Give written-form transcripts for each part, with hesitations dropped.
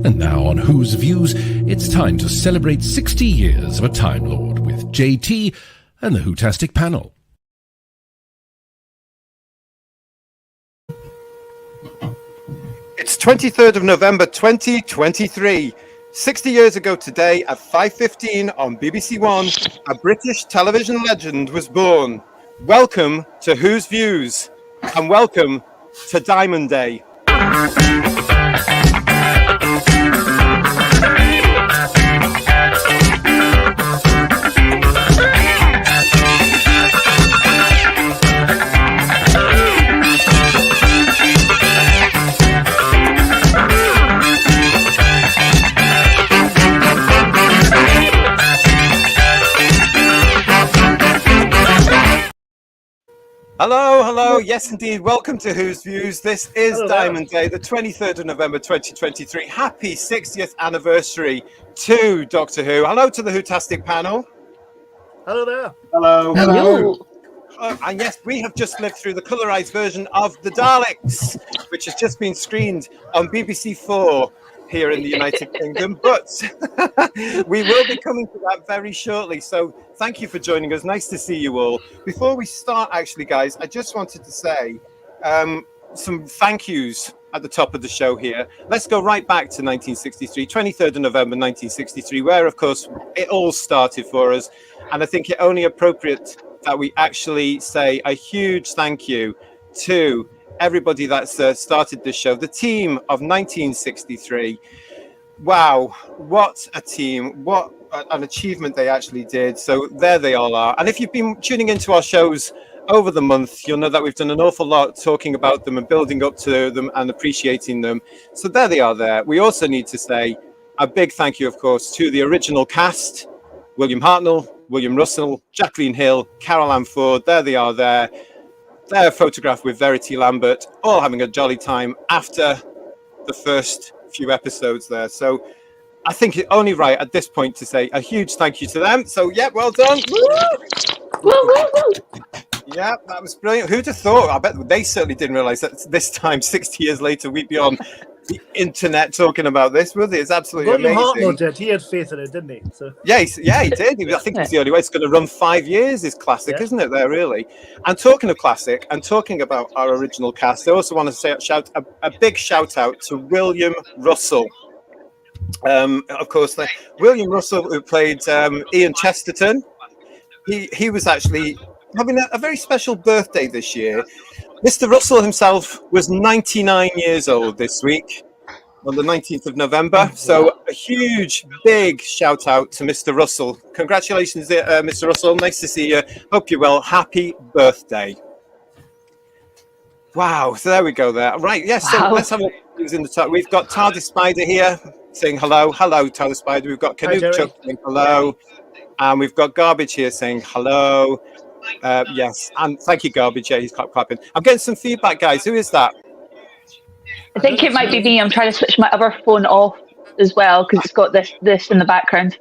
And now on Who's Views, it's time to celebrate 60 years of a Time Lord with JT and the Whotastic panel. It's 23rd of November 2023. 60 years ago today at 5:15 on BBC One, a British television legend was born. Welcome to Who's Views and welcome to Diamond Day. Hello, yes indeed, welcome to Who's Views. This is Diamond Day, the 23rd of November 2023. Happy 60th anniversary to Doctor Who. Hello to the Whotastic panel. Hello there. Hello. And yes, we have just lived through the colourised version of the Daleks, which has just been screened on BBC 4 here in the United Kingdom, but we will be coming to that very shortly. So thank you for joining us. Nice to see you all. Before we start, actually, guys, I just wanted to say some thank yous at the top of the show here. Let's go right back to 1963, 23rd of November 1963, where, of course, it all started for us. And I think it only appropriate that we actually say a huge thank you to everybody that's started this show, the team of 1963. Wow, what a team, what an achievement they actually did. So there they all are. And if you've been tuning into our shows over the month, you'll know that we've done an awful lot talking about them and building up to them and appreciating them. So there they are there. We also need to say a big thank you, of course, to the original cast: William Hartnell, William Russell, Jacqueline Hill, Carol Ann Ford. There they are there. They're photographed with Verity Lambert, all having a jolly time after the first few episodes there. So I think it's only right at this point to say a huge thank you to them. So, yeah, well done. Yeah, that was brilliant. Who'd have thought? I bet they certainly didn't realise that this time, 60 years later, we'd be on the internet talking about this, would it? It's absolutely amazing. Hartnell did. He had faith in it, didn't he? So. Yeah, he did. I think it's the only way. It's going to run 5 years, this classic, isn't it, there, really? And talking of classic, and talking about our original cast, I also want to say a big shout out to William Russell. Of course, William Russell, who played Ian Chesterton. He was actually having a very special birthday this year. Mr. Russell himself was 99 years old this week, on the 19th of November. So a huge, big shout out to Mr. Russell. Congratulations, Mr. Russell. Nice to see you. Hope you're well. Happy birthday. Wow. So there we go there. Right. Yes. So let's have a look who's in the top. We've got TARDIS Spider here saying hello. Hello, TARDIS Spider. We've got Canoe Chuck saying hello. And we've got Garbage here saying hello. Yes, and thank you, Garbage. Yeah, he's clapping. I'm getting some feedback, guys. Who is that? I think it might be me. I'm trying to switch my other phone off as well because it's got this in the background.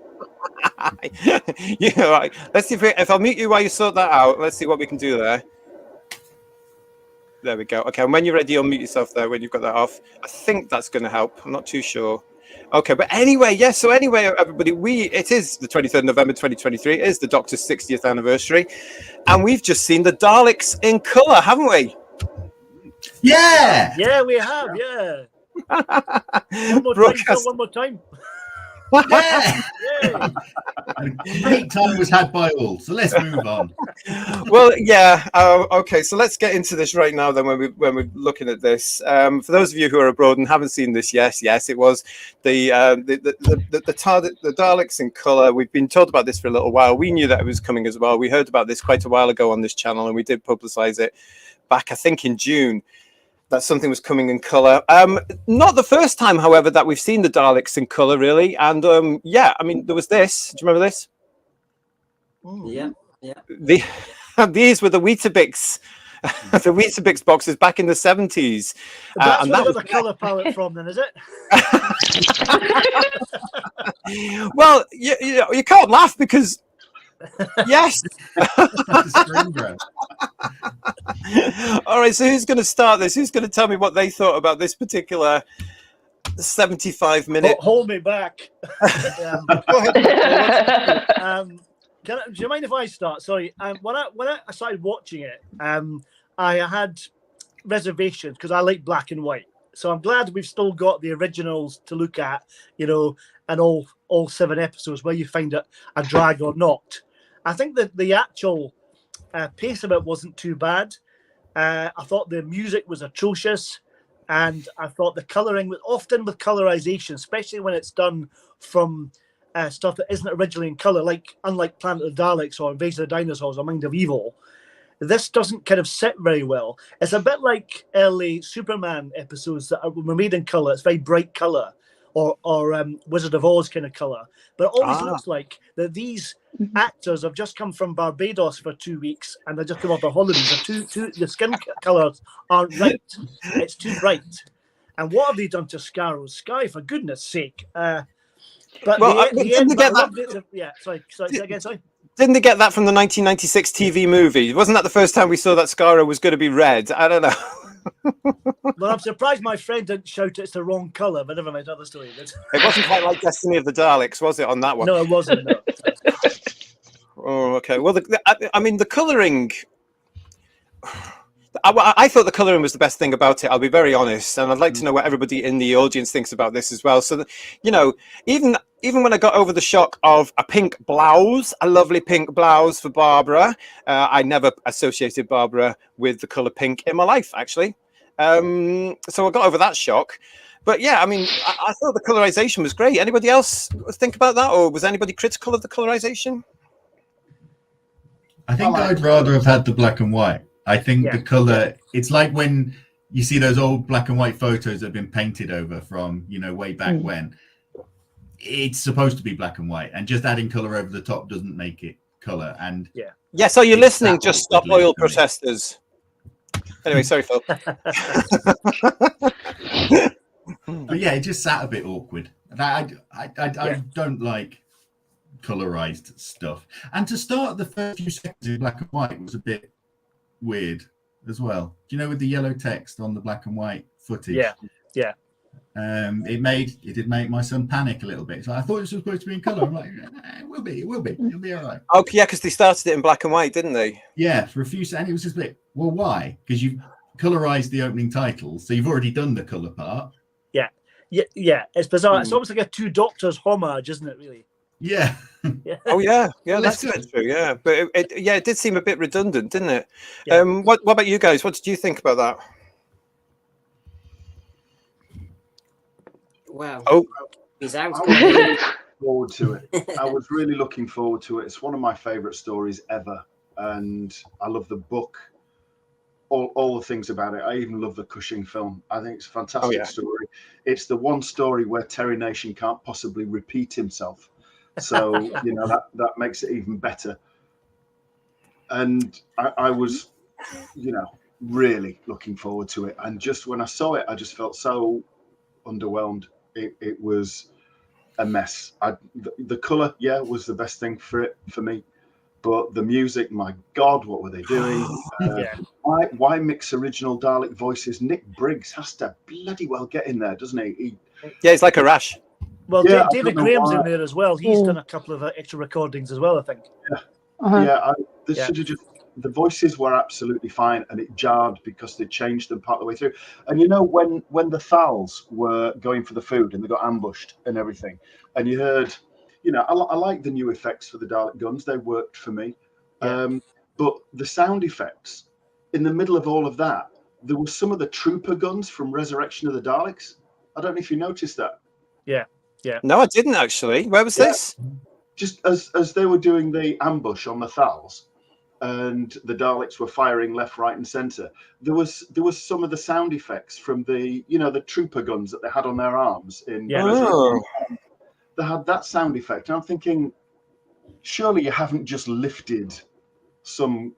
Yeah, right. Let's see if I'll mute you while you sort that out. Let's see what we can do there. There we go. Okay, and when you're ready, unmute yourself there when you've got that off. I think that's going to help. I'm not too sure. Okay, but anyway, yes. So anyway, everybody, it is the 23rd of November 2023. It is the Doctor's 60th anniversary, and we've just seen the Daleks in colour, haven't we? Yeah, we have. Yeah. One more time. Yeah. A great time was had by all, so let's move on. Well, yeah. Okay, so let's get into this right now. Then, when we're looking at this, for those of you who are abroad and haven't seen this, yes, it was the Daleks in colour. We've been told about this for a little while. We knew that it was coming as well. We heard about this quite a while ago on this channel, and we did publicise it back, I think, in June. That something was coming in colour. Not the first time, however, that we've seen the Daleks in colour, really. And yeah, I mean, there was this. Do you remember this? Yeah. These were the Weetabix, the Weetabix boxes back in the 70s. That's where the colour palette from, then, is it? Well, you can't laugh because Yes. All right, so who's going to start this? Who's going to tell me what they thought about this particular 75 minute. Hold me back. Go ahead. Do you mind if I start? Sorry. When I started watching it, I had reservations because I like black and white. So I'm glad we've still got the originals to look at, you know, and all 7 episodes where you find it a drag or not. I think that the actual pace of it wasn't too bad. I thought the music was atrocious, and I thought the colouring was often with colorization, especially when it's done from stuff that isn't originally in colour, like unlike Planet of the Daleks or Invasion of the Dinosaurs or Mind of Evil. This doesn't kind of sit very well. It's a bit like early Superman episodes that were made in colour. It's very bright colour, or Wizard of Oz kind of colour. But it always looks like that these actors have just come from Barbados for 2 weeks and they just come off their holidays. The skin colours aren't right. It's too bright. And what have they done to Scarro's sky, for goodness sake? But Well, the end, I loved it. Yeah, sorry, again, sorry. Didn't they get that from the 1996 TV movie? Wasn't that the first time we saw that Scarro was going to be red? I don't know. Well, I'm surprised my friend didn't shout it's the wrong colour, but never mind, another story. It wasn't quite like Destiny of the Daleks, was it, on that one? No, it wasn't. No. Oh, okay. Well, I mean, the colouring... I thought the colouring was the best thing about it, I'll be very honest, and I'd like to know what everybody in the audience thinks about this as well. So, you know, even when I got over the shock of a pink blouse, a lovely pink blouse for Barbara, I never associated Barbara with the colour pink in my life, actually. So I got over that shock. But yeah, I mean, I thought the colorization was great. Anybody else think about that, or was anybody critical of the colorization? I think I'd rather have had the black and white. I think the colour, it's like when you see those old black and white photos that have been painted over from, you know, way back when. It's supposed to be black and white, and just adding colour over the top doesn't make it colour. And yeah, so you're listening, just stop oil protesters. Anyway, sorry, Phil. But yeah, it just sat a bit awkward. I don't like colorized stuff. And to start the first few seconds in black and white was a bit weird as well. Do you know, with the yellow text on the black and white footage? Yeah. It did make my son panic a little bit. So I thought it was supposed to be in colour. I'm like, it will be, it'll be all right. Oh, yeah, because they started it in black and white, didn't they? Yeah, for a few seconds. It was just a bit, well, why? Because you've colorized the opening titles, so you've already done the colour part. Yeah. It's bizarre. It's almost like a Two Doctors homage, isn't it, really? Yeah. Oh yeah, that's good. True. Yeah, but it did seem a bit redundant, didn't it? Yeah. What about you guys? What did you think about that? Wow. Oh, he's out. Forward to it. I was really looking forward to it. It's one of my favourite stories ever, and I love the book. All the things about it. I even love the Cushing film. I think it's a fantastic story. It's the one story where Terry Nation can't possibly repeat himself. So, you know, that makes it even better. And I was, you know, really looking forward to it. And just when I saw it, I just felt so underwhelmed. It was a mess. The colour, was the best thing for me. But the music, my God, what were they doing? Why mix original Dalek voices? Nick Briggs has to bloody well get in there, doesn't he? He's like a rash. Well, David Graham's in there as well. He's done a couple of extra recordings as well, I think. The voices were absolutely fine, and it jarred because they changed them part of the way through. And you know, when the Thals were going for the food and they got ambushed and everything, and you heard, you know, I like the new effects for the Dalek guns. They worked for me. But the sound effects, in the middle of all of that, there were some of the trooper guns from Resurrection of the Daleks. I don't know if you noticed that. Yeah. No, I didn't actually. Where was this? Just as they were doing the ambush on the Thals, and the Daleks were firing left, right, and centre, there was some of the sound effects from the, you know, the trooper guns that they had on their arms in Resurrection. They had that sound effect. And I'm thinking, surely you haven't just lifted some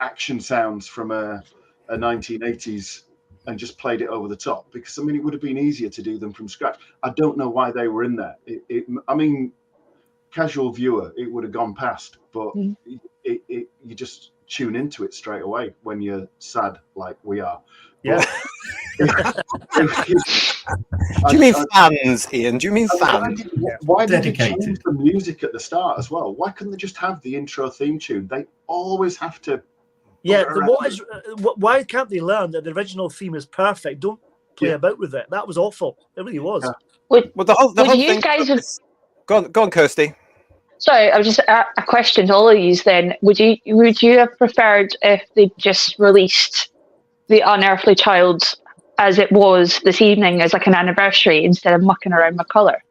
action sounds from a 1980s and just played it over the top, because I mean, it would have been easier to do them from scratch. I don't know why they were in there. I mean, casual viewer, it would have gone past, but you just tune into it straight away when you're sad like we are. Do you mean fans, Ian? Do you mean fans? Why did they Dedicated. change the music at the start as well? Why couldn't they just have the intro theme tune? They always have to. Yeah, why can't they learn that the original theme is perfect? Don't play about with it. That was awful. It really was. Yeah. Well, the whole you thing. guys have... Go on, Kirsty. Sorry, I was just a question to all of you. Then, would you have preferred if they just released the Unearthly Child as it was this evening as like an anniversary instead of mucking around with colour?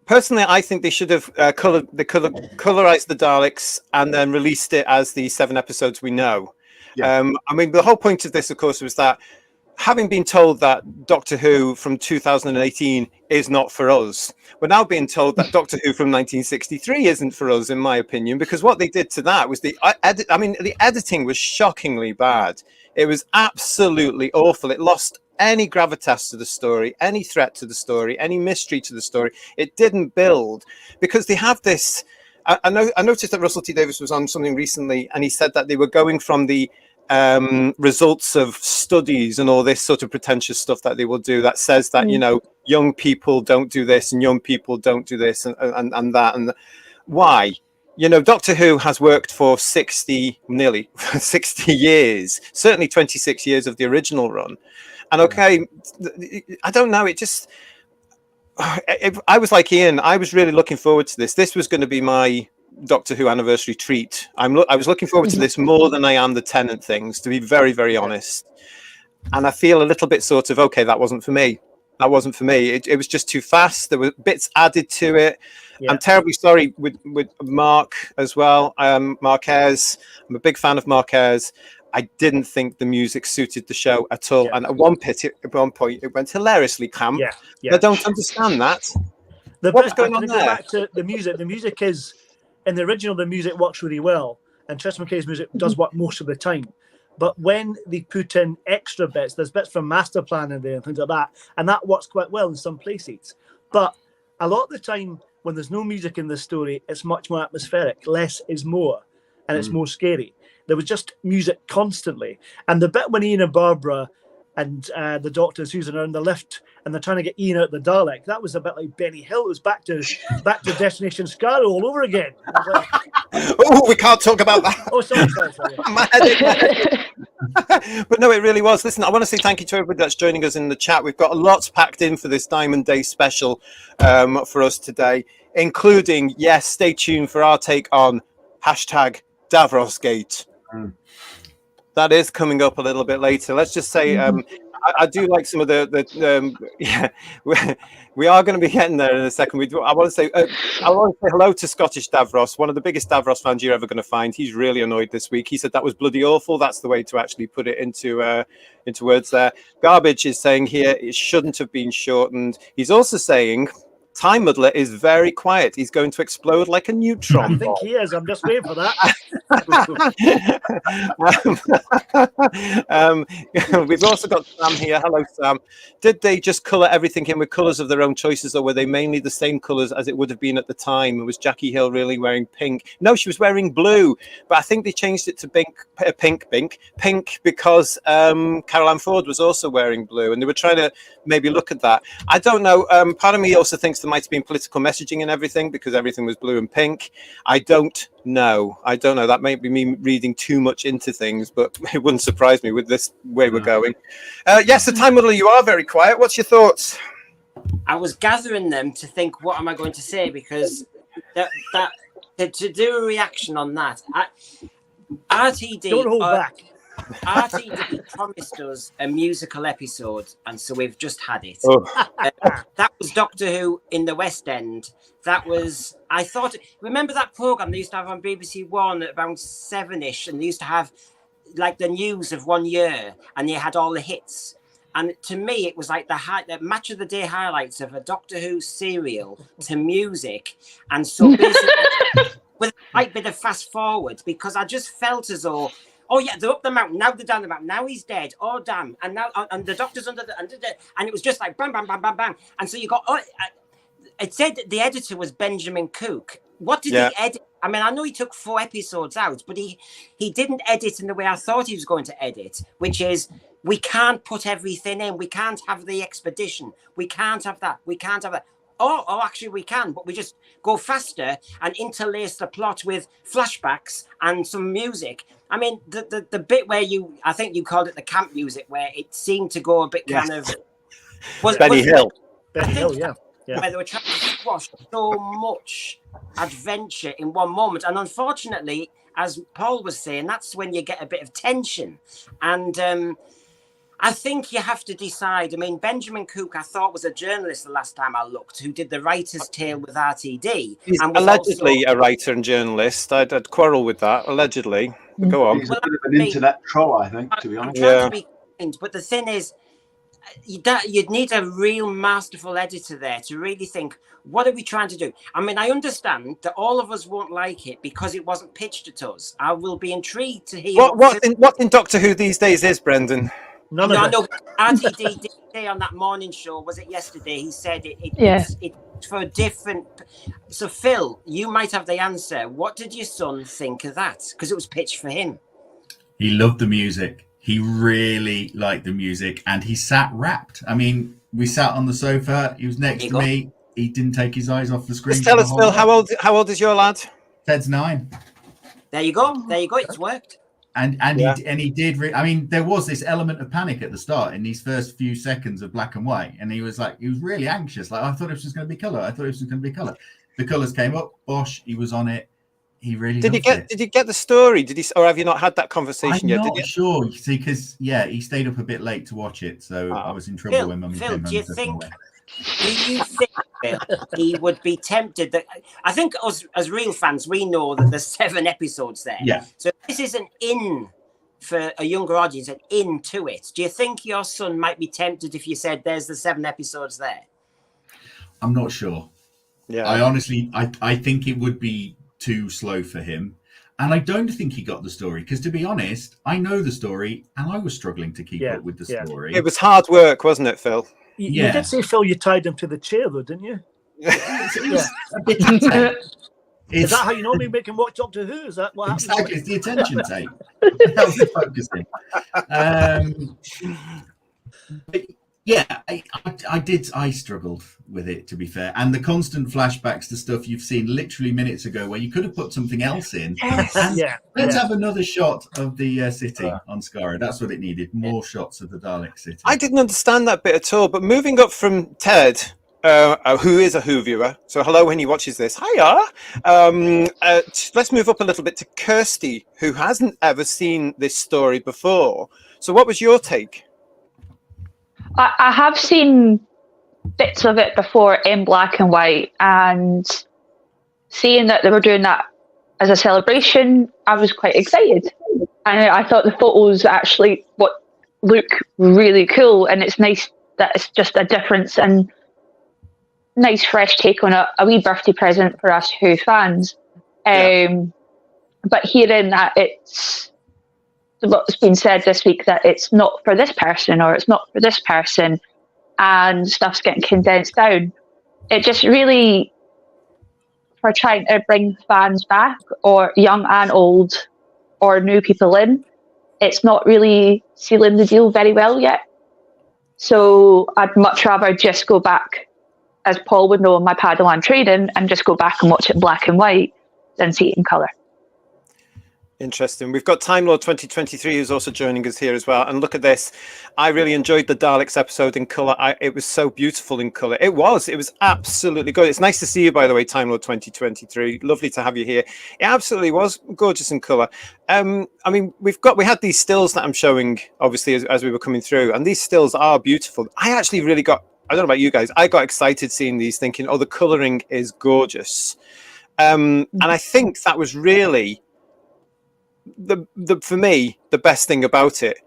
Personally, I think they should have colorized the Daleks and then released it as the 7 episodes we know. Yeah. I mean, the whole point of this, of course, was that having been told that Doctor Who from 2018 is not for us, we're now being told that Doctor Who from 1963 isn't for us, in my opinion, because what they did to that was the editing was shockingly bad. It was absolutely awful. It lost any gravitas to the story, any threat to the story, any mystery to the story. It didn't build because they have this. I noticed that Russell T Davies was on something recently, and he said that they were going from the results of studies and all this sort of pretentious stuff that they will do that says that young people don't do this and young people don't do this and that, and why? Doctor Who has worked for nearly 60 years, certainly 26 years of the original run. And okay, I don't know, it just, I was like Ian, I was really looking forward to this. This was going to be my Doctor Who anniversary treat. I was looking forward to this more than I am the Tennant things, to be very, very honest. And I feel a little bit sort of, okay, that wasn't for me. That wasn't for me. It was just too fast. There were bits added to it. Yeah. I'm terribly sorry with Mark as well. Marquez. I'm a big fan of Marquez. I didn't think the music suited the show at all. Yeah. And at one point, it went hilariously camp. Yeah. I don't understand that. What's going on there? Back to the music. The music is, in the original, the music works really well. And Tristan McKay's music does work most of the time. But when they put in extra bits, there's bits from Master Plan in there and things like that, and that works quite well in some places. But a lot of the time, when there's no music in the story, it's much more atmospheric. Less is more, and it's more scary. There was just music constantly. And the bit when Ian and Barbara and the Doctor and Susan are in the lift and they're trying to get Ian out the Dalek, that was a bit like Benny Hill. It was back to Destination Scarrow all over again. Oh, we can't talk about that. Oh, sorry. My headache. But no, it really was. Listen, I want to say thank you to everybody that's joining us in the chat. We've got lots packed in for this Diamond Day special for us today, including, yes, stay tuned for our take on #Davrosgate. That is coming up a little bit later. Let's just say I do like some of we are going to be getting there in a second. I want to say hello to Scottish Davros, one of the biggest Davros fans you're ever going to find. He's really annoyed this week. He said that was bloody awful. That's the way to actually put it into words there. Garbage is saying here it shouldn't have been shortened. He's also saying Time Muddler is very quiet. He's going to explode like a neutron. I think he is. I'm just waiting for that. We've also got Sam here. Hello, Sam. Did they just colour everything in with colours of their own choices, or were they mainly the same colours as it would have been at the time? Was Jackie Hill really wearing pink? No, she was wearing blue, but I think they changed it to pink because Caroline Ford was also wearing blue, and they were trying to maybe look at that. I don't know. Part of me also thinks there might have been political messaging and everything because everything was blue and pink. I don't know. That may be me reading too much into things, but it wouldn't surprise me with this way we're going. Yes, the Time Muddler, you are very quiet. What's your thoughts? I was gathering them to think, what am I going to say? Because to do a reaction on that, RTD. Don't hold back. RTD promised us a musical episode, and so we've just had it. That was Doctor Who in the West End. That was, I thought, remember that programme they used to have on BBC One at around 7ish, and they used to have like the news of one year, and they had all the hits. And to me, it was like the match of the day highlights of a Doctor Who serial to music, and so basically with a slight bit of fast forward, because I just felt as though, oh yeah, they're up the mountain. Now they're down the mountain. Now he's dead. Oh damn! And now and the Doctor's under the and it was just like bam, bam, bam, bam, bam. And so you got. It said that the editor was Benjamin Cook. What did he edit? I mean, I know he took 4 episodes out, but he didn't edit in the way I thought he was going to edit, which is we can't put everything in. We can't have the expedition. We can't have that. We can't have that. Oh, actually we can, but we just go faster and interlace the plot with flashbacks and some music. I mean, the bit where I think you called it the camp music, where it seemed to go a bit kind of... Benny Hill. Benny Hill, yeah. Where they were trying to squash so much adventure in one moment. And unfortunately, as Paul was saying, that's when you get a bit of tension. And I think you have to decide. I mean, Benjamin Cook, I thought, was a journalist the last time I looked, who did The Writer's Tale with RTD. He's and was allegedly also a writer and journalist. I'd quarrel with that, allegedly. But go on. He's a bit of an internet troll, I think, to be honest. I'm trying to be kind, but the thing is, you'd need a real masterful editor there to really think, what are we trying to do? I mean, I understand that all of us won't like it because it wasn't pitched at us. I will be intrigued to hear what in Doctor Who these days is, Brendan? No, RTD did say on that morning show, was it yesterday? He said it's for a different. So Phil, you might have the answer. What did your son think of that? Because it was pitched for him. He loved the music. He really liked the music, and he sat rapt. I mean, we sat on the sofa. He was next to me. He didn't take his eyes off the screen. Just tell us, Phil, how old is your lad? Ted's 9. There you go. It's worked. And he did. I mean, there was this element of panic at the start in these first few seconds of black and white, and he was really anxious. Like, I thought it was just going to be color. The colors came up. Bosh, he was on it. He really did. Did you get the story? Or have you not had that conversation yet? I'm not sure. See, because he stayed up a bit late to watch it, so I was in trouble when Mummy came home. Do you think Phil, he would be tempted? That I think us as real fans, we know that there's 7 episodes there. Yeah. So this is an in for a younger audience, an in to it. Do you think your son might be tempted if you said there's the 7 episodes there? I'm not sure. Yeah. I honestly, I think it would be too slow for him. And I don't think he got the story, because to be honest, I know the story and I was struggling to keep up with the story. It was hard work, wasn't it, Phil? You did say, Phil, you tied him to the chair, though, didn't you? A bit Is that how you normally make him watch Doctor Who? Is that what happens? Exactly, it's the attention tape. It helps with focusing. But yeah, I struggled with it, to be fair. And the constant flashbacks to stuff you've seen literally minutes ago, where you could have put something else in. Let's have another shot of the city on Skara. That's what it needed. More shots of the Dalek city. I didn't understand that bit at all. But moving up from Ted, who is a Who viewer, so hello when he watches this. Hiya. Let's move up a little bit to Kirsty, who hasn't ever seen this story before. So what was your take? I have seen bits of it before in black and white, and seeing that they were doing that as a celebration, I was quite excited. And I thought the photos actually look really cool, and it's nice that it's just a difference and nice fresh take on a wee birthday present for us Who fans. But hearing that it's what's been said this week, that it's not for this person or it's not for this person, and stuff's getting condensed down, it just really, for trying to bring fans back, or young and old, or new people in, it's not really sealing the deal very well yet. So I'd much rather just go back, as Paul would know in my Padawan training, and just go back and watch it in black and white than see it in colour. Interesting. We've got Time Lord 2023 who's also joining us here as well. And look at this. I really enjoyed the Daleks episode in colour. It was so beautiful in colour. It was absolutely good. It's nice to see you, by the way, Time Lord 2023. Lovely to have you here. It absolutely was gorgeous in colour. I mean, we had these stills that I'm showing, obviously, as we were coming through. And these stills are beautiful. I actually really I don't know about you guys, I got excited seeing these, thinking, oh, the colouring is gorgeous. And I think that was really... for me, the best thing about it.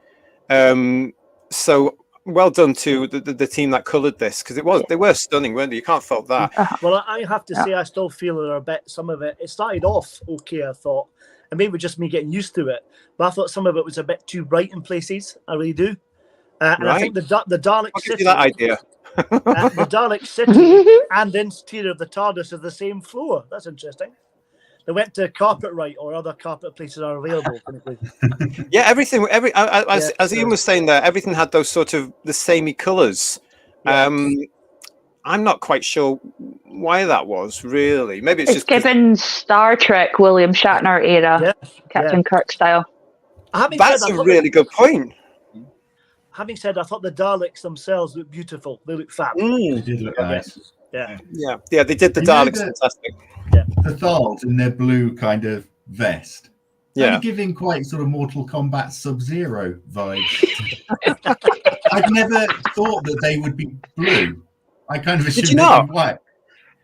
So well done to the team that coloured this, because they were stunning, weren't they? You can't fault that. Well, I have to say, I still feel some of it started off okay, I thought, and maybe just me getting used to it, but I thought some of it was a bit too bright in places. I really do. And I think the Dalek I'll City, give you that idea. the Dalek City and the interior of the TARDIS are the same floor. That's interesting. They went to Carpetright or other carpet places are available. Yeah, everything. As Ian was saying there, everything had those sort of the samey colours. Yeah. I'm not quite sure why that was really. Maybe it's It's just 'cause- given Star Trek William Shatner era, Yeah, Captain Kirk style. That's a really good point. Having said, I thought the Daleks themselves look beautiful. They look fab. They did look nice. Yeah. Yeah, they did the Daleks fantastic. The Thals in their blue kind of vest. Yeah. They're giving quite sort of Mortal Kombat Sub-Zero vibes. I'd never thought that they would be blue. I kind of assumed they'd be white.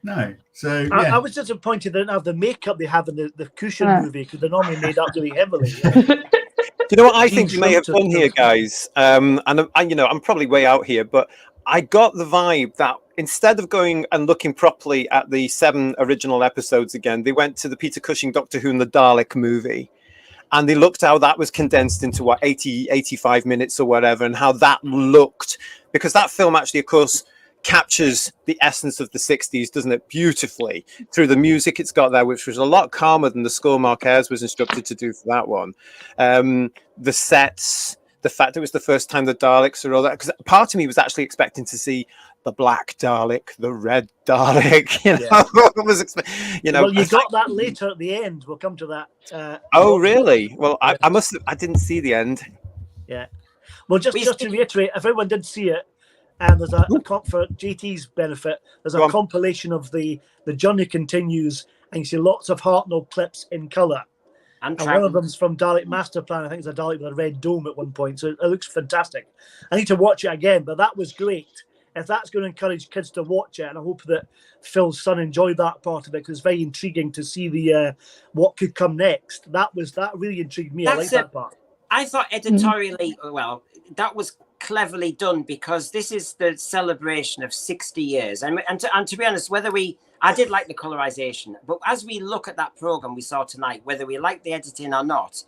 No. So yeah. I was disappointed they didn't have the makeup they have in the Cushion movie because they're normally made up really heavily. Do you know what I think you may have done here, guys? And I'm probably way out here, but I got the vibe that instead of going and looking properly at the 7 original episodes again, they went to the Peter Cushing Doctor Who and the Dalek movie. And they looked how that was condensed into 85 minutes or whatever, and how that looked. Because that film actually, of course, captures the essence of the 60s, doesn't it, beautifully through the music it's got there, which was a lot calmer than the score Mark Ayres was instructed to do for that one. The sets, the fact it was the first time the Daleks or all that, because part of me was actually expecting to see the black Dalek, the red Dalek, Well, you got that later at the end. We'll come to that. Oh, really? Well, I didn't see the end. Yeah. Well, just to reiterate, if everyone did see it, and there's for JT's benefit, there's a compilation of the journey continues, and you see lots of Hartnell clips in colour. And one of them's from Dalek Master Plan. I think it's a Dalek with a red dome at one point, so it looks fantastic. I need to watch it again, but that was great. If that's going to encourage kids to watch it, and I hope that Phil's son enjoyed that part of it, because it's very intriguing to see the what could come next. That really intrigued me. I like that part. I thought editorially, well, that was cleverly done, because this is the celebration of 60 years. And to be honest, I did like the colorization, but as we look at that program we saw tonight, whether we like the editing or not,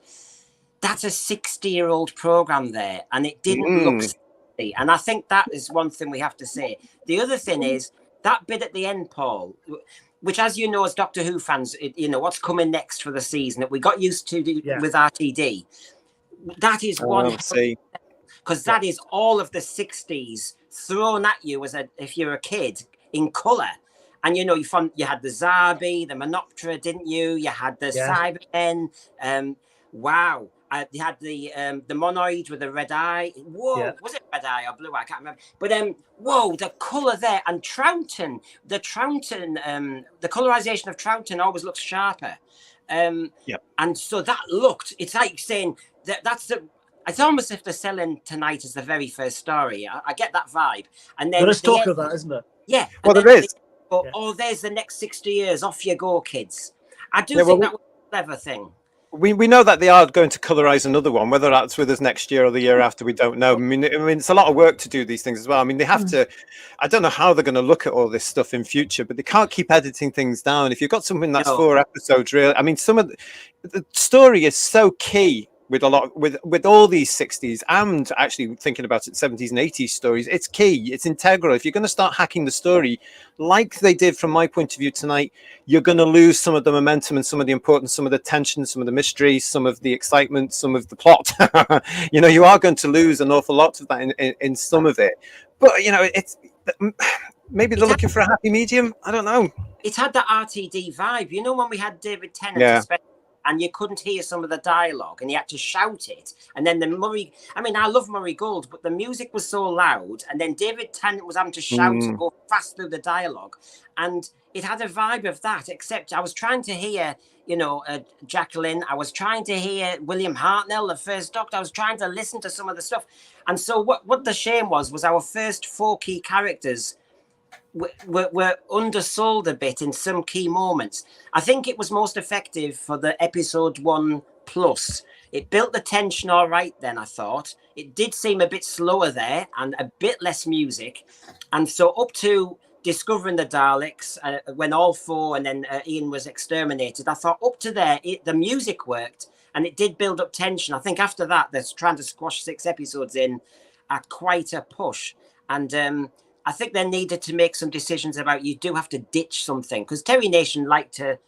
that's a 60-year-old program there, and it didn't look 60. And I think that is one thing we have to say. The other thing is that bit at the end, Paul, which, as you know, as Doctor Who fans, what's coming next for the season that we got used to with RTD. That is one, because that is all of the 60s thrown at you if you're a kid in colour. And you had the Zarbi, the Menoptera, didn't you? You had the Cybermen. Wow. You had the monoid with the red eye. Whoa, was it red eye or blue eye? I can't remember. But whoa, the colour there. And Troughton, the colorization of Troughton always looks sharper. And so that it's like saying it's almost if they're selling tonight as the very first story. I get that vibe. And then there's talk of that, isn't there? Yeah. Well, there is. There's the next 60 years. Off you go, kids. I do think that was a clever thing. We know that they are going to colorize another one, whether that's with us next year or the year after, we don't know. I mean, it's a lot of work to do these things as well. I mean, they have to. I don't know how they're going to look at all this stuff in future, but they can't keep editing things down. If you've got something that's 4 episodes, really, I mean, some of the story is so key with all these 60s, and actually thinking about it, 70s and 80s stories. It's key. It's integral. If you're going to start hacking the story, like they did from my point of view tonight, you're going to lose some of the momentum and some of the importance, some of the tension, some of the mystery, some of the excitement, some of the plot. You are going to lose an awful lot of that in some of it. But it's maybe they're looking for a happy medium. I don't know. It had that RTD vibe. When we had David Tennant, and you couldn't hear some of the dialogue, and he had to shout it. And then I love Murray Gold, but the music was so loud, and then David Tennant was having to shout to go fast through the dialogue. And it had a vibe of that, except I was trying to hear, Jacqueline. I was trying to hear William Hartnell, the first Doctor. I was trying to listen to some of the stuff. And so what the shame was our first 4 key characters were undersold a bit in some key moments. I think it was most effective for the episode 1+. It built the tension all right then, I thought. It did seem a bit slower there and a bit less music. And so up to discovering the Daleks, when all 4 and then Ian was exterminated, I thought up to there, the music worked and it did build up tension. I think after that, they're trying to squash 6 episodes in at quite a push. And I think they needed to make some decisions about you do have to ditch something, because Terry Nation liked to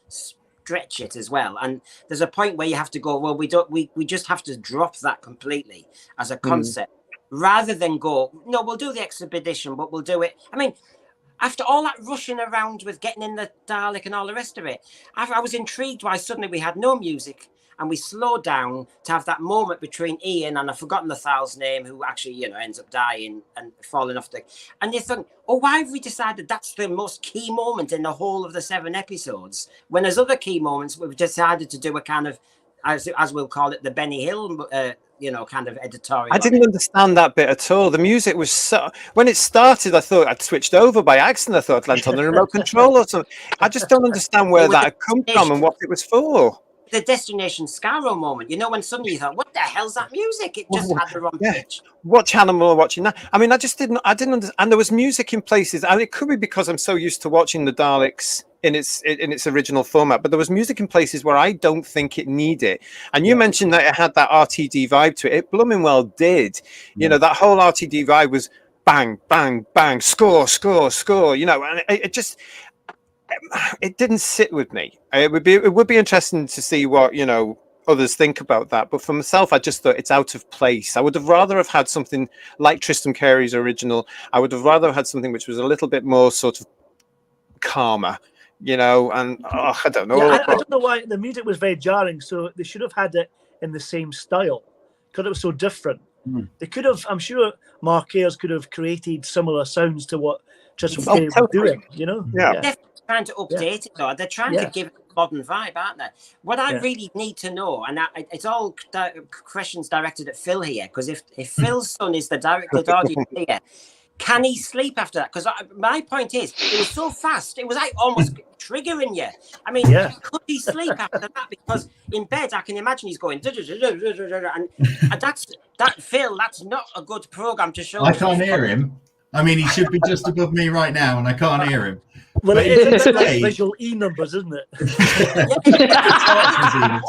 stretch it as well. And there's a point where you have to go, well, we just have to drop that completely as a concept, rather than go, no, we'll do the expedition, but we'll do it. I mean, after all that rushing around with getting in the Dalek and all the rest of it, I was intrigued why suddenly we had no music and we slowed down to have that moment between Ian and I've forgotten the Thal's name, who actually, you know, ends up dying and falling off the... And you think, oh, why have we decided that's the most key moment in the whole of the 7 episodes? When there's other key moments, we've decided to do a kind of, as we'll call it, the Benny Hill you know, kind of editorial. I didn't understand that bit at all. The music was so... When it started, I thought I'd switched over by accident. I thought I'd lent on the remote control or something. I just don't understand where that had come from and what it was for. The Destination Scarrow moment, you know, when suddenly you thought, what the hell's that music? It just had the wrong pitch. What channel am I watching now? I mean, I didn't understand. And there was music in places, and it could be because I'm so used to watching the Daleks in its original format, but there was music in places where I don't think it needed. And you mentioned that it had that RTD vibe to it. It blooming well did. You know, that whole RTD vibe was bang, bang, bang, score, score, score, you know, and it just... It didn't sit with me. It would be interesting to see what, you know, others think about that. But for myself, I just thought it's out of place. I would have rather have had something like Tristan Carey's original. I would have rather had something which was a little bit more sort of calmer, you know. And I don't know. Yeah, I don't know why the music was very jarring. So they should have had it in the same style because it was so different. They could have. I'm sure Mark Ayres could have created similar sounds to what Tristan Carey was doing. You know. Yeah. Trying to update it though. They're trying to give it a modern vibe, aren't they? What I really need to know, and it's all questions directed at Phil here, because if Phil's son is the directed audience here, can he sleep after that? Because my point is, it was so fast, it was like almost triggering you. I mean, could he sleep after that? Because in bed, I can imagine he's going, and Phil, that's not a good program to show. I can't hear him. I mean, he should be just above me right now, and I can't hear him. Well, it is a bit like visual E numbers, isn't it?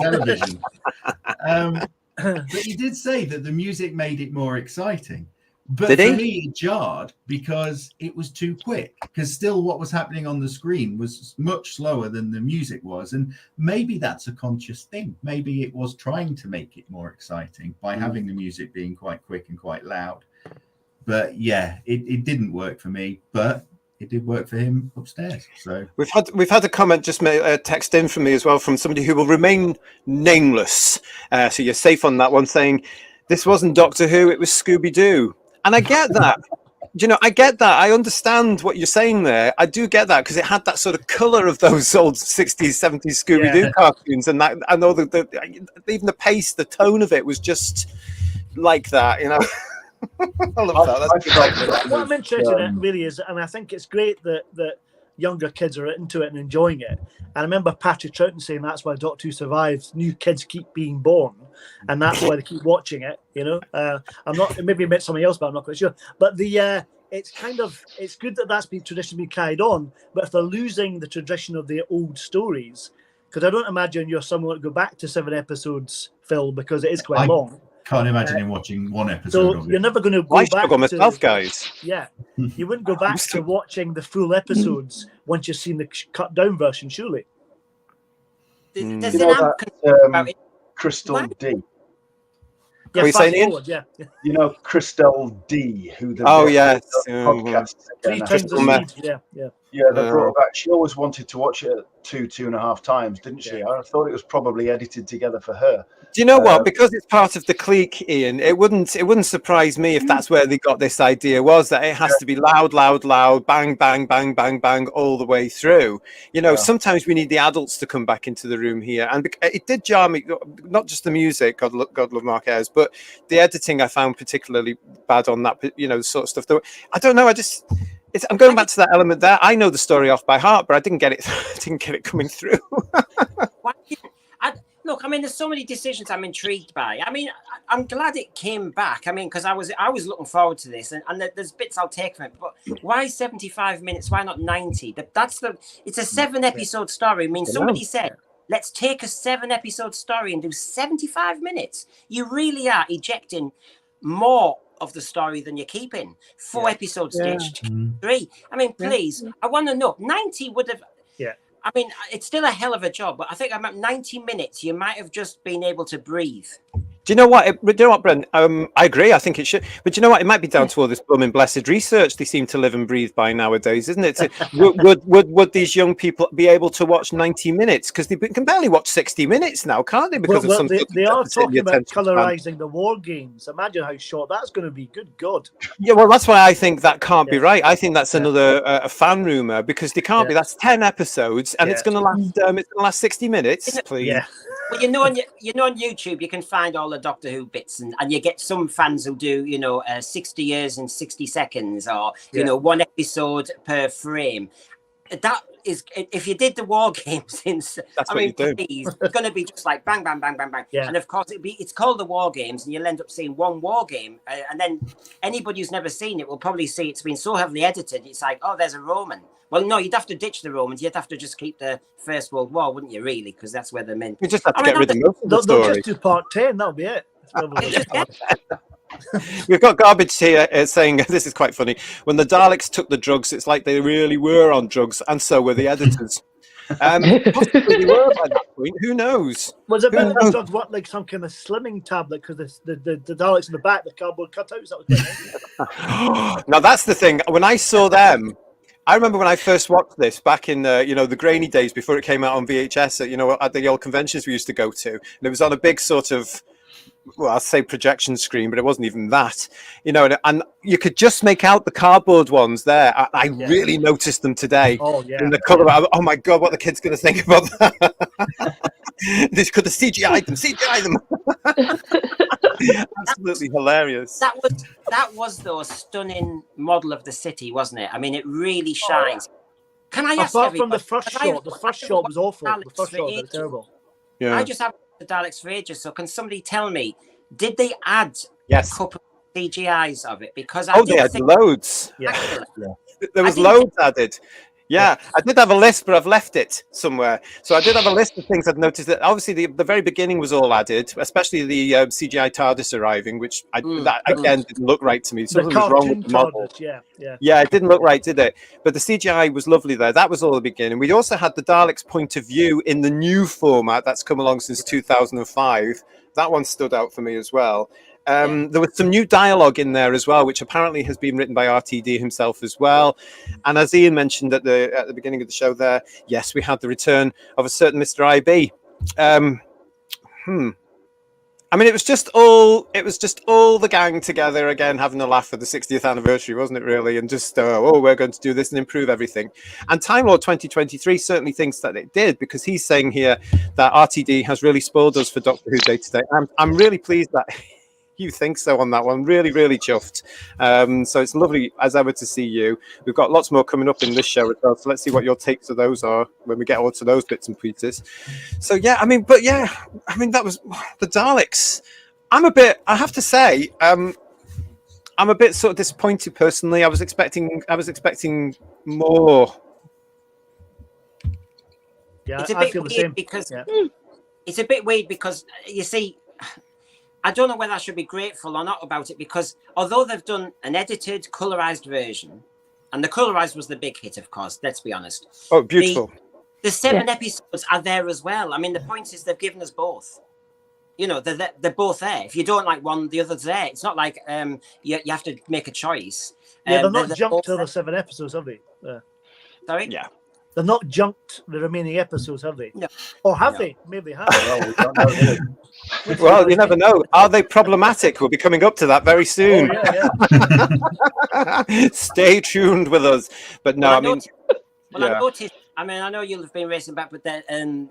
Television. But you did say that the music made it more exciting. But for me, it jarred because it was too quick. Because still what was happening on the screen was much slower than the music was. And maybe that's a conscious thing. Maybe it was trying to make it more exciting by having the music being quite quick and quite loud. But yeah, it didn't work for me. But it did work for him upstairs. So we've had a comment just text in from me as well from somebody who will remain nameless. So you're safe on that one, saying this wasn't Doctor Who, it was Scooby-Doo. And I get that. You know, I get that. I understand what you're saying there. I do get that because it had that sort of color of those old 60s, 70s Scooby-Doo cartoons, and that I know even the pace, the tone of it was just like that. You know. I love that. What I'm interested in really is, and I think it's great that younger kids are into it and enjoying it. And I remember Patrick Troughton saying that's why Doctor Who survives. New kids keep being born, and that's why they keep watching it. You know, I'm not. Maybe I met somebody else, but I'm not quite sure. But it's it's good that that's been traditionally carried on. But if they're losing the tradition of the old stories, because I don't imagine you're someone that go back to 7 episodes, Phil, because it is quite long. Can't imagine him watching one episode. So you're never going to go back myself, guys. Yeah, you wouldn't go back to watching the full episodes once you've seen the cut down version, surely. There's an Crystal D. Yeah, you saying, Ian? Yeah. You know Crystal D, who the podcast 3 times the speed. Yeah, they brought back. She always wanted to watch it 2.5 times, didn't she? I thought it was probably edited together for her. Do you know what? Because it's part of the clique, Ian, it wouldn't surprise me if that's where they got this idea, was that it has to be loud, loud, loud, bang, bang, bang, bang, bang, all the way through. You know, sometimes we need the adults to come back into the room here. And it did jar me, not just the music, God love Mark Ayres, but the editing I found particularly bad on that, you know, sort of stuff. I don't know, I'm going back to that element there. I know the story off by heart, but I didn't get it coming through. Look, I mean, there's so many decisions I'm intrigued by. I mean, I'm glad it came back. I mean, because I was looking forward to this, and there's bits I'll take from it. But why 75 minutes? Why not 90? It's a 7 episode story. I mean, somebody said, let's take a 7 episode story and do 75 minutes. You really are ejecting more of the story than you're keeping. 4 episodes stitched 3. I mean, please, I want to know. 90 would have. I mean, it's still a hell of a job, but I think about 90 minutes, you might have just been able to breathe. Do you know what? Brent? I agree. I think it should. But do you know what? It might be down to all this blooming blessed research they seem to live and breathe by nowadays, isn't it? Would these young people be able to watch 90 minutes? Because they can barely watch 60 minutes now, can't they? Because well, they are talking about colorizing the war games. Imagine how short that's going to be. Good God. Yeah, well, that's why I think that can't be right. I think that's another a fan rumor, because they can't be. That's 10 episodes, and it's going to last. It's going to last 60 minutes, please. Yeah. Well, on YouTube, you can find all the Doctor Who bits, and you get some fans who do 60 years and 60 seconds, or one episode per frame. That is, if you did the war games, please, it's going to be just like bang, bang, bang, bang, bang. Yeah. And of course, it's called the war games, and you'll end up seeing one war game, and then anybody who's never seen it will probably see it's been so heavily edited. It's like, oh, there's a Roman. Well, no, you'd have to ditch the Romans. You'd have to just keep the First World War, wouldn't you, really? Because that's where they're meant. You just have to get rid of most of the They'll story. just do part 10. That'll be it. We've got garbage here saying, this is quite funny, when the Daleks took the drugs, it's like they really were on drugs, and so were the editors. Possibly they were by that point. Who knows? Was it better than drugs? What, like some kind of slimming tablet? Because the Daleks in the back, the cardboard cutouts. That was quite nice. Now that's the thing. When I saw them, I remember when I first watched this back in the grainy days before it came out on VHS at the old conventions we used to go to, and it was on a big sort of, well, I'll say projection screen, but it wasn't even that, and you could just make out the cardboard ones there. I really noticed them today. Oh, yeah. In the colour. Oh my God, what the kids going to think about that? This could have CGI'd them. Absolutely hilarious. That was though a stunning model of the city, wasn't it? I mean, it really shines. Can I ask Apart from the first shot was awful. The first shot was terrible. Yeah. I just have the Daleks for ages, so can somebody tell me, did they add a couple of CGIs of it? Because they had loads. Yeah. There was loads added. Yeah, I did have a list, but I've left it somewhere. So I did have a list of things I've noticed that obviously the very beginning was all added, especially the CGI TARDIS arriving, which that again didn't look right to me. Something was wrong with the model. Yeah, it didn't look right, did it? But the CGI was lovely there. That was all the beginning. We also had the Daleks' point of view in the new format that's come along since 2005. That one stood out for me as well. There was some new dialogue in there as well, which apparently has been written by RTD himself as well. And as Ian mentioned at the beginning of the show there, yes, we had the return of a certain Mr. IB. I mean, it was just all the gang together again, having a laugh for the 60th anniversary, wasn't it, really? And just, we're going to do this and improve everything. And Time Lord 2023 certainly thinks that it did, because he's saying here that RTD has really spoiled us for Doctor Who Day to Day. I'm really pleased that you think so on that one. Really, really chuffed. So it's lovely as ever to see you. We've got lots more coming up in this show as well. So let's see what your takes of those are when we get on to those bits and pieces. So that was the Daleks. I have to say, I'm a bit sort of disappointed personally. I was expecting more. Yeah, it's a I bit feel the weird same. Because it's a bit weird because you see, I don't know whether I should be grateful or not about it, because although they've done an edited, colorized version, and the colorized was the big hit, of course, let's be honest. Oh, beautiful. The 7 episodes are there as well. I mean, the point is they've given us both. They're both there. If you don't like one, the other's there. It's not like you have to make a choice. Yeah, they're not junked to the 7 episodes, have they? Sorry? Yeah. They're not junked the remaining episodes, have they? No. Or have they? Maybe they have. Well, we don't know. Well, you never know. Are they problematic? We'll be coming up to that very soon. Oh, yeah. Stay tuned with us. But no, I noticed. I mean, I know you'll have been racing back, but then,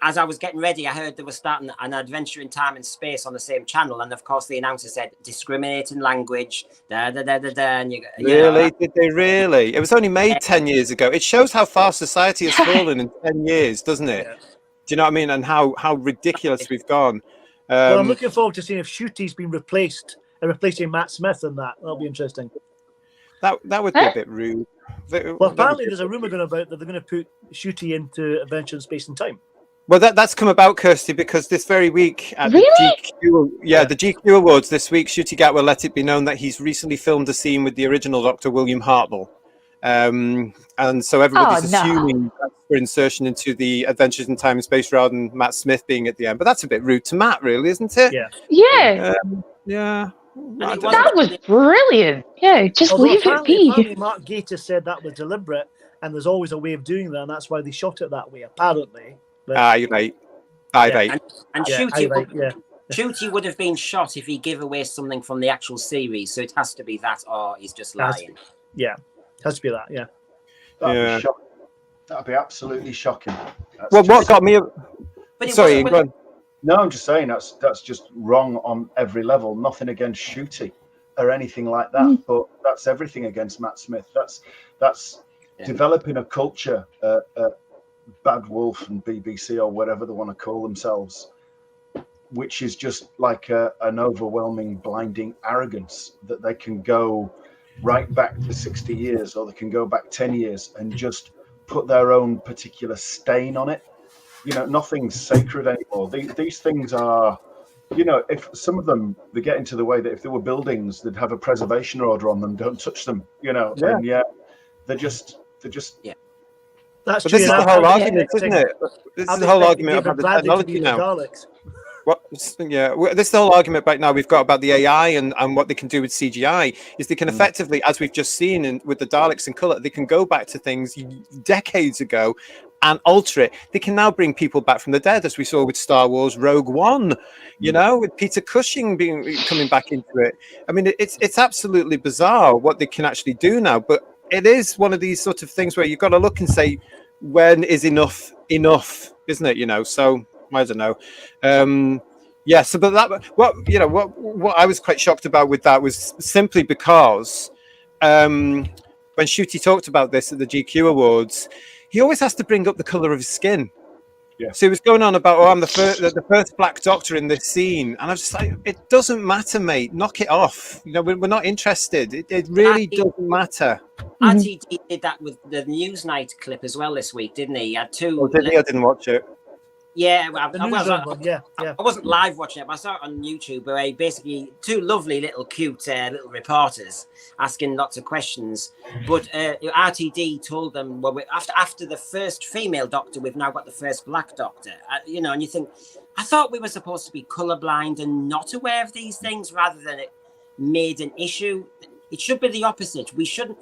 as I was getting ready, I heard they were starting an adventure in time and space on the same channel, and of course, the announcer said discriminating language. And really? Did they really? It was only made 10 years ago. It shows how far society has fallen in 10 years, doesn't it? Yeah. Do you know what I mean? And how ridiculous we've gone. Well, I'm looking forward to seeing if Shooty's been replaced and replacing Matt Smith in that. That'll be interesting. That would be a bit rude. Well, apparently there's a rumour going about that they're going to put Shooty into Adventure in Space and Time. Well, that's come about, Kirsty, because this very week at the GQ Awards this week, Ncuti Gatwa let it be known that he's recently filmed a scene with the original Dr. William Hartnell. And so everybody's Oh, no. assuming that's for insertion into the Adventures in Time and Space rather than Matt Smith being at the end. But that's a bit rude to Matt, really, isn't it? Yeah. Yeah, Yeah. And it that was brilliant. Yeah, just Although leave it apparently be. Mark Gatiss said that was deliberate, and there's always a way of doing that, and that's why they shot it that way, apparently. But, Aye, right. Aye, Yeah. right. And yeah, Shooty would have been shot if he gave away something from the actual series. So it has to be that, or he's just lying. yeah, has to be that. Yeah. That'd be shocking. That'd be absolutely shocking. Well, what got me... But it Sorry, wasn't go on. No, I'm just saying that's just wrong on every level. Nothing against Shooty or anything like that, but that's everything against Matt Smith. That's developing a culture, Bad Wolf and BBC or whatever they want to call themselves, which is just like an overwhelming, blinding arrogance that they can go right back to 60 years or they can go back 10 years and just put their own particular stain on it. You know, nothing's sacred anymore. These things are, you know, if some of them, they get into the way that if there were buildings, they'd have a preservation order on them, don't touch them, you know, and they're just. Yeah. That's But true. this is the whole argument, isn't it? This is the whole argument about the technology now. Daleks. This is the whole argument right now we've got about the AI and what they can do with CGI is they can effectively, as we've just seen with the Daleks in colour, they can go back to things decades ago and alter it. They can now bring people back from the dead, as we saw with Star Wars Rogue One, you know, with Peter Cushing coming back into it. I mean, it's absolutely bizarre what they can actually do now, but it is one of these sort of things where you've got to look and say, when is enough, isn't it? You know, so I don't know. So but that what I was quite shocked about with that was simply because when Shooty talked about this at the GQ Awards, he always has to bring up the colour of his skin. Yeah. So he was going on about, I'm the first Black Doctor in this scene, and I was just like, it doesn't matter, mate. Knock it off. You know, we're not interested. It really doesn't matter. RTD did that with the Newsnight clip as well this week, didn't he? He had two. Oh, did he? I didn't watch it. Yeah, I I wasn't live watching it, but I saw it on YouTube where basically two lovely little cute little reporters asking lots of questions. But RTD told them, well, after the first female doctor, we've now got the first Black Doctor. You know, and you think, I thought we were supposed to be colourblind and not aware of these things rather than it made an issue. It should be the opposite. We shouldn't.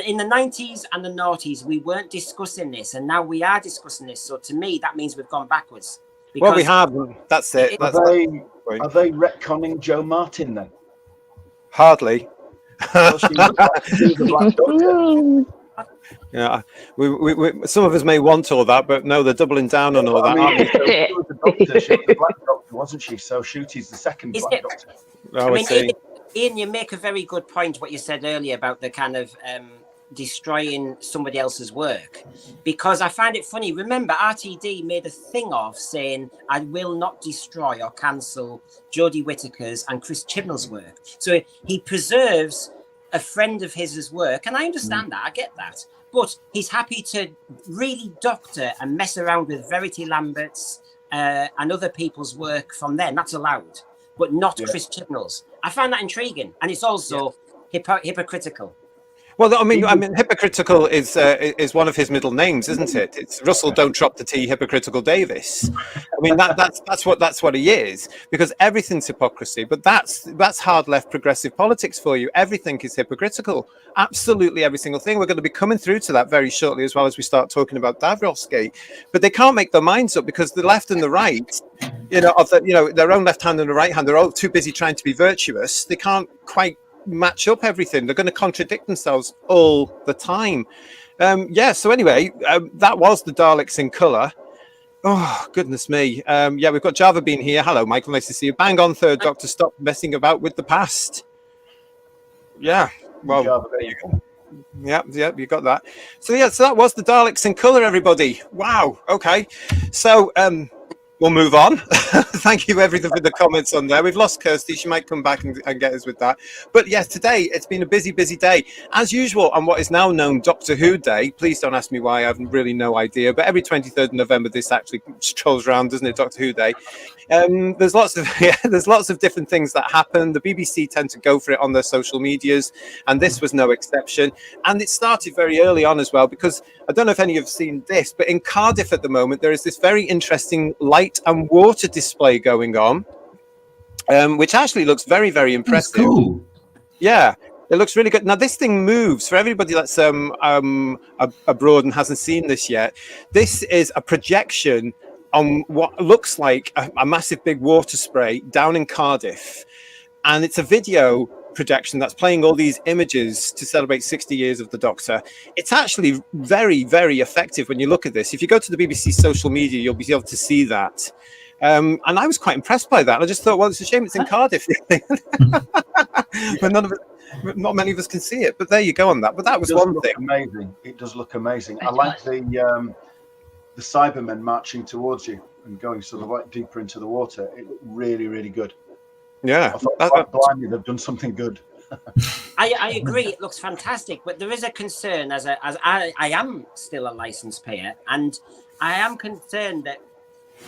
In the 90s and the noughties, we weren't discussing this, and now we are discussing this. So to me, that means we've gone backwards. Well, we have. That's it. Are they retconning Joe Martin then? Hardly. Well, she's the Black Doctor. Yeah, we some of us may want all that, but no, they're doubling down on all that. I mean, she was the Doctor, she was the Black Doctor, wasn't she? So Shooty's the second Black Doctor. I would say. Ian, you make a very good point, what you said earlier about the kind of destroying somebody else's work, because I find it funny. Remember, RTD made a thing of saying, I will not destroy or cancel Jodie Whittaker's and Chris Chibnall's work. So he preserves a friend of his work, and I understand that, I get that. But he's happy to really doctor and mess around with Verity Lambert's and other people's work from then. That's allowed, but not Chris Chibnall's. I find that intriguing, and it's also hypocritical. Well, I mean, hypocritical is one of his middle names, isn't it? It's Russell, don't drop the T, hypocritical Davis. I mean, that's what he is, because everything's hypocrisy. But that's hard left progressive politics for you. Everything is hypocritical, absolutely every single thing. We're going to be coming through to that very shortly, as well as we start talking about Davrosgate. But they can't make their minds up because the left and the right, their own left hand and the right hand, they're all too busy trying to be virtuous. They can't quite match up everything. They're going to contradict themselves all the time. So anyway, that was the Daleks in colour. Oh, goodness me. We've got Java Bean here. Hello, Michael. Nice to see you. Bang on, Third Doctor. Stop messing about with the past. Yeah. Well, there you go. Yeah, you got that. So that was the Daleks in colour, everybody. Wow. Okay. So we'll move on. Thank you, everything, for the comments on there. We've lost Kirsty. She might come back and get us with that. But yes, today it's been a busy day. As usual, on what is now known Doctor Who Day. Please don't ask me why. I have really no idea. But every 23rd of November, this actually strolls around, doesn't it? Doctor Who Day. There's lots of different things that happen. The BBC tend to go for it on their social medias, and this was no exception. And it started very early on as well, because I don't know if any of you have seen this, but in Cardiff at the moment there is this very interesting light and water display going on, which actually looks very, very impressive. That's cool. Yeah. It looks really good. Now, this thing moves. For everybody that's abroad and hasn't seen this yet, this is a projection on what looks like a massive big water spray down in Cardiff. And it's a video projection that's playing all these images to celebrate 60 years of the Doctor. It's actually very, very effective when you look at this. If you go to the BBC social media, you'll be able to see that. And I was quite impressed by that. I just thought, well, it's a shame it's in Cardiff, really. But not many of us can see it. But there you go on that. But that was one thing. Amazing. It does look amazing. I like the Cybermen marching towards you and going sort of like deeper into the water. It looked really, really good. Yeah. I thought blindly they've done something good. I agree. It looks fantastic, but there is a concern as I am still a licensed payer, and I am concerned that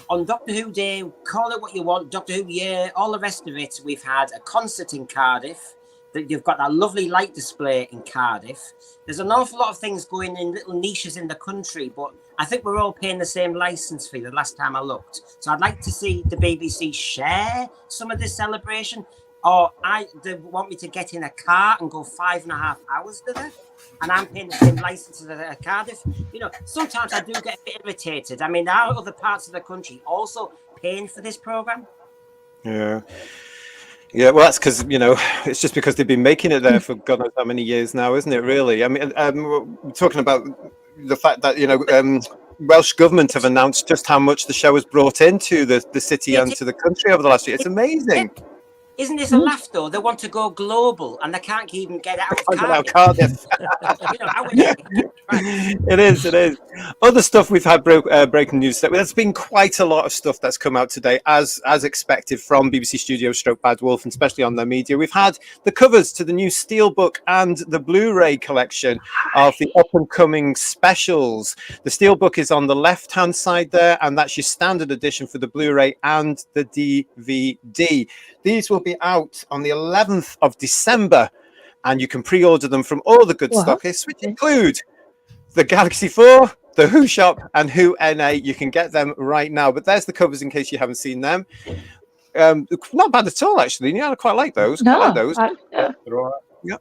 on Doctor Who Day, call it what you want, Doctor Who Year, all the rest of it, we've had a concert in Cardiff. That you've got that lovely light display in Cardiff. There's an awful lot of things going in little niches in the country, but I think we're all paying the same license fee the last time I looked. So I'd like to see the BBC share some of this celebration, or they want me to get in a car and go 5.5 hours to there, and I'm paying the same license as Cardiff. You know, sometimes I do get a bit irritated. I mean, there are other parts of the country also paying for this programme. Yeah. Yeah, well, that's because, it's just because they've been making it there for God knows how many years now, isn't it, really? I mean, we're talking about the fact that, Welsh government have announced just how much the show has brought into the city and to the country over the last year. It's amazing. Isn't this a laugh, though? They want to go global, and they can't even get out of Cardiff. It is. Other stuff we've had breaking news. There's been quite a lot of stuff that's come out today, as expected from BBC Studios / Bad Wolf, and especially on their media. We've had the covers to the new Steelbook and the Blu-ray collection of the up-and-coming specials. The Steelbook is on the left-hand side there, and that's your standard edition for the Blu-ray and the DVD. These will be out on the 11th of December, and you can pre-order them from all the good stockists, which include the Galaxy 4, the Who Shop, and Who NA. You can get them right now. But there's the covers in case you haven't seen them. Not bad at all, actually. Yeah, I quite like those. No, I like those. Yeah.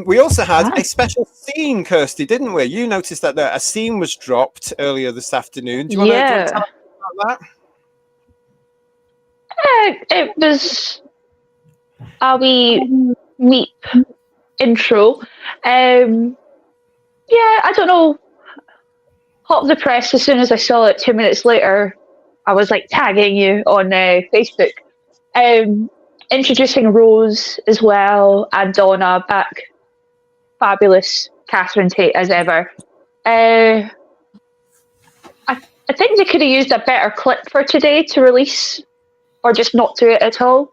We also had a special scene, Kirsty, didn't we? You noticed that a scene was dropped earlier this afternoon. Do you want to tell us about that? It was a wee Meep intro. I don't know. Hot off the press, as soon as I saw it 2 minutes later, I was like tagging you on Facebook. Introducing Rose as well, and Donna back. Fabulous Catherine Tate as ever. I think they could have used a better clip for today to release, or just not do it at all.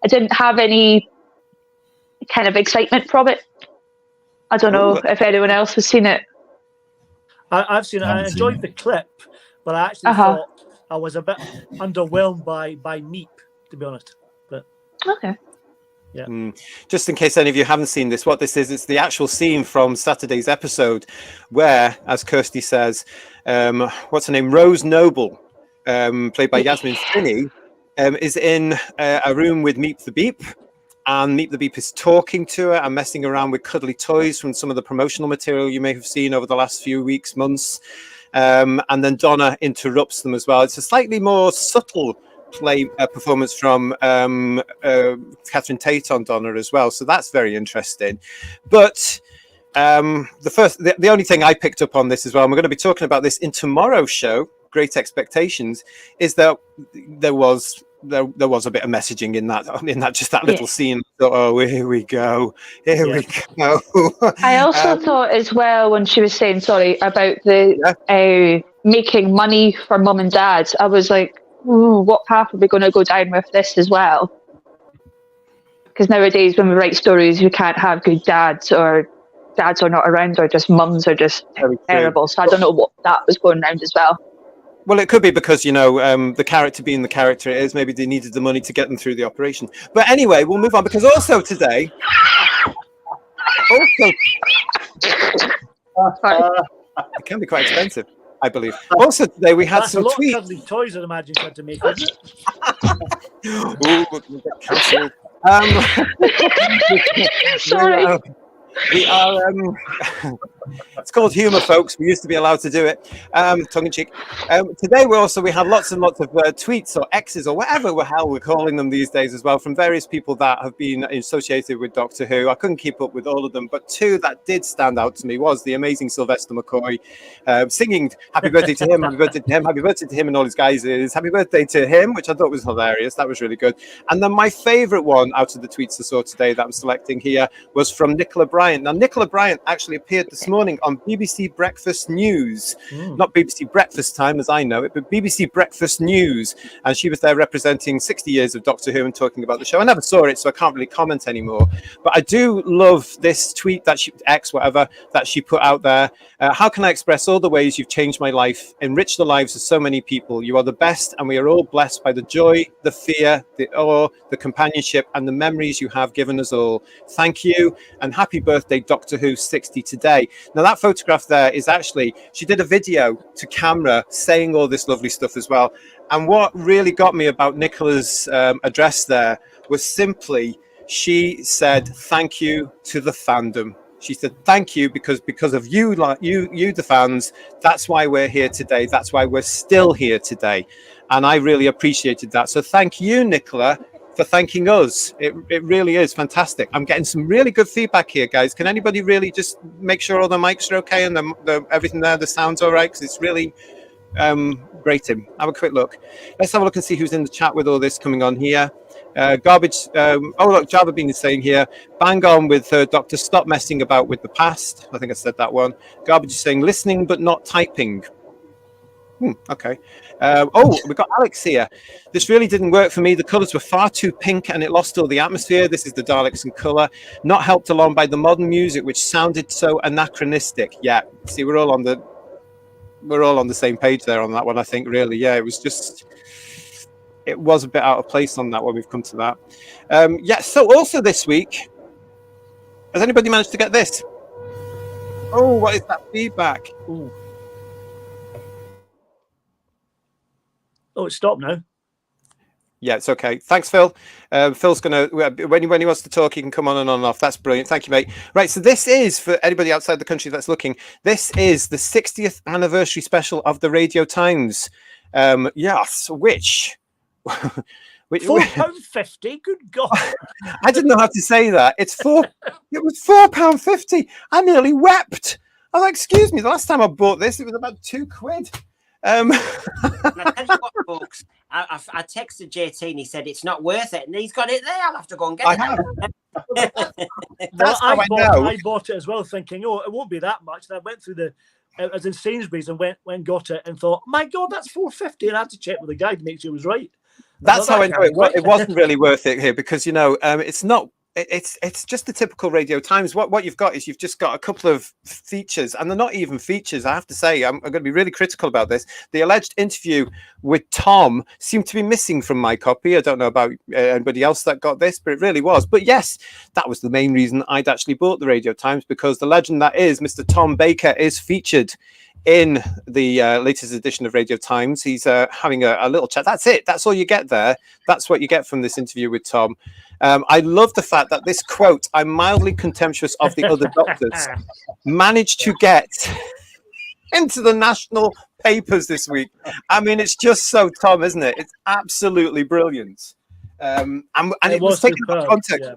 I didn't have any kind of excitement from it. I don't know if anyone else has seen it. I've seen it. I enjoyed the clip, but I actually thought I was a bit underwhelmed by Meep, to be honest. But okay. Yeah. Just in case any of you haven't seen this, what this is, it's the actual scene from Saturday's episode where, as Kirsty says, what's her name? Rose Noble, played by Yasmin Finney, is in a room with Meep the Beep, and Meep the Beep is talking to her and messing around with cuddly toys from some of the promotional material you may have seen over the last few weeks, months. And then Donna interrupts them as well. It's a slightly more subtle performance from Catherine Tate on Donna as well, so that's very interesting. But the only thing I picked up on this as well, and we're going to be talking about this in tomorrow's show, Great Expectations, is that there was a bit of messaging in that just that little scene. Oh, here we go. We go. I also thought as well, when she was saying about the making money for mum and dad, I was like, ooh, what path are we going to go down with this as well? Because nowadays, when we write stories, we can't have good dads, or dads are not around, or just mums are just terrible. So I don't know what that was going around as well. Well, it could be because, the character being the character it is, maybe they needed the money to get them through the operation. But anyway, we'll move on, because also today, it can be quite expensive, I believe. Also today, we had some tweets. That's a lot of cuddly toys, I'd imagine, you had to make, isn't it? Ooh, we'll get cancelled. Sorry. We are. It's called humour, folks. We used to be allowed to do it, tongue in cheek. Today we have lots and lots of tweets or X's or whatever the hell we're calling them these days as well, from various people that have been associated with Doctor Who. I couldn't keep up with all of them, but two that did stand out to me was the amazing Sylvester McCoy singing "Happy Birthday to him, Happy Birthday to him, Happy Birthday to him," and all his guys is "Happy Birthday to him," which I thought was hilarious. That was really good. And then my favourite one out of the tweets I saw today that I'm selecting here was from Nicola Bryant. Now, Nicola Bryant actually appeared this morning on BBC Breakfast News. Not BBC Breakfast Time as I know it, but BBC Breakfast News. And she was there representing 60 years of Doctor Who and talking about the show. I never saw it, so I can't really comment anymore. But I do love this tweet that that she put out there. How can I express all the ways you've changed my life, enriched the lives of so many people? You are the best, and we are all blessed by the joy, the fear, the awe, the companionship, and the memories you have given us all. Thank you, and happy birthday, Doctor Who 60 today. Now, that photograph there is actually, she did a video to camera saying all this lovely stuff as well. And what really got me about Nicola's address there was simply, she said, thank you to the fandom. She said, thank you, because of you, the fans, that's why we're here today. That's why we're still here today. And I really appreciated that. So thank you, Nicola, for thanking us. It really is fantastic. I'm getting some really good feedback here, guys. Can anybody really just make sure all the mics are okay and the everything there, the sound's all right? Because it's really grating. Have a quick look. Let's have a look and see who's in the chat with all this coming on here. Garbage. Oh, look, Java Bean is saying here, bang on with Doctor, stop messing about with the past. I think I said that one. Garbage is saying, listening but not typing. Okay. We've got Alex here. This really didn't work for me. The colours were far too pink and it lost all the atmosphere. This is the Daleks in colour. Not helped along by the modern music, which sounded so anachronistic. Yeah, see, we're all on the same page there on that one, I think, really. Yeah, it was a bit out of place on that one. We've come to that. So also this week, has anybody managed to get this? Oh, what is that feedback? Ooh. Oh, it's stopped now. Yeah, it's okay. Thanks, Phil. Phil's going to, when he wants to talk, he can come on and off. That's brilliant. Thank you, mate. Right, so this is, for anybody outside the country that's looking, this is the 60th anniversary special of the Radio Times. Which £4.50. Good God! I didn't know how to say that. It was £4.50. I nearly wept. I was like, excuse me. The last time I bought this, it was about £2. I tell you what, folks, I texted JT and he said it's not worth it, and he's got it there. I'll have to go and get it. That's how I know. I bought it as well, thinking, oh, it won't be that much. And I went through as in Sainsbury's and went and got it and thought, my God, that's £4.50, and I had to check with the guy to make sure it was right. That's how I know it wasn't really worth it here, because it's not. It's just the typical Radio Times. What you've got is you've just got a couple of features, and they're not even features. I have to say, I'm going to be really critical about this. The alleged interview with Tom seemed to be missing from my copy. I don't know about anybody else that got this, but it really was. But yes, that was the main reason I'd actually bought the Radio Times, because the legend that is Mr. Tom Baker is featured in the latest edition of Radio Times. He's having a little chat. That's it. That's all you get there. That's what you get from this interview with Tom. I love the fact that this quote, "I'm mildly contemptuous of the other doctors," managed to get into the national papers this week. I mean, it's just so Tom, isn't it? It's absolutely brilliant. And it was taken out of context. Yeah.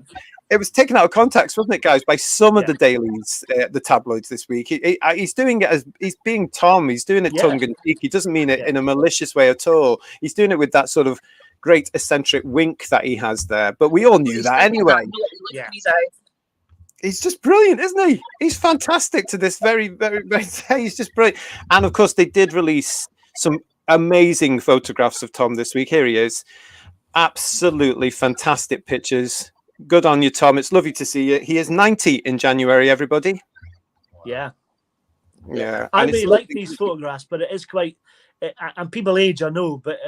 It was taken out of context, wasn't it, guys, by some of the dailies, the tabloids this week. He's doing it as he's being Tom. He's doing it tongue in cheek. He doesn't mean it in a malicious way at all. He's doing it with that sort of great eccentric wink that he has there. But we all knew that anyway. Yeah. He's just brilliant, isn't he? He's fantastic to this very, very, very day. He's just brilliant. And of course, they did release some amazing photographs of Tom this week. Here he is. Absolutely fantastic pictures. Good on you, Tom. It's lovely to see you. He is 90 in January, everybody. Yeah. Yeah. I And it's really like lovely- these photographs, but it is quite, and people age, I know, but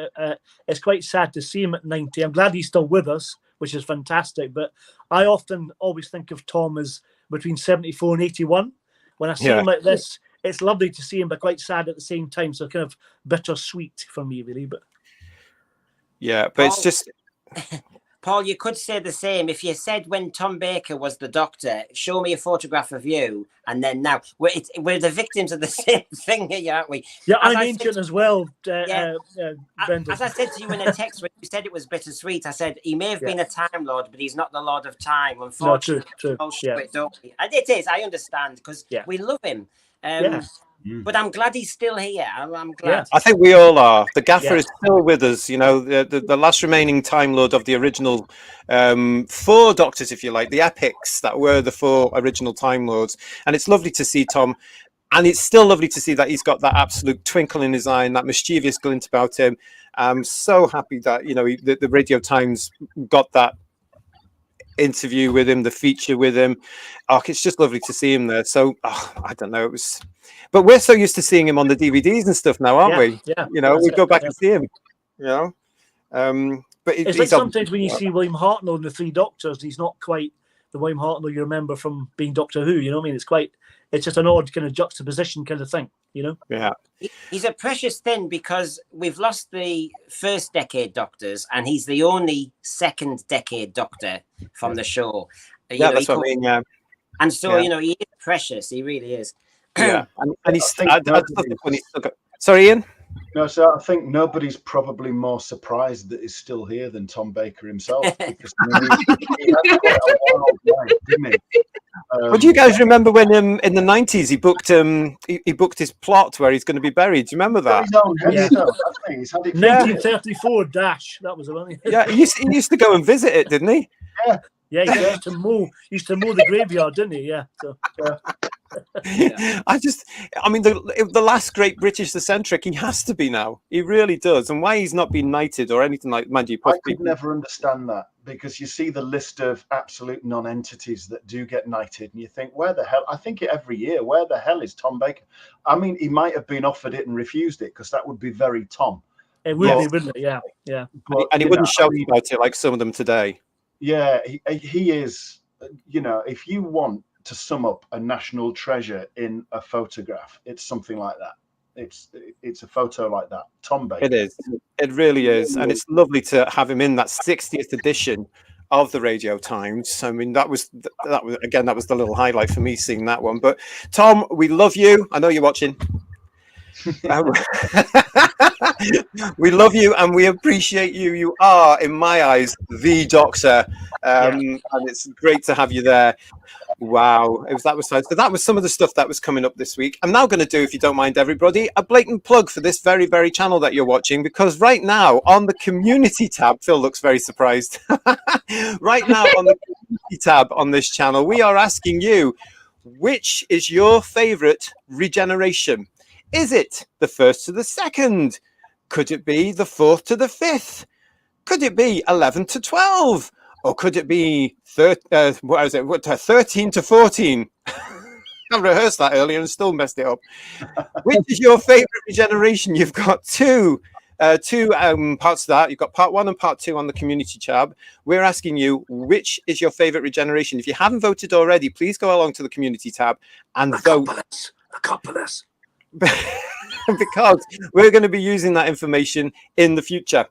it's quite sad to see him at 90. I'm glad he's still with us, which is fantastic. But I often always think of Tom as between 74 and 81. When I see him like this, it's lovely to see him, but quite sad at the same time. So kind of bittersweet for me, really. But yeah, but it's just... Paul, you could say the same. If you said when Tom Baker was the Doctor, show me a photograph of you, and then now we're the victims of the same thing here, aren't we? yeah, As I'm I ancient said- as well, Yeah. Brendan. As I said to you in a text when you said it was bittersweet, I said he may have been a Time Lord, but he's not the Lord of Time. Unfortunately, true. we all show Yeah. it, don't we? And it is. I understand because we love him. But I'm glad he's still here. I'm glad. I think we all are. The Gaffer Yeah. is still with us. You know, the last remaining Time Lord of the original 4 Doctors, if you like, the epics that were the 4 original Time Lords. And it's lovely to see Tom. And it's still lovely to see that he's got that absolute twinkle in his eye and that mischievous glint about him. I'm so happy that, you know, the Radio Times got that interview with him, the feature with him. Oh, it's just lovely to see him there. So I don't know, it was, but we're so used to seeing him on the DVDs and stuff now, aren't we? Yeah, you know, we go back and see him, you know. But it's he's like sometimes when you see William Hartnell in the 3 Doctors, he's not quite the William Hartnell you remember from being Doctor Who. You know what I mean? It's just an odd kind of juxtaposition kind of thing, you know. Yeah, he's a precious thing because we've lost the first decade Doctors, and he's the only second decade Doctor from the show. That's what I mean. Yeah, and so you know, he is precious. He really is. Yeah, and he's. I still think when he's still got, sorry, Ian. No, so I think nobody's probably more surprised that he's still here than Tom Baker himself. Because he had quite a wild life, didn't he? But do you guys remember when in the 90s he booked his plot where he's going to be buried? Do you remember that? He's had it 1934 Dash. That was the one. Yeah, he used to go and visit it, didn't he? Yeah, he used to mow the graveyard, didn't he? Yeah. So, I mean, the last great British eccentric, he has to be now. He really does. And why he's not been knighted or anything like, mind you, I could never understand that, because you see the list of absolute non-entities that do get knighted, and you think, where the hell? I think it every year. Where the hell is Tom Baker? I mean, he might have been offered it and refused it, because that would be very Tom. It would be, wouldn't it? Yeah, yeah. And he wouldn't shout about it like some of them today. Yeah, he is. You know, if you want to sum up a national treasure in a photograph, it's something like that. It's a photo like that. Tom Baker. It is. It really is, and it's lovely to have him in that 60th edition of the Radio Times. I mean, that was the little highlight for me, seeing that one. But Tom, we love you. I know you're watching. We love you and we appreciate you. You are, in my eyes, the Doctor, and it's great to have you there. Wow, that was some of the stuff that was coming up this week. I'm now going to do, if you don't mind, everybody, a blatant plug for this very, very channel that you're watching, because right now on the community tab, Phil looks very surprised. Right now on the community tab on this channel, we are asking you, which is your favorite regeneration? Is it the 1st to the 2nd? Could it be the 4th to the 5th? Could it be 11 to 12? Or could it be 13 to 14? I rehearsed that earlier and still messed it up. Which is your favorite regeneration? You've got two parts to that. You've got part 1 and part 2 on the community tab. We're asking you, which is your favorite regeneration? If you haven't voted already, please go along to the community tab and vote. Acropolis. Because we're going to be using that information in the future.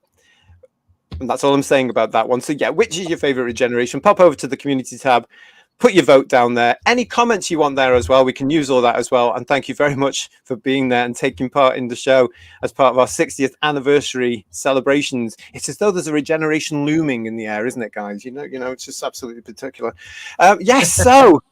And that's all I'm saying about that one. So yeah, which is your favorite regeneration? Pop over to the community tab, put your vote down there. Any comments you want there as well, we can use all that as well. And thank you very much for being there and taking part in the show as part of our 60th anniversary celebrations. It's as though there's a regeneration looming in the air, isn't it, guys? You know, it's just absolutely particular. Yes, so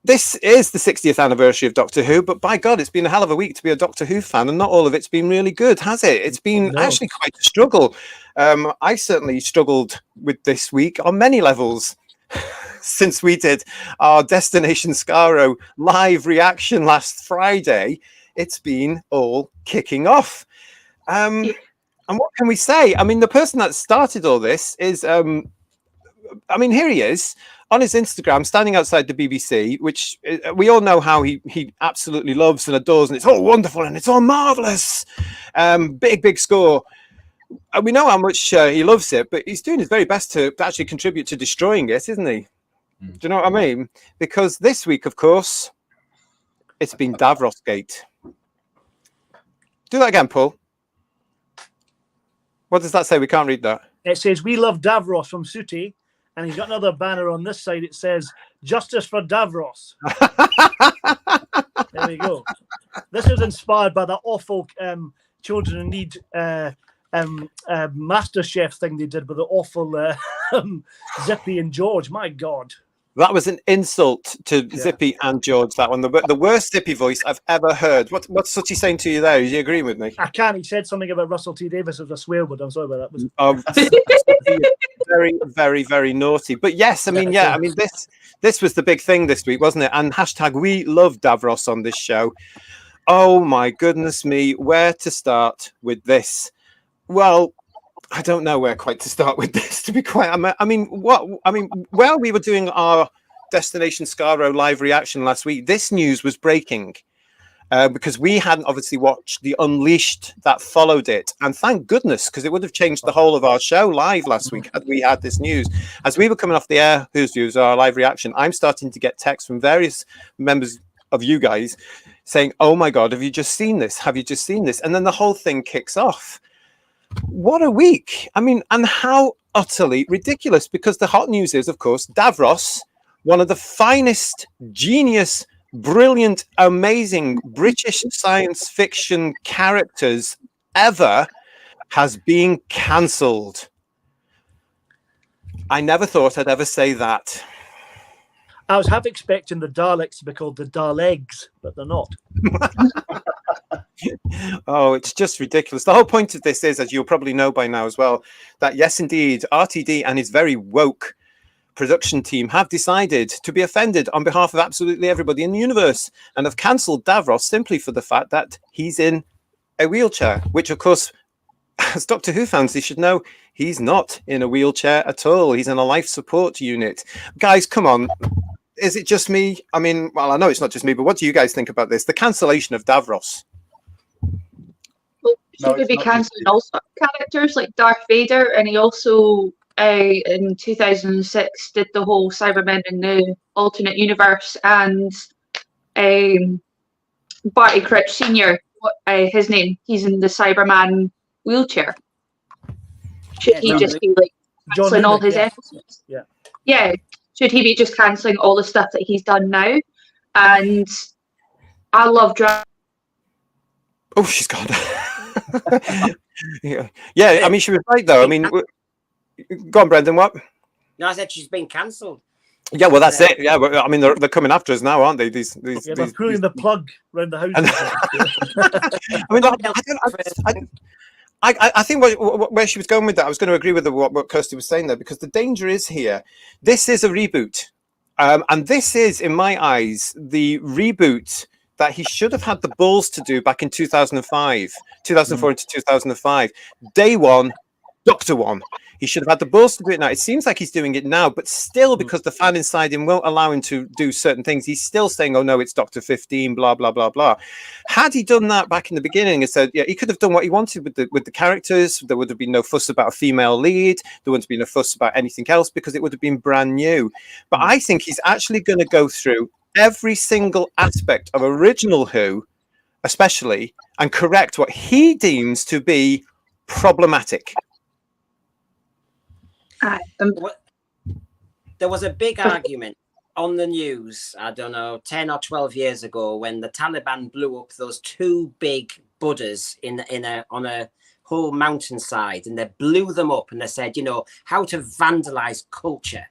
this is the 60th anniversary of Doctor Who, but by God, it's been a hell of a week to be a Doctor Who fan, and not all of it's been really good, has it? It's been actually quite a struggle. I certainly struggled with this week on many levels since we did our Destination Skaro live reaction last Friday. it's been all kicking off. And what can we say? I mean, the person that started all this is, I mean, here he is on his Instagram, standing outside the BBC, which we all know how he absolutely loves and adores, and it's all wonderful and it's all marvelous. Big score. And we know how much he loves it, but he's doing his very best to actually contribute to destroying it, isn't he? Do you know what I mean? Because this week, of course, it's been Davrosgate. Do that again, Paul. What does that say? We can't read that. It says, "We love Davros" from Sooty. And he's got another banner on this side. It says, "Justice for Davros." There we go. This was inspired by that awful Children in Need MasterChef thing they did with the awful Zippy and George. My God. That was an insult to Zippy and George, that one. The worst Zippy voice I've ever heard. What's Sooty saying to you there? Is he agreeing with me? I can't. He said something about Russell T Davies as a swear word. I'm sorry about that. Very, very, very naughty. But yes, I mean, I mean, this was the big thing this week, wasn't it? And hashtag we love Davros on this show. Oh my goodness me, where to start with this? Well, I don't know where quite to start with this, to be quite. I mean, while we were doing our Destination Scaro live reaction last week, this news was breaking because we hadn't obviously watched the Unleashed that followed it, and thank goodness, because it would have changed the whole of our show live last week had we had this news. As we were coming off the air, Who's Views, our live reaction, I'm starting to get texts from various members of you guys saying, "Oh my God, have you just seen this? Have you just seen this?" And then the whole thing kicks off. What a week. I mean, and how utterly ridiculous, because the hot news is, of course, Davros, one of the finest, genius, brilliant, amazing British science fiction characters ever, has been cancelled. I never thought I'd ever say that. I was half expecting the Daleks to be called the Daleks, but they're not. Oh, it's just ridiculous. The whole point of this is, as you'll probably know by now as well, that yes, indeed, RTD and his very woke production team have decided to be offended on behalf of absolutely everybody in the universe and have cancelled Davros simply for the fact that he's in a wheelchair, which, of course, as Doctor Who fans, they should know he's not in a wheelchair at all. He's in a life support unit. Guys, come on. Is it just me? I mean, well, I know it's not just me, but what do you guys think about this? The cancellation of Davros. Well, should we be cancelling all sorts of characters like Darth Vader? And he also, in 2006, did the whole Cybermen in the alternate universe, and Barty Crouch Sr., his name, he's in the Cyberman wheelchair. Should he just be like cancelling all his episodes? Yeah. Should he be just cancelling all the stuff that he's done now? And I love drama. Oh, she's gone. Yeah, I mean, she was right, though. I mean, go on, Brendan, what? No, I said she's been cancelled. Yeah, well, that's it. Yeah, but, I mean, they're coming after us now, aren't they? They're pulling the plug around the house. I think where she was going with that, I was going to agree with what Kirsty was saying there, because the danger is here. This is a reboot. And this is, in my eyes, the reboot that he should have had the balls to do back in 2004 into 2005. Day one, Doctor One. He should have had the balls to do it now. It seems like he's doing it now, but still, because the fan inside him won't allow him to do certain things, he's still saying, "Oh no, it's Doctor 15, blah blah blah blah." Had he done that back in the beginning and said, yeah, he could have done what he wanted with the characters. There would have been no fuss about a female lead. There wouldn't have been a fuss about anything else, because it would have been brand new. But I think he's actually going to go through every single aspect of original Who, especially, and correct what he deems to be problematic. There was a big argument on the news, I don't know, 10 or 12 years ago, when the Taliban blew up those two big Buddhas on a whole mountainside, and they blew them up, and they said, you know, how to vandalize culture.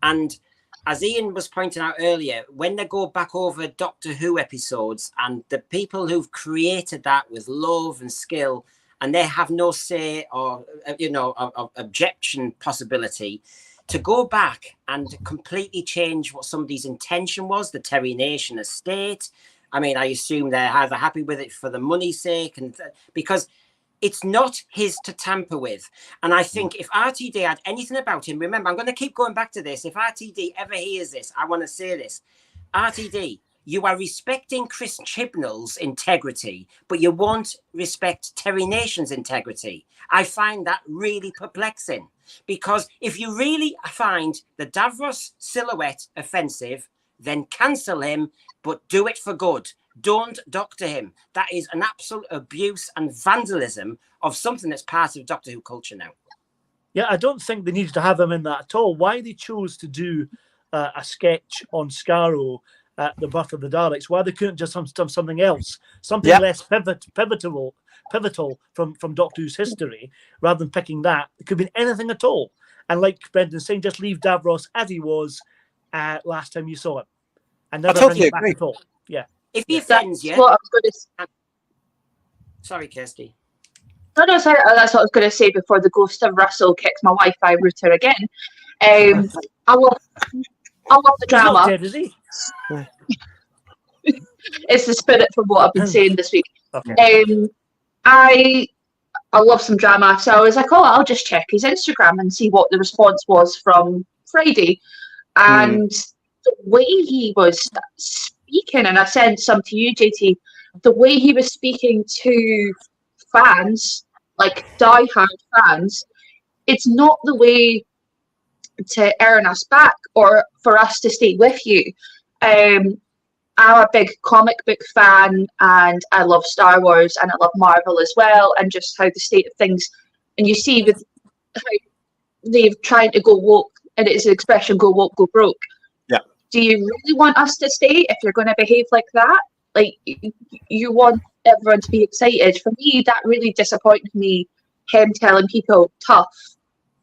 And as Ian was pointing out earlier, when they go back over Doctor Who episodes, and the people who've created that with love and skill, and they have no say or, you know, objection possibility, to go back and completely change what somebody's intention was, the Terry Nation estate, I mean, I assume they're either happy with it for the money's sake, and because it's not his to tamper with. And I think if RTD had anything about him, remember, I'm going to keep going back to this. If RTD ever hears this, I want to say this. RTD, you are respecting Chris Chibnall's integrity, but you won't respect Terry Nation's integrity. I find that really perplexing, because if you really find the Davros silhouette offensive, then cancel him, but do it for good. Don't doctor him. That is an absolute abuse and vandalism of something that's part of Doctor Who culture now. Yeah, I don't think they needed to have him in that at all. Why they chose to do a sketch on Scarrow at the birth of the Daleks, why they couldn't just have something else, something less pivotal from Doctor Who's history, rather than picking that. It could be anything at all. And like Brendan's saying, just leave Davros as he was last time you saw him, and never bring him back at all. Yeah. If he offends you, what I was going to... Sorry, Kirsty. No, sorry. That's what I was going to say before the ghost of Russell kicks my Wi-Fi router again. I love the drama. He's not dead, is he? It's the spirit from what I've been saying this week. Okay. I love some drama, so I was like, oh, I'll just check his Instagram and see what the response was from Friday. And the way he was speaking, and I sent some to you, JT, the way he was speaking to fans, like die-hard fans, it's not the way to earn us back or for us to stay with you. I'm a big comic book fan, and I love Star Wars, and I love Marvel as well, and just how the state of things, and you see with how they've tried to go woke, and it's an expression, go woke, go broke. Yeah. Do you really want us to stay if you're going to behave like that? Like, you want everyone to be excited. For me, that really disappointed me, him telling people tough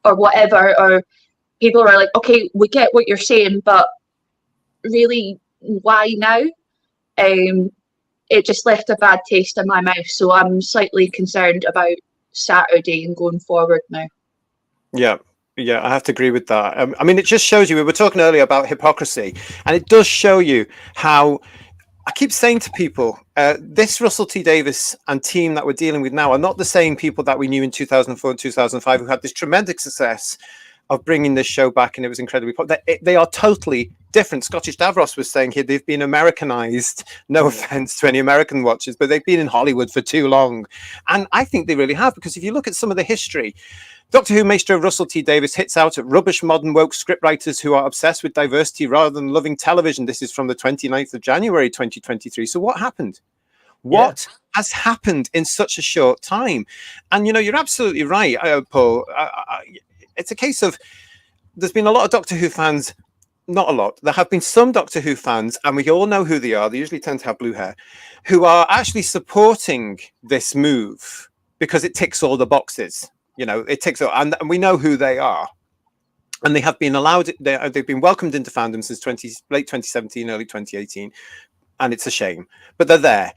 or whatever, or people are like, okay, we get what you're saying, but really, why now? It just left a bad taste in my mouth, so I'm slightly concerned about Saturday and going forward now. Yeah, I have to agree with that. I mean, it just shows you, we were talking earlier about hypocrisy, and it does show you how, I keep saying to people, this Russell T Davies and team that we're dealing with now are not the same people that we knew in 2004 and 2005 who had this tremendous success of bringing this show back, and it was incredibly popular. They are totally different. Scottish Davros was saying here they've been Americanized. No offense to any American watchers, but they've been in Hollywood for too long. And I think they really have, because if you look at some of the history, Doctor Who maestro Russell T Davies hits out at rubbish modern woke scriptwriters who are obsessed with diversity rather than loving television. This is from the 29th of January 2023. So what happened? What has happened in such a short time? And, you know, you're absolutely right, Paul. It's a case of, there's been a lot of Doctor Who fans, not a lot, there have been some Doctor Who fans, and we all know who they are, they usually tend to have blue hair, who are actually supporting this move because it ticks all the boxes. You know, it ticks all, and we know who they are. And they have been allowed, they've been welcomed into fandom since late 2017, early 2018, and it's a shame, but they're there.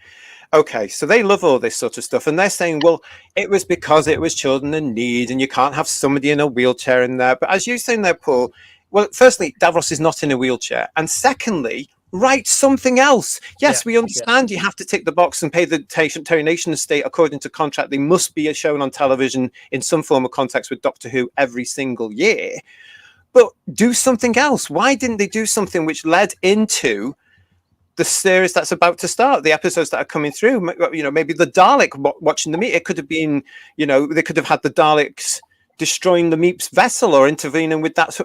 Okay, so they love all this sort of stuff, and they're saying, well, it was because it was children in need, and you can't have somebody in a wheelchair in there. But as you're saying there, Paul, well, firstly, Davros is not in a wheelchair, and secondly, write something else. Yes, we understand you have to tick the box and pay the Terry Nation estate according to contract. They must be shown on television in some form of context with Doctor Who every single year. But do something else. Why didn't they do something which led into the series that's about to start, the episodes that are coming through? You know, maybe the Dalek watching the meet. It could have been, you know, they could have had the Daleks destroying the Meep's vessel or intervening with that.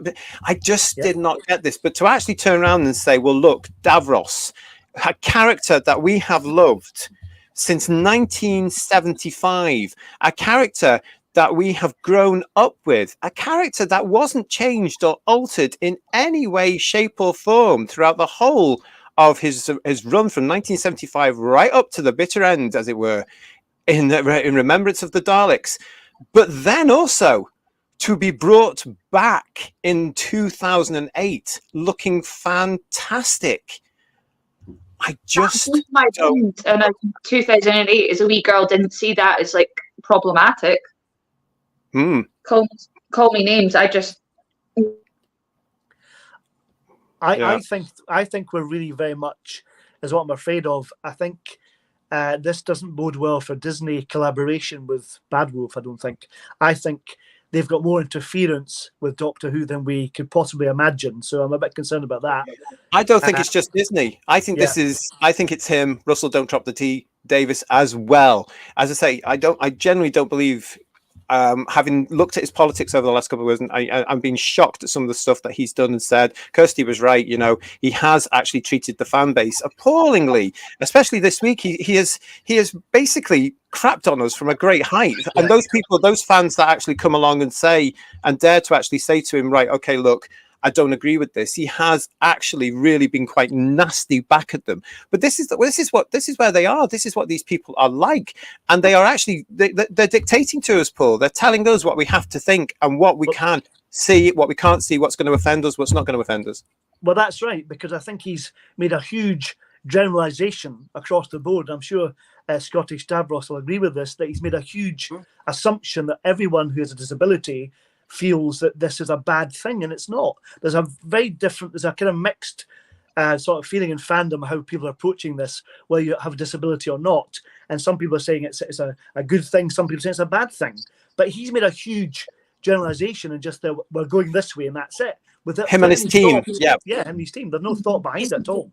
I just did not get this. But to actually turn around and say, well, look, Davros, a character that we have loved since 1975, a character that we have grown up with, a character that wasn't changed or altered in any way, shape or form throughout the whole of his run from 1975 right up to the bitter end, as it were, in remembrance of the Daleks. But then also to be brought back in 2008 looking fantastic. I just my don't. And 2008 as a wee girl didn't see that as like problematic. Call me names. I think we're really very much is what I'm afraid of. I think this doesn't bode well for Disney collaboration with Bad Wolf, I don't think. I think they've got more interference with Doctor Who than we could possibly imagine. So I'm a bit concerned about that. I don't think it's just Disney. I think Yeah. I think it's him, Russell, don't drop the T, Davis as well. As I say, I generally don't believe, having looked at his politics over the last couple of years, and I'm being shocked at some of the stuff that he's done and said. Kirsty was right. You know, he has actually treated the fan base appallingly, especially this week. He has basically crapped on us from a great height. And those people, those fans that actually come along and say, and dare to actually say to him, right, okay, look, I don't agree with this. He has actually really been quite nasty back at them. But this is where they are. This is what these people are like, and they are actually they're dictating to us, Paul. They're telling us what we have to think and what we can see, what we can't see, what's going to offend us, what's not going to offend us. Well, that's right, because I think he's made a huge generalization across the board. I'm sure Scottish Davros will agree with this, that he's made a huge assumption that everyone who has a disability feels that this is a bad thing, and it's not. There's a kind of mixed sort of feeling in fandom how people are approaching this, whether you have a disability or not. And some people are saying it's a good thing, some people say it's a bad thing. But he's made a huge generalization and just we're going this way and that's it. With him and his team, him and his team. There's no thought behind it at all.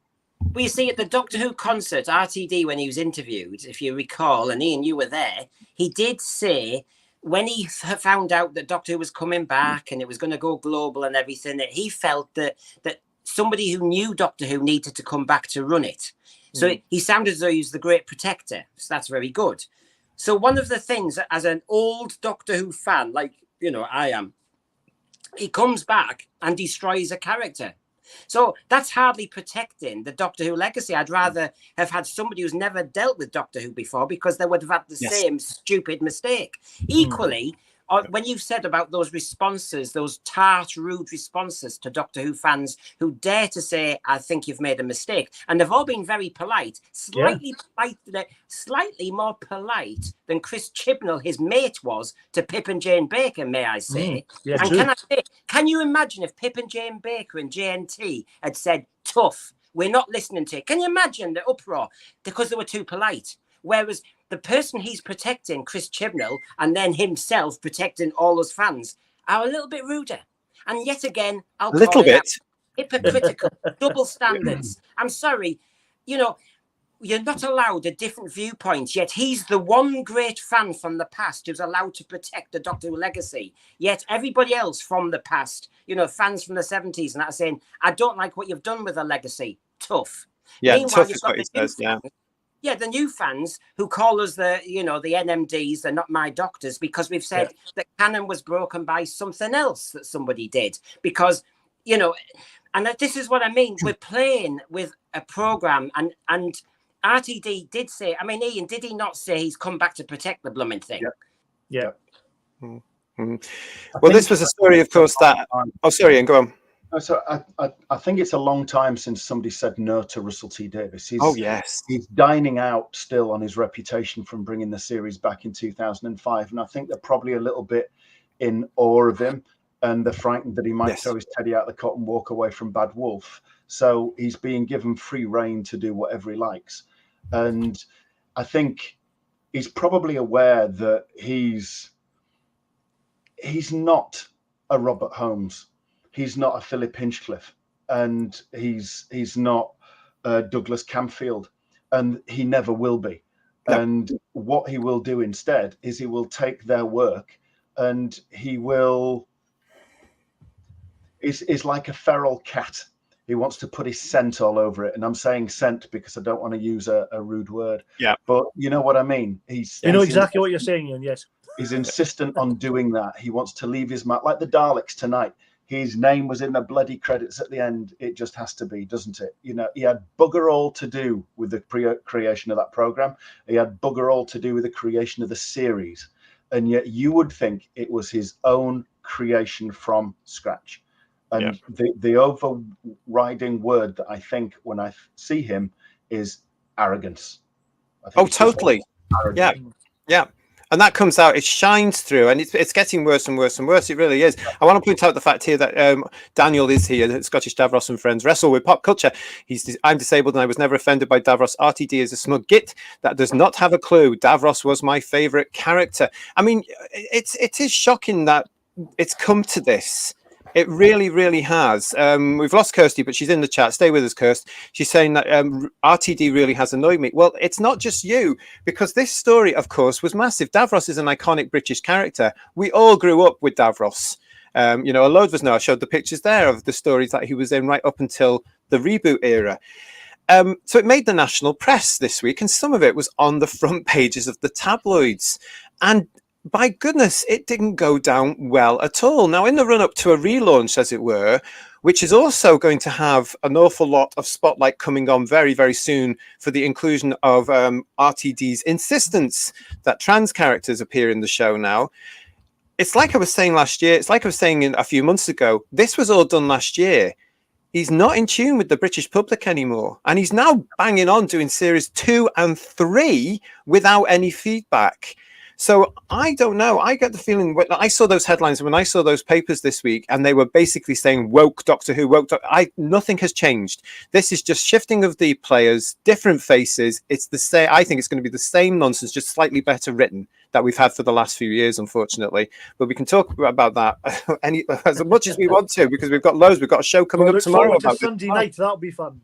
Well, you see, at the Doctor Who concert, RTD, when he was interviewed, if you recall, and Ian, you were there, he did say, when he found out that Doctor Who was coming back and it was going to go global and everything, that he felt that somebody who knew Doctor Who needed to come back to run it. So he sounded as though he was the great protector. So that's very good. So one of the things, as an old Doctor Who fan, like, you know, I am, he comes back and destroys a character. So that's hardly protecting the Doctor Who legacy. I'd rather have had somebody who's never dealt with Doctor Who before, because they would have had the same stupid mistake. Equally, when you've said about those responses, those tart, rude responses to Doctor Who fans who dare to say, I think you've made a mistake, and they've all been very polite, slightly more polite than Chris Chibnall, his mate, was to Pip and Jane Baker, may I say. Yeah, and true. can you imagine if Pip and Jane Baker and JNT had said, tough, we're not listening to it? Can you imagine the uproar? Because they were too polite. Whereas the person he's protecting, Chris Chibnall, and then himself protecting all those fans, are a little bit ruder. And yet again, I'll call it out. Hypocritical, double standards. I'm sorry, you know, you're not allowed a different viewpoint, yet he's the one great fan from the past who's allowed to protect the Doctor Who legacy. Yet everybody else from the past, you know, fans from the 70s and that, are saying, I don't like what you've done with the legacy. Tough. Yeah, Meanwhile, tough is what he says, yeah, the new fans who call us the NMDs, they're not my doctors, because we've said that canon was broken by something else that somebody did. Because, you know, and this is what I mean. We're playing with a program, and RTD did say, I mean, Ian, did he not say he's come back to protect the blooming thing? Yeah. Well, this was a story, of course, that... Oh, sorry, Ian, go on. So I think it's a long time since somebody said no to Russell T Davies. He's dining out still on his reputation from bringing the series back in 2005, and I think they're probably a little bit in awe of him, and they're frightened that he might throw his teddy out the cot and walk away from Bad Wolf. So he's being given free rein to do whatever he likes, and I think he's probably aware that he's not a Robert Holmes. He's not a Philip Hinchcliffe, and he's not Douglas Camfield, and he never will be. No. And what he will do instead is he will take their work, and he will is like a feral cat. He wants to put his scent all over it, and I'm saying scent because I don't want to use a rude word. Yeah, but you know what I mean. You know exactly what you're saying, Ian. Yes, he's insistent on doing that. He wants to leave his mark, like the Daleks tonight. His name was in the bloody credits at the end. It just has to be, doesn't it? You know, he had bugger all to do with the creation of that program. He had bugger all to do with the creation of the series. And yet you would think it was his own creation from scratch. And the overriding word that I think when I see him is arrogance. Oh, totally. Yeah. And that comes out, it shines through, and it's getting worse and worse and worse. It really is. I want to point out the fact here that Daniel is here, Scottish Davros and Friends Wrestle with Pop Culture. I'm disabled and I was never offended by Davros. RTD is a smug git that does not have a clue. Davros was my favourite character. I mean, it is shocking that it's come to this. It really, really has. We've lost Kirsty, but she's in the chat. Stay with us, Kirst. She's saying that RTD really has annoyed me. Well, it's not just you, because this story, of course, was massive. Davros is an iconic British character. We all grew up with Davros. A load of us know. I showed the pictures there of the stories that he was in right up until the reboot era. So it made the national press this week, and some of it was on the front pages of the tabloids. And by goodness, it didn't go down well at all. Now, in the run-up to a relaunch, as it were, which is also going to have an awful lot of spotlight coming on very, very soon for the inclusion of RTD's insistence that trans characters appear in the show now. It's like I was saying last year, it's like I was saying a few months ago, this was all done last year. He's not in tune with the British public anymore. And he's now banging on doing series 2 and 3 without any feedback. So I don't know. I get the feeling when I saw those headlines, when I saw those papers this week, and they were basically saying woke Doctor Who, woke Doctor. Nothing has changed. This is just shifting of the players, different faces. It's the same. I think it's going to be the same nonsense, just slightly better written that we've had for the last few years, unfortunately. But we can talk about that as much as we want to, because we've got loads. We've got a show coming up tomorrow. About Sunday night. That'll be fun.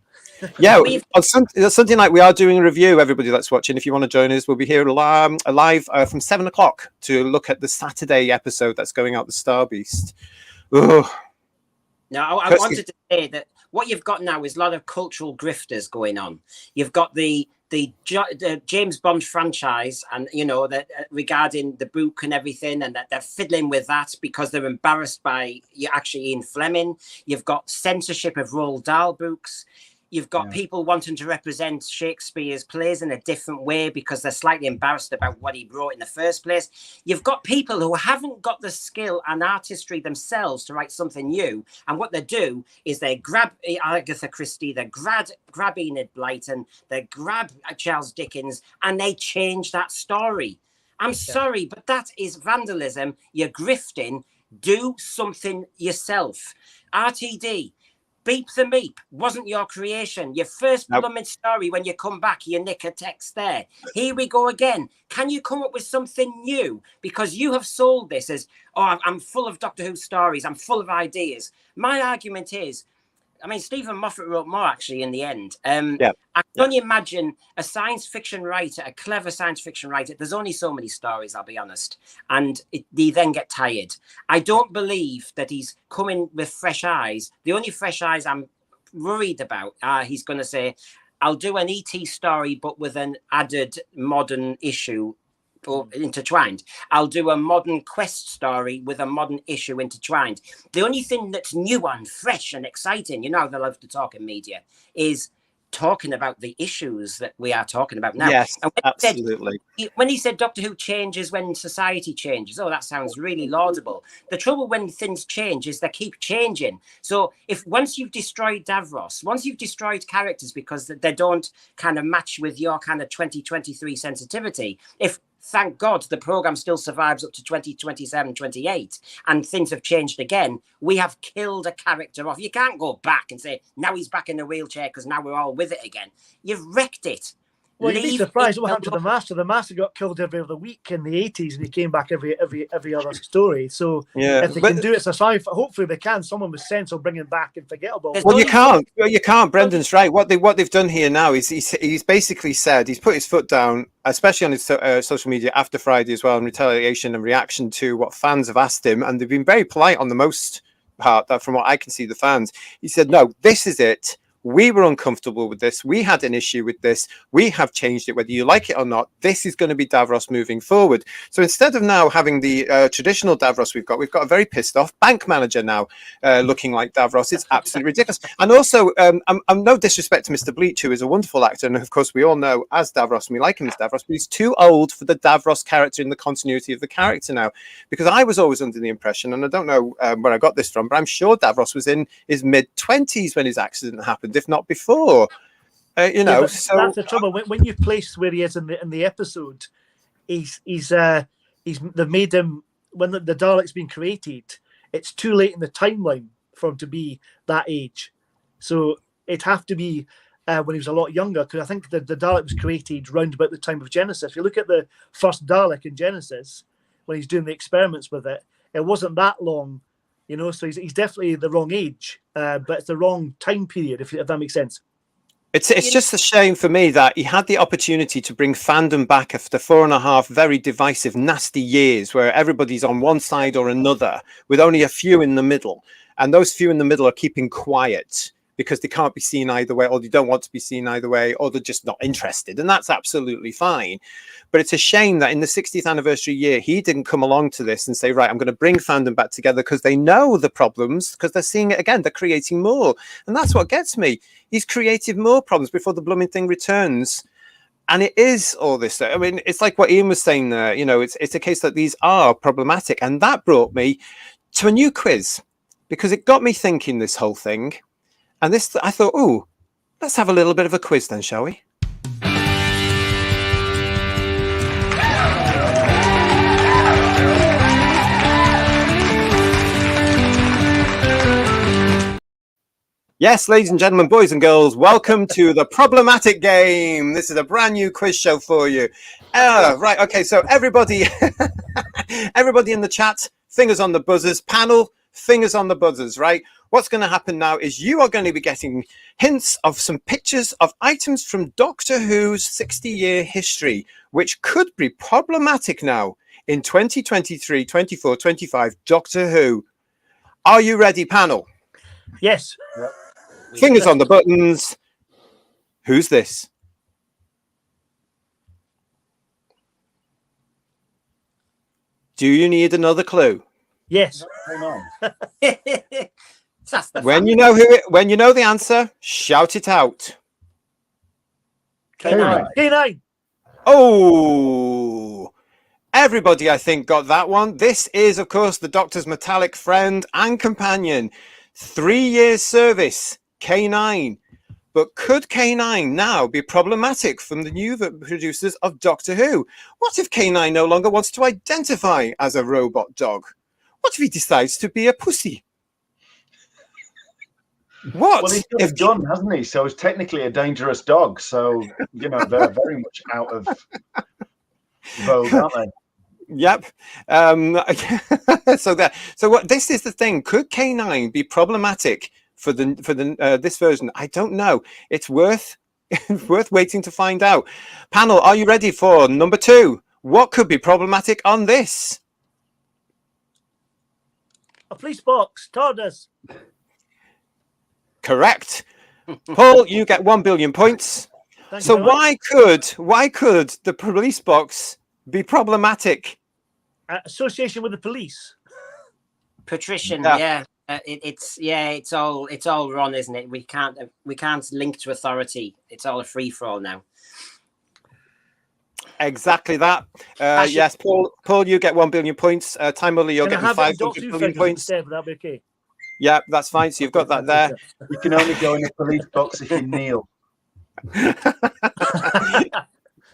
Yeah, on Sunday night we are doing a review. Everybody that's watching, if you want to join us, we'll be here live from 7 o'clock to look at the Saturday episode that's going out, the Star Beast. Ugh. Now, I wanted to say that what you've got now is a lot of cultural grifters going on. You've got the James Bond franchise, and that regarding the book and everything, and that they're fiddling with that because they're embarrassed by Ian Fleming. You've got censorship of Roald Dahl books. You've got people wanting to represent Shakespeare's plays in a different way because they're slightly embarrassed about what he wrote in the first place. You've got people who haven't got the skill and artistry themselves to write something new. And what they do is they grab Agatha Christie, they grab Enid Blyton, they grab Charles Dickens, and they change that story. I'm sorry, but that is vandalism. You're grifting. Do something yourself. RTD. Beep the Meep wasn't your creation. Your first blooming story, when you come back, you nick a text there. Here we go again. Can you come up with something new? Because you have sold this as, I'm full of Doctor Who stories. I'm full of ideas. My argument is, Stephen Moffat wrote more, actually, in the end. I can only imagine a science fiction writer, a clever science fiction writer. There's only so many stories, I'll be honest. And they then get tired. I don't believe that he's coming with fresh eyes. The only fresh eyes I'm worried about are he's going to say, I'll do an ET story, but with an added modern issue or intertwined. I'll do a modern quest story with a modern issue intertwined. The only thing that's new and fresh and exciting, they love to talk in media, is talking about the issues that we are talking about now. Yes, and absolutely. When he said Doctor Who changes when society changes, that sounds really laudable. The trouble when things change is they keep changing. So once you've destroyed Davros, once you've destroyed characters because they don't kind of match with your kind of 2023 sensitivity, thank God the program still survives up to 2027, 28, and things have changed again. We have killed a character off. You can't go back and say, now he's back in the wheelchair because now we're all with it again. You've wrecked it. Well, you'd be surprised what happened to the Master. The Master got killed every other week in the 80s, and he came back every other story. So if they can do it as a sci-fi, hopefully they can. Someone with sense will bring him back and forget about it. Well, you can't. Brendan's right. What they've done here now is he's basically said, he's put his foot down, especially on his social media after Friday as well, in retaliation and reaction to what fans have asked him, and they've been very polite on the most part. That from what I can see, the fans. He said, "No, this is it. We were uncomfortable with this. We had an issue with this. We have changed it, whether you like it or not. This is going to be Davros moving forward." So instead of now having the traditional Davros we've got a very pissed off bank manager now looking like Davros. It's absolutely ridiculous. And also, I'm no disrespect to Mr. Bleach, who is a wonderful actor. And of course, we all know as Davros, and we like him as Davros, but he's too old for the Davros character in the continuity of the character now. Because I was always under the impression, and I don't know where I got this from, but I'm sure Davros was in his mid-20s when his accident happened, if not before. So that's the trouble. When you place where he is in the episode, they've made him, when the Dalek's been created, it's too late in the timeline for him to be that age. So it'd have to be when he was a lot younger, because I think the Dalek was created round about the time of Genesis. If you look at the first Dalek in Genesis, when he's doing the experiments with it, it wasn't that long, you know, so he's definitely the wrong age, but it's the wrong time period, if that makes sense. It's just a shame for me that he had the opportunity to bring fandom back after 4.5 very divisive, nasty years where everybody's on one side or another with only a few in the middle. And those few in the middle are keeping quiet because they can't be seen either way, or they don't want to be seen either way, or they're just not interested. And that's absolutely fine. But it's a shame that in the 60th anniversary year, he didn't come along to this and say, right, I'm going to bring fandom back together, because they know the problems, because they're seeing it again. They're creating more. And that's what gets me. He's created more problems before the blooming thing returns. And it is all this. I mean, it's like what Ian was saying there. You know, it's a case that these are problematic. And that brought me to a new quiz, because it got me thinking, this whole thing. And this, I thought, oh, let's have a little bit of a quiz then, shall we? Yes, ladies and gentlemen, boys and girls, welcome to the Problematic Game. This is a brand new quiz show for you. Right, okay, so everybody, everybody in the chat, fingers on the buzzers. Panel, fingers on the buzzers, right? What's going to happen now is you are going to be getting hints of some pictures of items from Doctor Who's 60-year history, which could be problematic now in 2023, 24, 25, Doctor Who. Are you ready, panel? Yes. Yep. Fingers on the buttons. Who's this? Do you need another clue? Yes. Hang on. When you know when you know the answer, shout it out. K9. K9. Oh, everybody, I think, got that one. This is, of course, the Doctor's metallic friend and companion. 3 years service, K9. But could K9 now be problematic from the new producers of Doctor Who? What if K9 no longer wants to identify as a robot dog? What if he decides to be a pussy? What? Well, he's got a gun, hasn't he? So it's technically a dangerous dog. So, you know, they're very much out of vogue, aren't they? Yep. So what? This is the thing. Could K9 be problematic for the this version? I don't know. It's worth waiting to find out. Panel, are you ready for number 2? What could be problematic on this? A police box. TARDIS. Correct. Paul, you get 1 billion points. So why could the police box be problematic? Association with the police. Patrician, yeah. It's all wrong, isn't it? We can't link to authority. It's all a free for all now. Exactly that. Yes, Paul, you get 1 billion points. Time Muller, you're getting 500 million points. Instead, would that be okay? Yeah, that's fine. So you've got that there. You can only go in a police box if you kneel.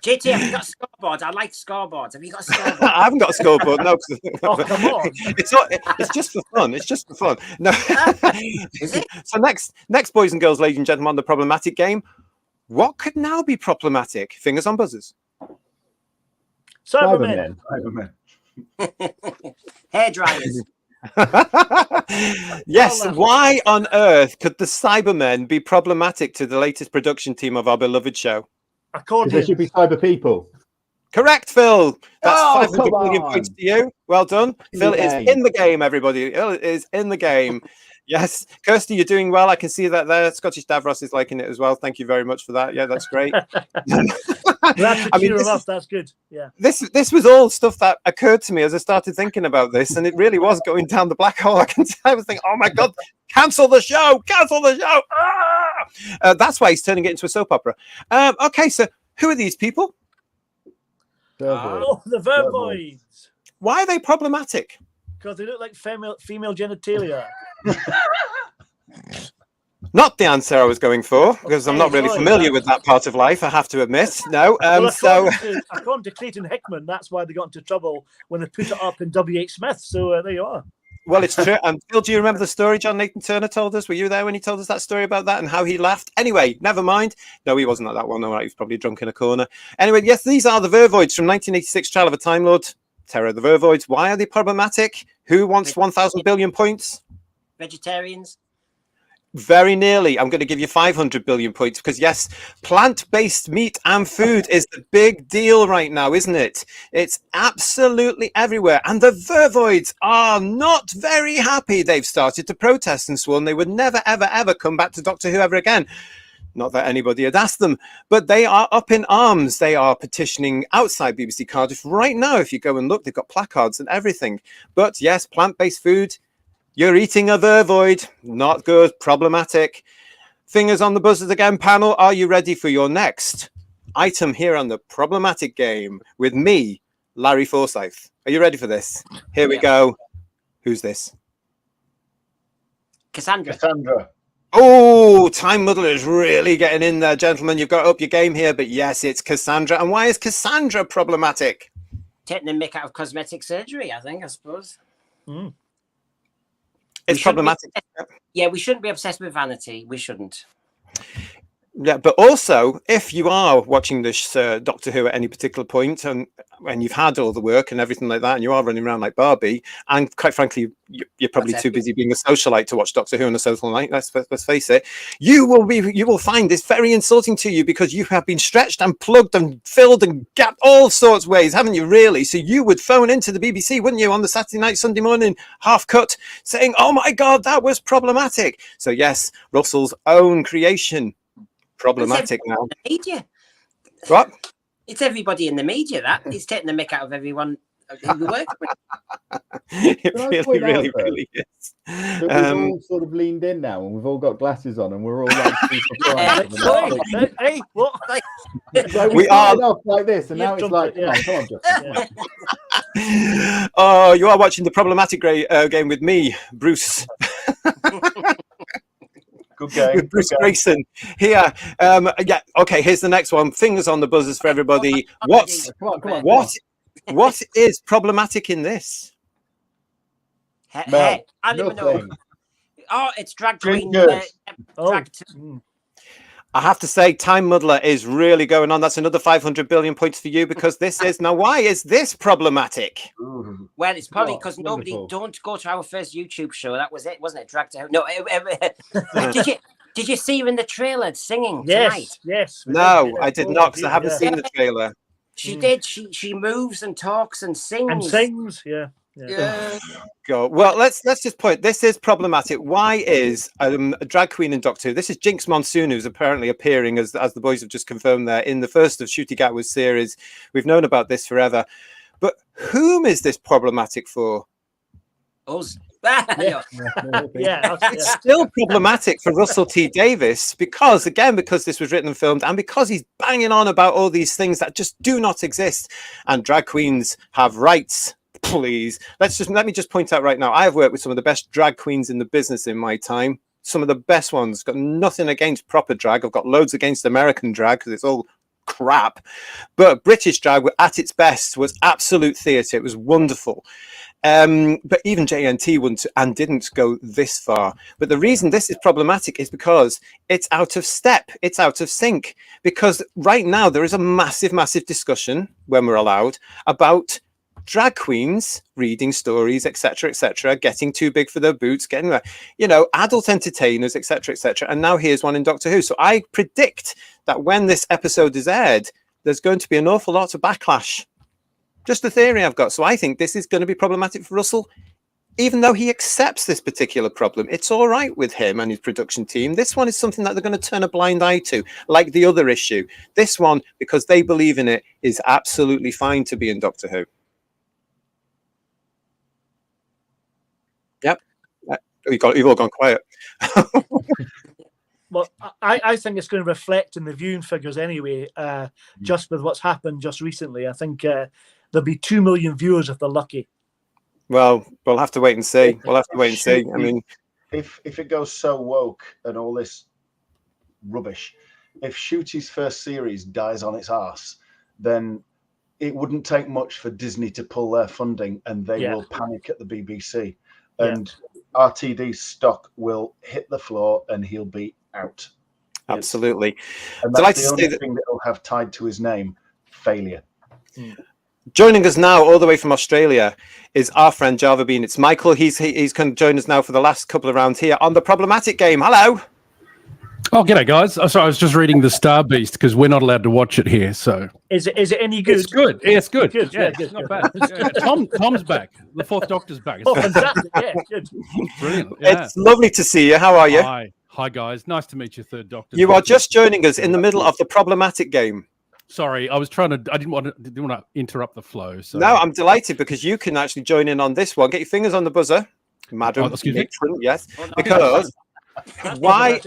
JT, have you got a scoreboard? I like scoreboards. Have you got a scoreboard? I haven't got a scoreboard. No, oh, come on. It's just for fun. It's just for fun. No. Is it? So next, boys and girls, ladies and gentlemen, on the problematic game. What could now be problematic? Fingers on buzzers. Cybermen. Hair dryers. Yes, why on earth could the Cybermen be problematic to the latest production team of our beloved show? Because they should be cyber people. Correct, Phil. That's 500 million points to you. Well done. Phil is in the game, everybody. Phil is in the game. Yes. Kirsty, you're doing well. I can see that there. Scottish Davros is liking it as well. Thank you very much for that. Yeah, that's great. That's good. Yeah. This was all stuff that occurred to me as I started thinking about this, and it really was going down the black hole. I was thinking, oh my God, cancel the show. Ah! That's why he's turning it into a soap opera. Okay, so who are these people? Oh, the Verboids. Why are they problematic? Because they look like female genitalia. Not the answer I was going for, because I'm not really familiar with that part of life, I have to admit. No. Well, So according to Clayton Hickman, that's why they got into trouble when they put it up in W.H. Smith. So there you are. well, it's true. And Phil, do you remember the story John Nathan Turner told us? Were you there when he told us that story about that and how he laughed? Anyway, never mind. No, he wasn't at that one. All right, he was probably drunk in a corner. Anyway, yes, these are the Vervoids from 1986 Trial of a Time Lord. Terror of the Vervoids. Why are they problematic? Who wants 1,000 billion points? Vegetarians. Very nearly. I'm going to give you 500 billion points because, yes, plant-based meat and food is the big deal right now, isn't it? It's absolutely everywhere. And the Vervoids are not very happy. They've started to protest and sworn they would never, ever, ever come back to Doctor Who ever again. Not that anybody had asked them, but they are up in arms. They are petitioning outside BBC Cardiff right now. If you go and look, they've got placards and everything. But, yes, plant-based food. You're eating a Vervoid. Not good. Problematic. Fingers on the buzzers again, panel. Are you ready for your next item here on the problematic game with me, Larry Forsyth? Are you ready for this? Here we go. Who's this? Cassandra. Oh, Time Muddler is really getting in there, gentlemen. You've got to up your game here. But yes, it's Cassandra. And why is Cassandra problematic? Taking the mick out of cosmetic surgery, I suppose. Mm. It's problematic. Yeah, we shouldn't be obsessed with vanity. We shouldn't. Yeah, but also, if you are watching this Doctor Who at any particular point, and when you've had all the work and everything like that, and you are running around like Barbie, and quite frankly, you're probably too busy being a socialite to watch Doctor Who on a social night. Let's face it. You will find this very insulting to you because you have been stretched and plugged and filled and gapped all sorts of ways, haven't you? Really? So you would phone into the BBC, wouldn't you, on the Saturday night, Sunday morning, half cut, saying, "Oh my God, that was problematic." So yes, Russell's own creation. Problematic now. Media. What? It's everybody in the media that is taking the mick out of everyone who we work with. It really is. We've all sort of leaned in now, and we've all got glasses on, and we're all like super bright. Hey, what? So we are off like this, and now it's like, come on, Justin. Oh, you are watching the problematic game with me, Bruce. Good game. With Bruce Grayson here. Yeah. Okay. Here's the next one. Fingers on the buzzers for everybody. What is problematic in this? Hey, I don't even know. Oh, it's drag queen. I have to say, Time Muddler is really going on. That's another 500 billion points for you because this is now. Why is this problematic? Ooh. Well, it's probably because nobody don't go to our first YouTube show. That was it, wasn't it? Drag to no. Did you see her in the trailer singing tonight? Yes. No, I did not because I haven't seen the trailer. She did. She moves and talks and sings. Yeah. Go. Well, let's just point. This is problematic. Why is a drag queen in Doctor Who? This is Jinx Monsoon, who's apparently appearing as the boys have just confirmed there in the first of Ncuti Gatwa's series. We've known about this forever, but whom is this problematic for? Us. It's still problematic for Russell T Davies because this was written and filmed, and because he's banging on about all these things that just do not exist, and drag queens have rights. Please, let me just point out right now, I have worked with some of the best drag queens in the business in my time. Some of the best ones. Got nothing against proper drag. I've got loads against American drag because it's all crap. But British drag at its best was absolute theatre. It was wonderful. But even JNT wouldn't and didn't go this far. But the reason this is problematic is because it's out of step. It's out of sync. Because right now there is a massive, massive discussion, when we're allowed, about drag queens reading stories, etc., getting too big for their boots, getting adult entertainers, etc. And now here's one in Doctor Who. So I predict that when this episode is aired, there's going to be an awful lot of backlash. Just a theory I've got. So I think this is going to be problematic for Russell, even though he accepts this particular problem. It's all right with him and his production team. This one is something that they're going to turn a blind eye to, like the other issue. This one, because they believe in it, is absolutely fine to be in Doctor Who. Yep. You've all gone quiet. Well, I think it's going to reflect in the viewing figures anyway, just with what's happened just recently. I think there'll be 2 million viewers if they're lucky. Well, we'll have to wait and see. I mean, if it goes so woke and all this rubbish. If Shooty's first series dies on its arse, then it wouldn't take much for Disney to pull their funding, and they will panic at the BBC. And RTD's stock will hit the floor, and he'll be out. Absolutely. And that's the only thing that he'll have tied to his name: failure. Joining us now, all the way from Australia, is our friend Java Bean. It's Michael. He's going to join us now for the last couple of rounds here on the Problematic Game. Hello. Oh, g'day, guys. Oh, sorry, I was just reading the Star Beast because we're not allowed to watch it here. So is it any good? It's good. Yeah, it's good. Good. Yeah, Good. Not bad. Yeah. Tom's back. The fourth Doctor's back. Oh, fantastic. Yeah, good. Brilliant. Yeah. It's lovely to see you. How are you? Hi, guys. Nice to meet you, third Doctor. You are just joining us in the middle of the Problematic Game. Sorry, I was trying to. I didn't want to interrupt the flow. So. No, I'm delighted because you can actually join in on this one. Get your fingers on the buzzer, madam. Oh, excuse me? Yes, because why?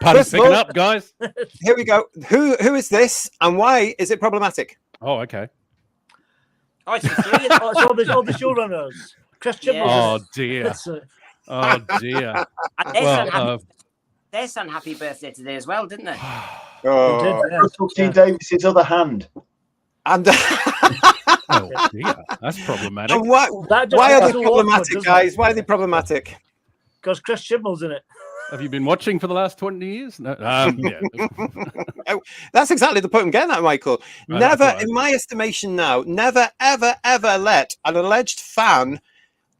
Party's picking up, guys. Here we go. Who is this, and why is it problematic? Oh, okay. Oh, it's the three of them. all the showrunners. Christian. Yeah. Oh dear. Oh dear. And they sang happy birthday today as well, didn't they? Russell T Davis's other hand. And oh dear, that's problematic. And why are they problematic, guys? Why are they problematic? Because Chris Chibnall's in it. Have you been watching for the last 20 years? No. Yeah. That's exactly the point I'm getting at, Michael. Never, in my estimation now, never, ever, ever let an alleged fan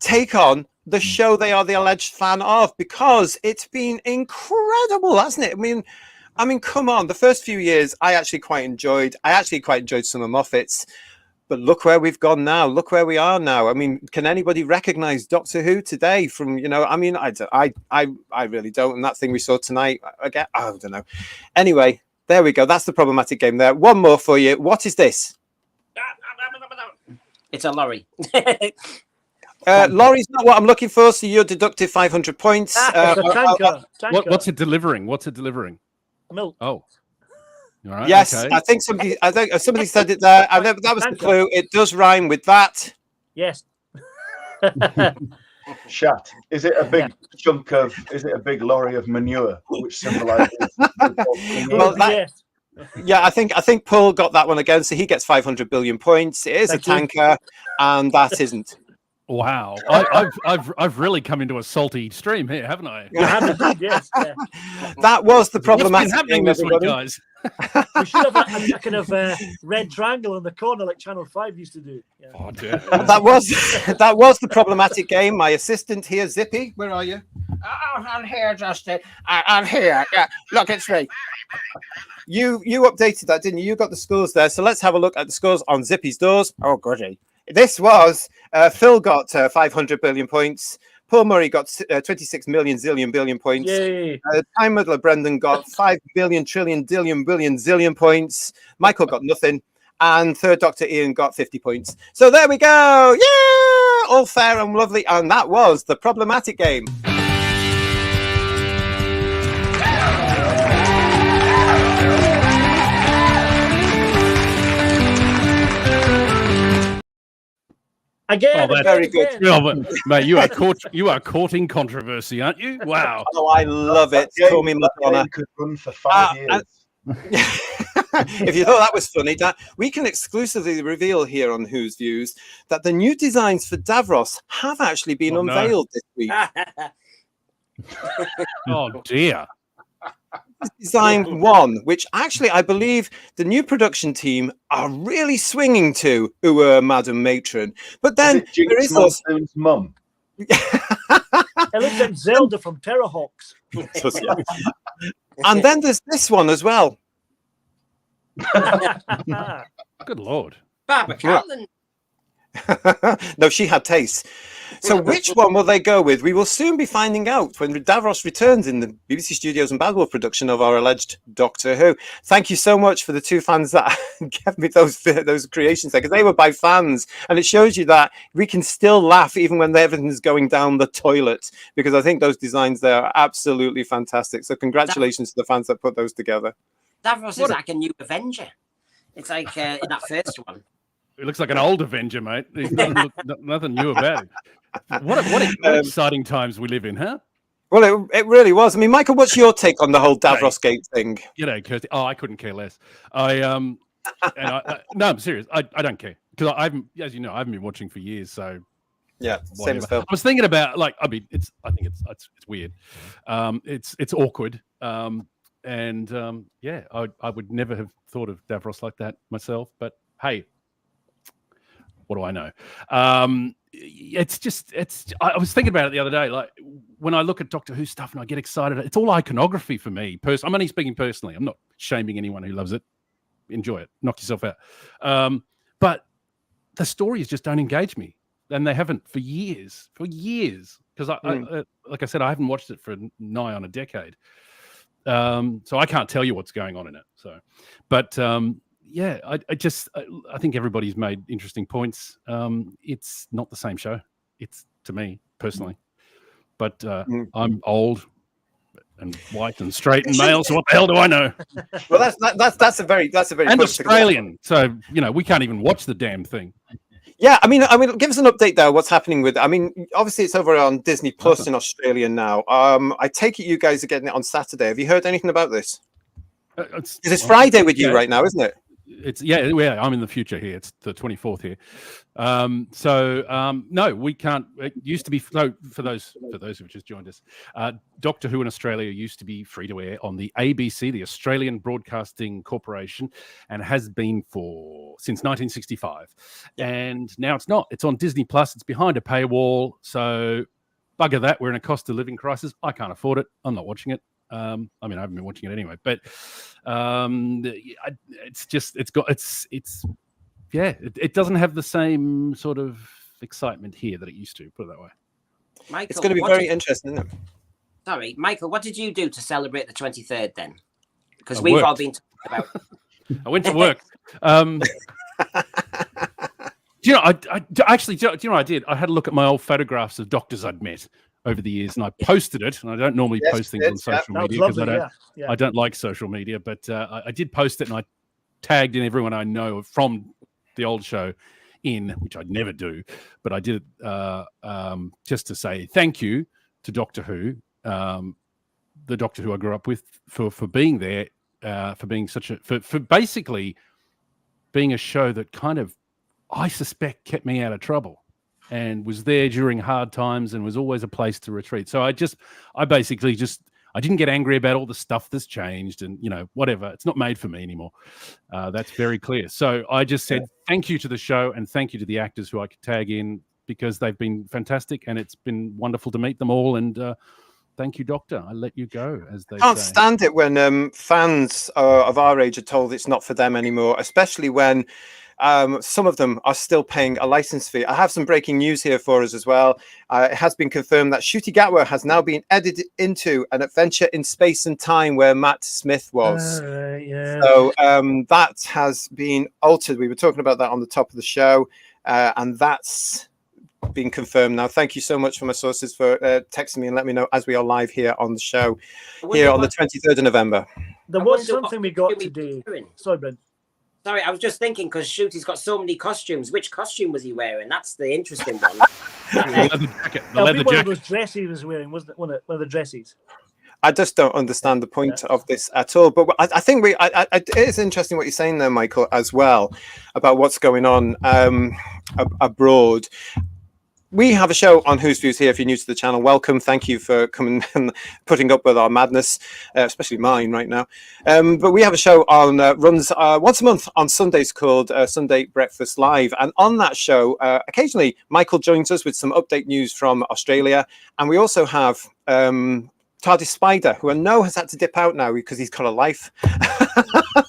take on the show they are the alleged fan of, because it's been incredible, hasn't it? I mean, come on. The first few years, I actually quite enjoyed some of Moffat's. But look where we've gone now. Look where we are now. I mean, can anybody recognize Doctor Who today from, I mean, I really don't. And that thing we saw tonight, again, I don't know. Anyway, there we go. That's the problematic game there. One more for you. What is this? It's a lorry. Lorry's not what I'm looking for, so you're deducted 500 points. Tanker. What's it delivering? Milk. Oh. All right, yes, okay. I think somebody said it there. That was the clue. It does rhyme with that. Yes. Shat. Is it a big chunk of? Is it a big lorry of manure, which symbolises? Well, yeah, I think Paul got that one again, so he gets 500 billion points. It is a tanker, and that isn't. Wow, I've really come into a salty stream here, haven't I? Yes. Yeah. That was the problematic What's been happening this week, guys? We should have a kind of red triangle in the corner like Channel 5 used to do. Yeah. Oh, dear. That was the problematic game. My assistant here, Zippy, where are you? I'm here, Justin. I'm here. Yeah, look, it's me. You updated that, didn't you? You got the scores there. So let's have a look at the scores on Zippy's doors. Oh, goody. This was Phil got 500 billion points. Paul Murray got 26 million zillion billion points. Time Muddler Brendan got 5 billion trillion dillion billion zillion points. Michael got nothing. And third Doctor Ian got 50 points. So there we go. Yeah! All fair and lovely. And that was the problematic game. Again, that's very good. Yeah, but, mate, you are courting controversy, aren't you? Wow. Oh, I love it. Call me Madonna. Could run for 5 years. If you thought that was funny, we can exclusively reveal here on Who's Views that the new designs for Davros have actually been unveiled this week. Oh dear. Design 1, which actually I believe the new production team are really swinging to, Madam Matron. But then there is also mum. It looks like Zelda from Terrorhawks. And then there's this one as well. Good Lord. Barbara Carlton. No, she had taste. So which one will they go with? We will soon be finding out when Davros returns in the BBC Studios and Badwell production of our alleged Doctor Who. Thank you so much for the two fans that gave me those creations there, because they were by fans, and it shows you that we can still laugh even when everything's going down the toilet, because I think those designs there are absolutely fantastic. So congratulations to the fans that put those together. Davros is like a new Avenger. It's like in that first one. It looks like an old Avenger, mate. There's nothing new about it. What exciting times we live in, huh? Well, it really was. I mean, Michael, what's your take on the whole Davrosgate thing? You know, Kirsty. Oh, I couldn't care less. No, I'm serious. I don't care because I haven't, as you know, I haven't been watching for years. So yeah, same as Phil. I was thinking about I think it's weird. It's awkward. Yeah, I would never have thought of Davros like that myself. But hey, what do I know? I was thinking about it the other day. Like when I look at Doctor Who stuff and I get excited, it's all iconography for me. I'm only speaking personally. I'm not shaming anyone who loves it. Enjoy it. Knock yourself out. But the stories just don't engage me, and they haven't for years. Because like I said, I haven't watched it for nigh on a decade. So I can't tell you what's going on in it. So, but yeah, I think everybody's made interesting points. It's not the same show. It's to me personally, but I'm old and white and straight and male. So what the hell do I know? Well, that's a very and Australian. So we can't even watch the damn thing. Yeah, I mean, give us an update there. What's happening with? I mean, obviously it's over on Disney Plus in Australia now. I take it you guys are getting it on Saturday. Have you heard anything about this? It's Friday with you right now, isn't it? I'm in the future here. It's the 24th here. No, we can't. It used to be for those who've just joined us. Doctor Who in Australia used to be free to air on the ABC, the Australian Broadcasting Corporation, and has been since 1965. And now it's not. It's on Disney Plus. It's behind a paywall. So bugger that. We're in a cost of living crisis. I can't afford it. I'm not watching it. I mean, I haven't been watching it anyway, but it doesn't have the same sort of excitement here that it used to, put it that way. Michael, it's going to be very interesting, isn't it? Sorry, Michael, what did you do to celebrate the 23rd then? Because we've all been talking about. I went to work. Do you know, what I did? I had a look at my old photographs of doctors I'd met over the years, and I posted it. And I don't normally post things on social media because I don't like social media, but I did post it, and I tagged in everyone I know from the old show which I'd never do, but I did it just to say thank you to Doctor Who, the Doctor Who I grew up with, for being there, for being for basically being a show that kind of, I suspect, kept me out of trouble and was there during hard times and was always a place to retreat. So I didn't get angry about all the stuff that's changed and, whatever. It's not made for me anymore. That's very clear. So I just said thank you to the show and thank you to the actors who I could tag in, because they've been fantastic and it's been wonderful to meet them all. And thank you, Doctor. I let you go, as they can't say. Stand it when fans of our age are told it's not for them anymore, especially when some of them are still paying a license fee. I have some breaking news here for us as well. It has been confirmed that Ncuti Gatwa has now been edited into an adventure in space and time where Matt Smith was. So that has been altered. We were talking about that on the top of the show, and that's been confirmed now. Thank you so much for my sources for texting me and let me know as we are live here on the show here on the 23rd of November. There was something we got today. Sorry, Ben. Sorry, I was just thinking, because Ncuti's got so many costumes. Which costume was he wearing? That's the interesting one. The leather one of those dresses he was wearing, wasn't it? One of the dresses. I just don't understand the point of this at all. But I think it is interesting what you're saying there, Michael, as well, about what's going on abroad. We have a show on Who's Views here. If you're new to the channel, welcome. Thank you for coming and putting up with our madness, especially mine right now. But we have a show on runs once a month on Sundays called Sunday Breakfast Live. And on that show, occasionally Michael joins us with some update news from Australia. And we also have TARDIS Spider, who I know has had to dip out now because he's got a life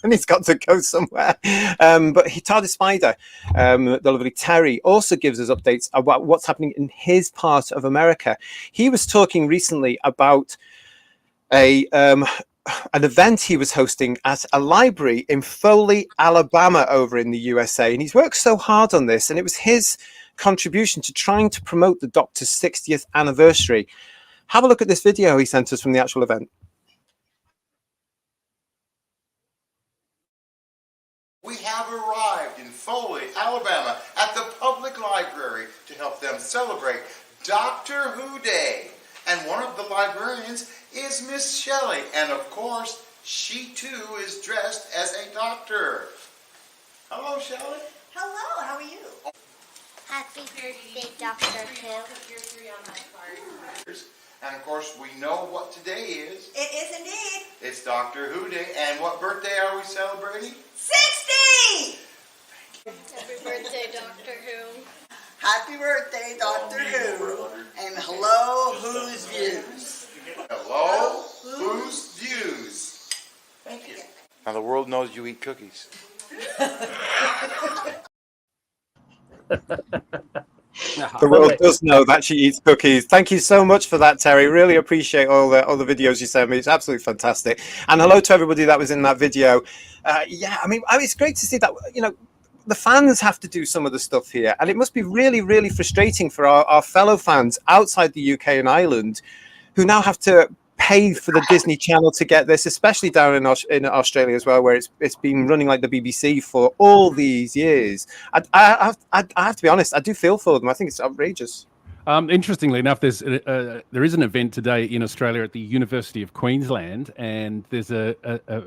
and he's got to go somewhere. But TARDIS Spider, the lovely Terry, also gives us updates about what's happening in his part of America. He was talking recently about an event he was hosting at a library in Foley, Alabama, over in the USA. And he's worked so hard on this, and it was his contribution to trying to promote the Doctor's 60th anniversary. Have a look at this video he sent us from the actual event. We have arrived in Foley, Alabama, at the public library to help them celebrate Doctor Who Day. And one of the librarians is Miss Shelley. And of course, she too is dressed as a doctor. Hello, Shelley. Hello, how are you? Happy birthday, Dr. Who. And of course, we know what today is. It is indeed. It's Doctor Who Day. And what birthday are we celebrating? 60! Happy birthday, Doctor Who. Happy birthday, Doctor Who. And hello, Who's Views. Hello, Who's Views. Thank you. Now the world knows you eat cookies. The world does know that she eats cookies. Thank you so much for that, Terry. Really appreciate all the videos you sent me. It's absolutely fantastic. And hello to everybody that was in that video. Yeah, I mean, it's great to see that, you know, the fans have to do some of the stuff here. And it must be really, really frustrating for our fellow fans outside the UK and Ireland who now have to pay for the Disney Channel to get this, especially down in Australia as well, where it's been running like the BBC for all these years. I have to be honest, I do feel for them. I think it's outrageous. Interestingly enough, there is an event today in Australia at the University of Queensland, and there's a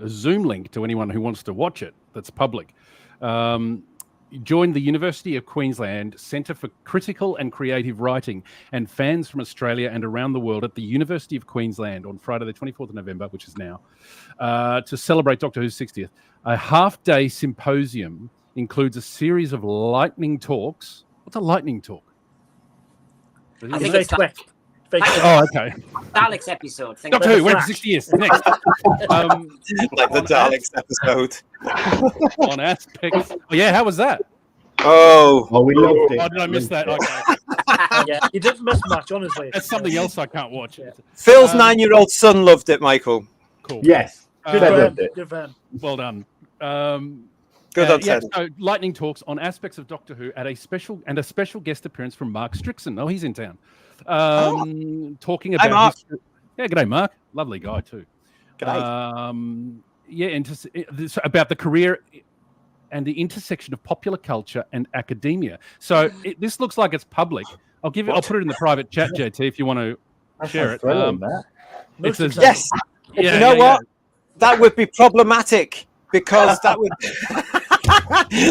Zoom link to anyone who wants to watch it that's public. Join the University of Queensland Centre for Critical and Creative Writing and fans from Australia and around the world at the University of Queensland on Friday the 24th of November, which is now, to celebrate Doctor Who's 60th. A half-day symposium includes a series of lightning talks. What's a lightning talk? I think it's oh, okay. Daleks episode. Doctor Who, wait for 60 years. Next. Like the Daleks episode. On aspects. Oh, yeah, how was that? Oh, we loved it. Oh, did I miss that? Okay. Yeah, you didn't miss much, honestly. That's something else I can't watch. Yeah. Phil's 9-year-old son loved it, Michael. Cool. Yes. Good loved it. Good fan. Well done. Good on yeah, Ted. so lightning talks on aspects of Doctor Who at a special guest appearance from Mark Strickson. Oh, he's in town. Talking about Mark. Yeah, g'day, Mark. Lovely guy too. G'day. Yeah, and about the career and the intersection of popular culture and academia. So this looks like it's public. I'll put it in the private chat, JT, if you want to share it. It says, yes. Yeah, you know what? That would be problematic because that would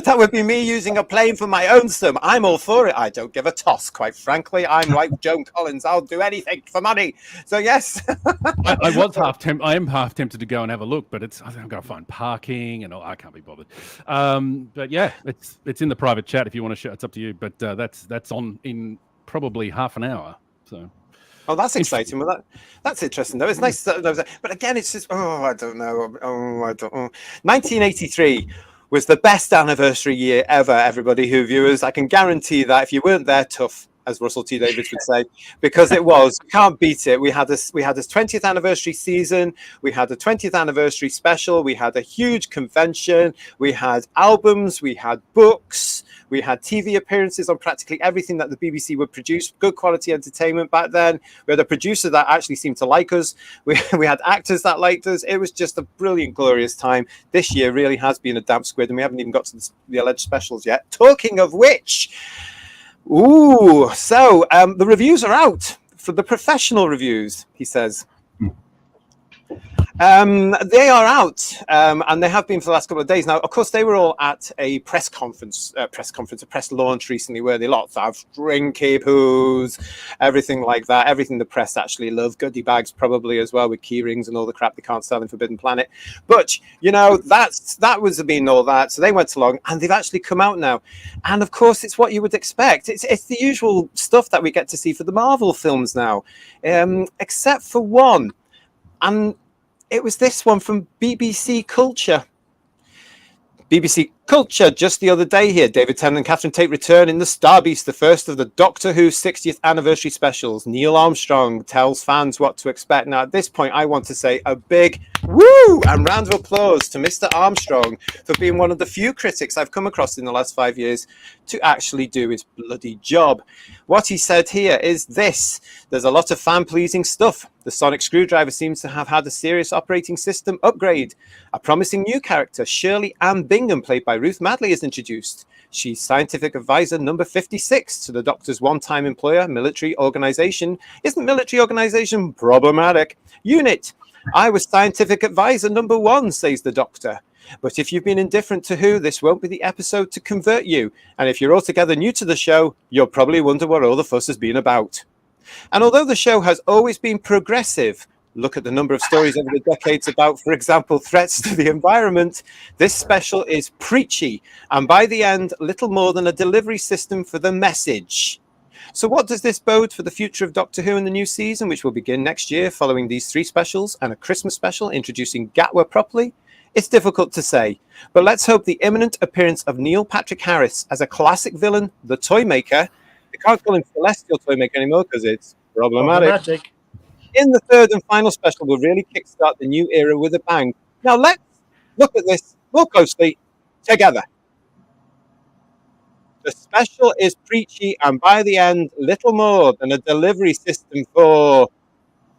that would be me using a plane for my own sum. I'm all for it. I don't give a toss, quite frankly. I'm like Joan Collins. I'll do anything for money. So yes. I am half tempted to go and have a look, but I've got to find parking and all. I can't be bothered. But yeah, it's in the private chat if you want to share. It's up to you. But that's on in probably half an hour. So. Oh, that's exciting. Well, that's interesting, though. It's nice. But again, it's just, I don't know. 1983 was the best anniversary year ever, everybody who viewers. I can guarantee that if you weren't there, tough, as Russell T. Davies would say, because it was. You can't beat it. We had this 20th anniversary season. We had a 20th anniversary special. We had a huge convention. We had albums. We had books. We had TV appearances on practically everything that the BBC would produce. Good quality entertainment back then. We had a producer that actually seemed to like us. We had actors that liked us. It was just a brilliant, glorious time. This year really has been a damp squid, and we haven't even got to the alleged specials yet. Talking of which, so the reviews are out for the professional reviews, he says. They are out, and they have been for the last couple of days. Now, of course, they were all at a press launch recently, where they lots of drinky poos, everything like that, everything the press actually love, goodie bags probably as well, with key rings and all the crap they can't sell in Forbidden Planet. But you know, that was being all that, so they went along, and they've actually come out now. And of course, it's what you would expect. It's the usual stuff that we get to see for the Marvel films now, except for one, and it was this one from BBC Culture. BBC Culture just the other day here. David Tennant and Catherine Tate return in The Star Beast, the first of the Doctor Who 60th anniversary specials. Neil Armstrong tells fans what to expect. Now, at this point, I want to say a big woo and round of applause to Mr. Armstrong for being one of the few critics I've come across in the last 5 years to actually do his bloody job. What he said here is this: there's a lot of fan-pleasing stuff. The sonic screwdriver seems to have had a serious operating system upgrade. A promising new character, Shirley Ann Bingham, played by whereby Ruth Madley is introduced. She's scientific advisor number 56 to the Doctor's one-time employer, military organization. Isn't military organization problematic? Unit. I was scientific advisor number 1, says the Doctor. But if you've been indifferent to Who, this won't be the episode to convert you. And if you're altogether new to the show, you'll probably wonder what all the fuss has been about. And although the show has always been progressive, look at the number of stories over the decades about, for example, threats to the environment, this special is preachy, and by the end, little more than a delivery system for the message. So what does this bode for the future of Doctor Who in the new season, which will begin next year following these 3 specials and a Christmas special introducing Gatwa properly? It's difficult to say, but let's hope the imminent appearance of Neil Patrick Harris as a classic villain, the Toymaker. We can't call him Celestial Toymaker anymore because it's problematic. In the 3rd and final special will really kickstart the new era with a bang. Now let's look at this more closely together. The special is preachy and by the end, little more than a delivery system for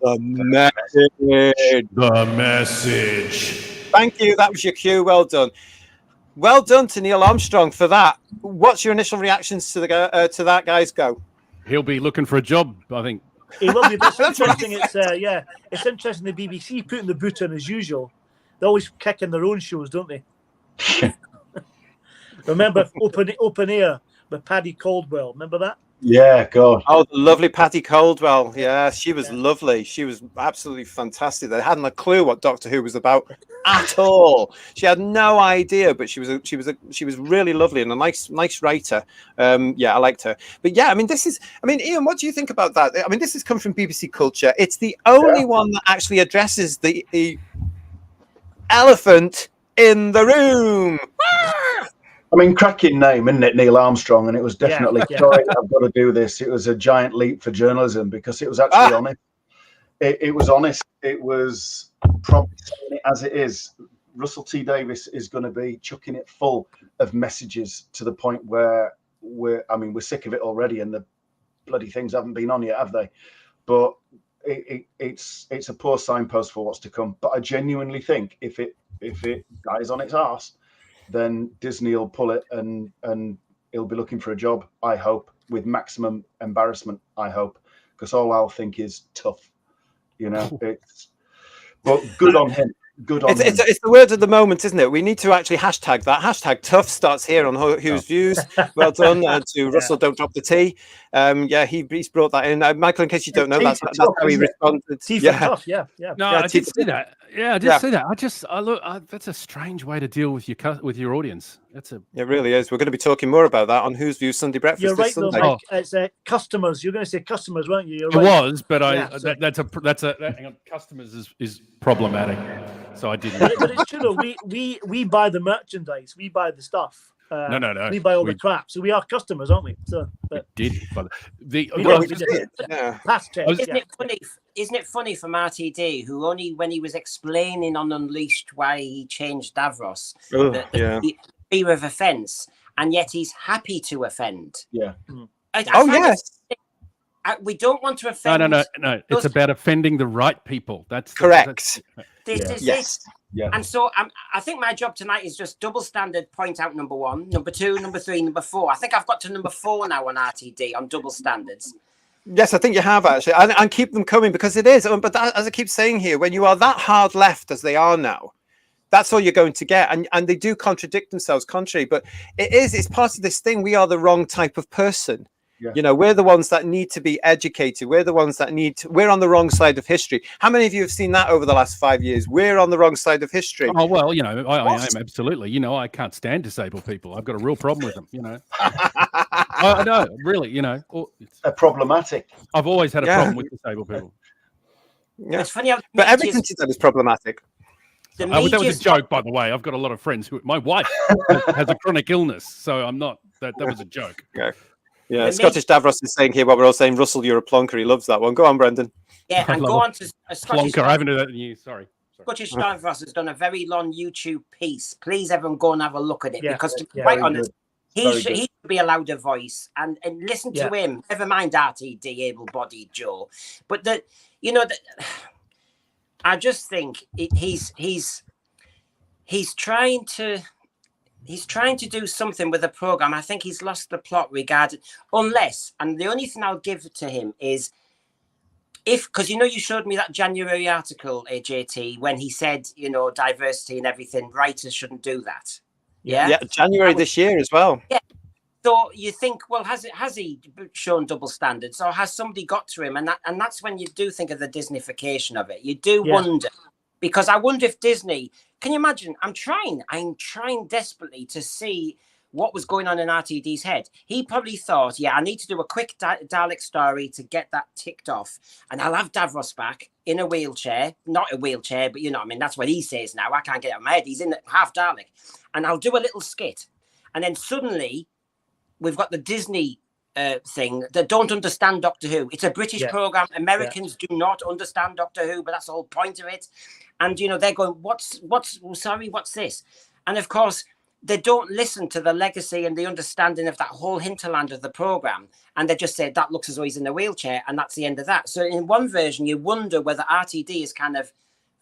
the message. The message. Thank you. That was your cue. Well done. Well done to Neil Armstrong for that. What's your initial reactions to that, guys? Go. He'll be looking for a job, I think. It will be. That's interesting. It's interesting. The BBC putting the boot in as usual. They always kick in their own shows, don't they? Remember Open Air with Paddy Caldwell? Remember that? Yeah, God. Oh, the lovely Patty Caldwell. Yeah, she was lovely. She was absolutely fantastic. They hadn't a clue what Doctor Who was about at all. She had no idea, but she was really lovely and a nice writer. Yeah, I liked her. But yeah, I mean, Ian, what do you think about that? I mean, this has come from BBC Culture. It's the only one that actually addresses the elephant in the room. I mean, cracking name, isn't it, Neil Armstrong? And it was definitely, sorry, I've got to do this. It was a giant leap for journalism because it was actually honest. It was honest. It was probably saying it as it is. Russell T Davies is going to be chucking it full of messages to the point where we're sick of it already, and the bloody things haven't been on yet, have they? But it's a poor signpost for what's to come. But I genuinely think if it dies on its arse, then Disney will pull it and he'll be looking for a job, I hope, with maximum embarrassment, I hope, because all I'll think is tough, but good on him. Good on him. It's the word of the moment, isn't it? We need to actually hashtag that. Hashtag tough starts here on Who's Views. Well done to Russell, don't drop the T. He's brought that in. Michael, in case you don't know, that's how he responded. Tough, yeah. No, I did see that. Yeah, I did see that. That's a strange way to deal with your audience. It really is. We're going to be talking more about that on Who's Views Sunday Breakfast. You're right, this Sunday. though, Mike. It's customers. You're going to say customers, weren't you? It was, but hang on, customers is problematic. So I didn't. But it's true though. We buy the merchandise. We buy the stuff. No. We buy all the crap. So we are customers, aren't we? So past tense. Isn't it funny from RTD, who only when he was explaining on Unleashed why he changed Davros, the fear of offence, and yet he's happy to offend. Yeah. Yes. We don't want to offend. No. It's about offending the right people. That's correct. This is it. Yeah. And so I think my job tonight is just double standard, point out number 1, number 2, number 3, number 4. I think I've got to number 4 now on RTD on double standards. Yes, I think you have actually, and keep them coming because it is. But as I keep saying here, when you are that hard left as they are now, that's all you're going to get, and they do contradict themselves, contrary. But it's part of this thing. We are the wrong type of person. Yeah. We're the ones that need to be educated. We're the ones that we're on the wrong side of history. How many of you have seen that over the last 5 years? We're on the wrong side of history. Oh, well, I am absolutely. I can't stand disabled people. I've got a real problem with them, I know, really, They're problematic. I've always had a problem with disabled people. Yeah. It's funny how but everything to them is problematic. That was a joke, by the way. I've got a lot of friends my wife has a chronic illness, so I'm not, that was a joke. Okay. Yeah, Scottish Davros is saying here what we're all saying. Russell, you're a plonker. He loves that one. Go on, Brendan. Yeah, and go on to a Scottish plonker. I haven't done that in you. Sorry. Scottish Davros has done a very long YouTube piece. Please, everyone, go and have a look at it because, to be quite honest, he should be allowed a voice and listen to him. Never mind RTD, able-bodied Joe, but I just think he's trying to he's trying to do something with the program. I think he's lost the plot regarding, unless, and the only thing I'll give to him is because you showed me that January article, JT, when he said, diversity and everything, writers shouldn't do that. Yeah, January this year as well. Yeah. So you think, well, has he shown double standards, or has somebody got to him? And that's when you do think of the Disneyfication of it. You do wonder, because I wonder if Disney. Can you imagine? I'm trying desperately to see what was going on in RTD's head. He probably thought, I need to do a quick Dalek story to get that ticked off, and I'll have Davros back in a wheelchair, not a wheelchair, but that's what he says now. I can't get it out of my head. He's in half Dalek, and I'll do a little skit, and then suddenly we've got the Disney thing that don't understand Doctor Who. It's a British program. Americans do not understand Doctor Who, but that's the whole point of it. And they're going, what's this? And of course, they don't listen to the legacy and the understanding of that whole hinterland of the program, and they just say that looks as though he's in a wheelchair, and that's the end of that. So in one version, you wonder whether RTD is kind of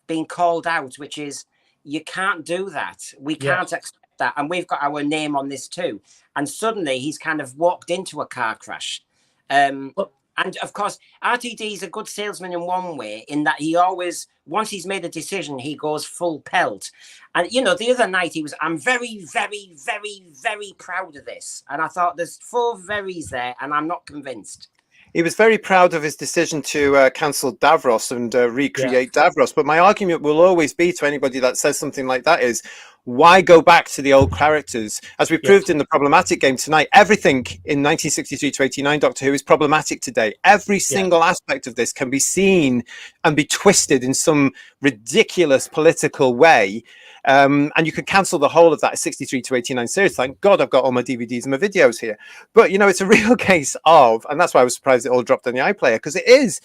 being called out, which is you can't do that. We can't accept that, and we've got our name on this too. And suddenly he's kind of walked into a car crash. And of course, RTD is a good salesman in one way, in that he always, once he's made a decision, he goes full pelt. And, the other night he was, I'm very, very, very, very proud of this. And I thought there's 4 verys there, and I'm not convinced. He was very proud of his decision to cancel Davros and recreate Davros. But my argument will always be to anybody that says something like that is, why go back to the old characters? As we proved in the problematic game tonight, everything in 1963 to 89 Doctor Who is problematic today. Every single aspect of this can be seen and be twisted in some ridiculous political way. And you could cancel the whole of that 63 to 89 series. Thank God I've got all my DVDs and my videos here. But, it's a real case of, and that's why I was surprised it all dropped on the iPlayer, because it is.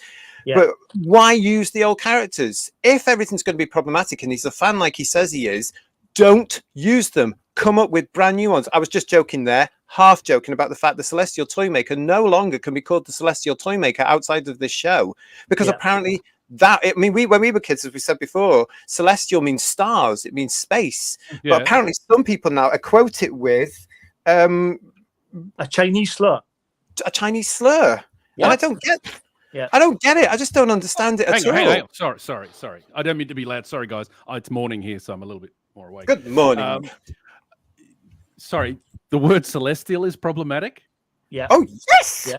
But why use the old characters? If everything's going to be problematic and he's a fan like he says he is, don't use them. Come up with brand new ones. I was just joking there, half joking about the fact the Celestial Toymaker no longer can be called the Celestial Toymaker outside of this show, because apparently when we were kids, as we said before, celestial means stars, it means space. But apparently some people now quote it with a Chinese slur. A Chinese slur. And I don't get I don't get it. I just don't understand it at all. Hang on. Sorry. I don't mean to be loud. Sorry, guys. It's morning here, so I'm a little bit more awake. Good morning. Sorry, the word celestial is problematic? Yeah. Oh, yes!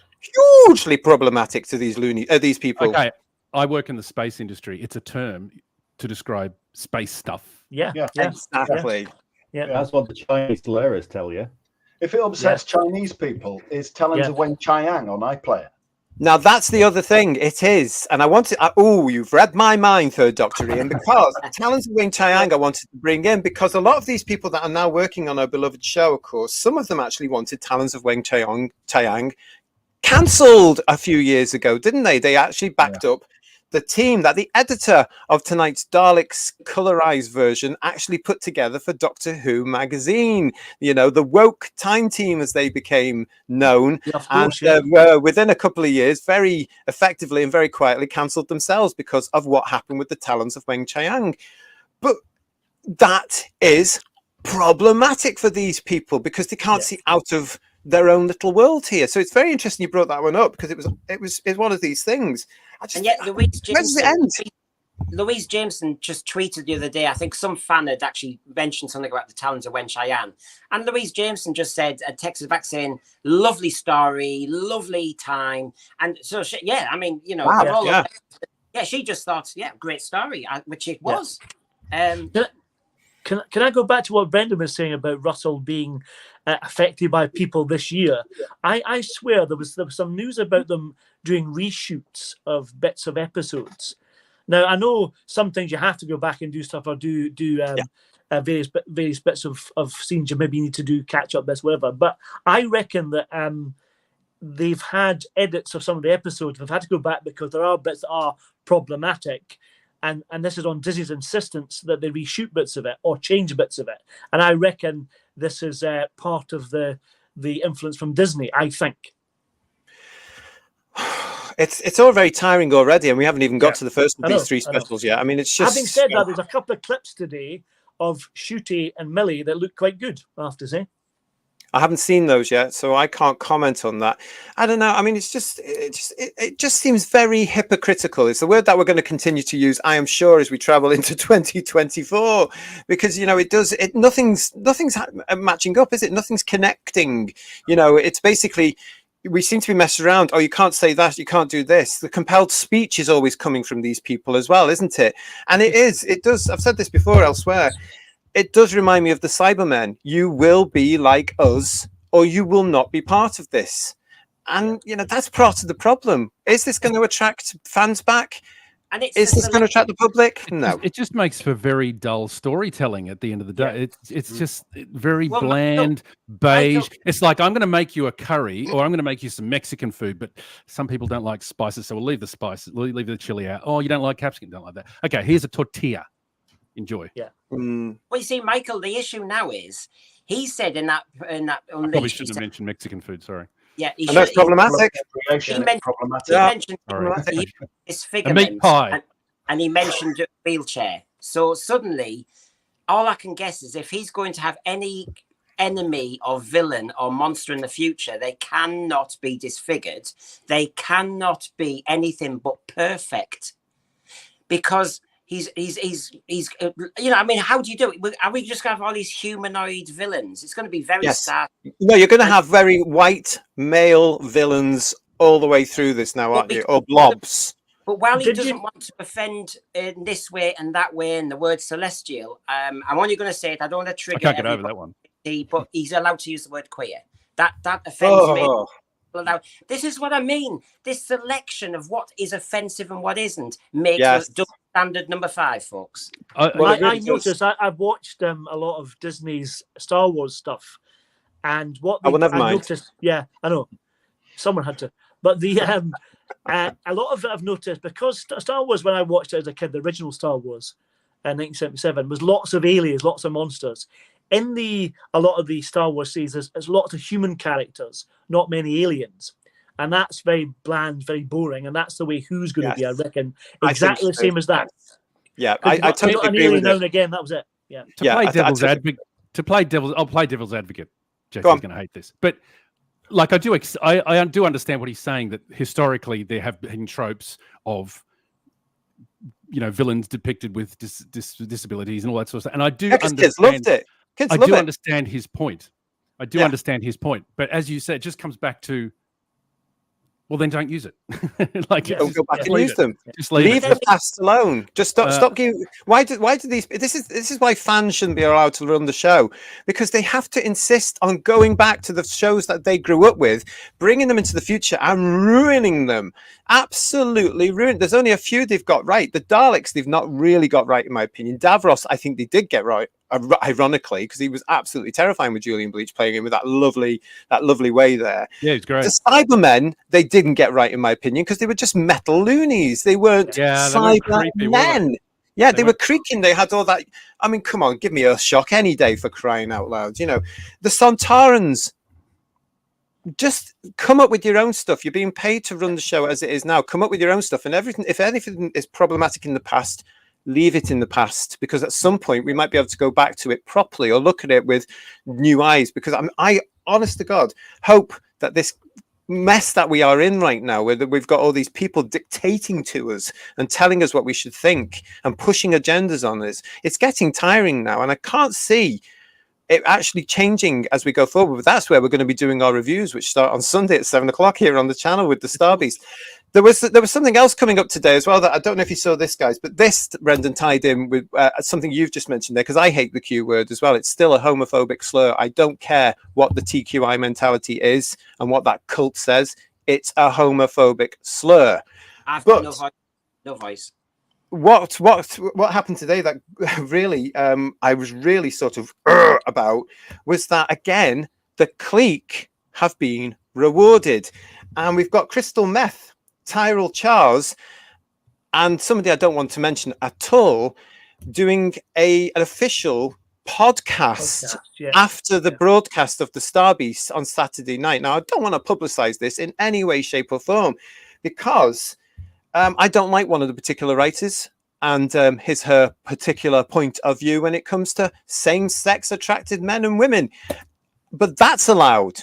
Hugely problematic to these these people. Okay. I work in the space industry. It's a term to describe space stuff. Yeah. Exactly. Yeah. That's what the Chinese slurs tell you. If it upsets Chinese people, it's Talons of Wen Chiang on iPlayer. Now, that's the other thing. It is. And I wanted... you've read my mind, Third Doctor Ian, because Talons of Wing Chiang I wanted to bring in, because a lot of these people that are now working on our beloved show, of course, some of them actually wanted Talons of Wing Chiang cancelled a few years ago, didn't they? They actually backed up the team that the editor of tonight's Daleks colorized version actually put together for Doctor Who magazine. The woke time team, as they became known. And within a couple of years, very effectively and very quietly cancelled themselves because of what happened with the Talons of Weng Chiang. But that is problematic for these people because they can't see out of their own little world here. So it's very interesting you brought that one up, because it's one of these things. And yet Louise Jameson just tweeted the other day, I think some fan had actually mentioned something about the Talons of Wen Chiang, and Louise Jameson just said, texted back saying, lovely story, lovely time. And so she, she just thought, great story, which it was. Can I go back to what Brendan was saying about Russell being affected by people this year? I swear there was some news about them doing reshoots of bits of episodes. Now, I know sometimes you have to go back and do stuff, or do various bits of scenes you maybe need to do catch-up bits, whatever. But I reckon that they've had edits of some of the episodes. They've had to go back because there are bits that are problematic. And this is on Disney's insistence that they reshoot bits of it or change bits of it. And I reckon this is part of the influence from Disney, I think. It's all very tiring already, and we haven't even got to the first of these three specials yet. I mean, it's just... Having said that, there's a couple of clips today of Shooty and Millie that look quite good, I have to say. I haven't seen those yet, so I can't comment on that. I don't know. I mean, it just seems very hypocritical. It's the word that we're going to continue to use, I am sure, as we travel into 2024, because nothing's matching up, is it? Nothing's connecting. It's basically, we seem to be messed around. Oh, you can't say that. You can't do this. The compelled speech is always coming from these people as well, isn't it? And it does. I've said this before elsewhere. It does remind me of the Cybermen. You will be like us, or you will not be part of this. And, that's part of the problem. Is this going to attract fans back? And is this going to attract the public? No. It just makes for very dull storytelling at the end of the day. It's just very bland, beige. It's like, I'm going to make you a curry, or I'm going to make you some Mexican food, but some people don't like spices, so we'll leave the spices, we'll leave the chili out. Oh, you don't like capsicum? Don't like that. Okay, here's a tortilla. Enjoy. Yeah. Well, you see, Michael, the issue now is he said in that I probably shouldn't have mentioned Mexican food. Sorry. Yeah, and that's problematic. He mentioned disfigurement, meat pie, and he mentioned a wheelchair. So suddenly, all I can guess is if he's going to have any enemy or villain or monster in the future, they cannot be disfigured. They cannot be anything but perfect, because he's I mean, how do you do it? Are we just going to have all these humanoid villains? It's going to be very sad. No, you're going to have very white male villains all the way through this now, aren't you? Or blobs. But while he doesn't want to offend in this way and that way, and the word celestial, I'm only going to say it. I don't want to trigger. I can't get over that one. But he's allowed to use the word queer. That offends me. This is what I mean. This selection of what is offensive and what isn't makes us standard number 5, folks. I noticed. I've watched a lot of Disney's Star Wars stuff, and what I noticed. Yeah, I know. Someone had to, but the a lot of it I've noticed, because Star Wars, when I watched it as a kid, the original Star Wars in 1977, was lots of aliens, lots of monsters. In a lot of the Star Wars series, there's lots of human characters, not many aliens. And that's very bland, very boring. And that's the way Who's going to be, I reckon. Exactly the same as that. Yeah, I totally agree with it. Again, that was it. Yeah. I'll play devil's advocate. Jesse's going to hate this. But like, I do understand what he's saying, that historically there have been tropes of, villains depicted with disabilities and all that sort of stuff. And I do understand. Kids loved it. I do understand his point. Understand his point. But as you said, it just comes back to, well, then don't use it. Don't go back and use them. Just leave the past alone. Just stop giving. Why do these? This is why fans shouldn't be allowed to run the show, because they have to insist on going back to the shows that they grew up with, bringing them into the future and ruining them. Absolutely ruined. There's only a few they've got right. The Daleks they've not really got right, in my opinion. Davros, I think they did get right. Ironically, because he was absolutely terrifying with Julian Bleach playing him with that lovely way there. Yeah, it's great. The Cybermen, they didn't get right, in my opinion, because they were just metal loonies. They weren't Cybermen. Yeah, they were creaking. They had all that. I mean, come on, give me Earthshock any day, for crying out loud. The Sontarans. Just come up with your own stuff. You're being paid to run the show as it is now. Come up with your own stuff, and everything. If anything is problematic in the past, leave it in the past, because at some point we might be able to go back to it properly or look at it with new eyes. Because I honest to God, hope that this mess that we are in right now, where we've got all these people dictating to us and telling us what we should think and pushing agendas on us, it's getting tiring now, and I can't see it actually changing as we go forward. But that's where we're going to be doing our reviews, which start on Sunday at 7:00 here on the channel with the Star Beast. There was something else coming up today as well that I don't know if you saw this, guys, but this, Brendan, tied in with something you've just mentioned there, because I hate the Q word as well. It's still a homophobic slur. I don't care what the TQI mentality is and what that cult says. It's a homophobic slur. I've got no voice. What happened today that really I was really sort of about was that, again, the clique have been rewarded, and we've got Crystal Meth, Tyrell Charles, and somebody I don't want to mention at all, doing an official podcast after the broadcast of the Star Beast on Saturday night. Now, I don't want to publicize this in any way, shape, or form, because I don't like one of the particular writers and her particular point of view when it comes to same-sex attracted men and women. But that's allowed.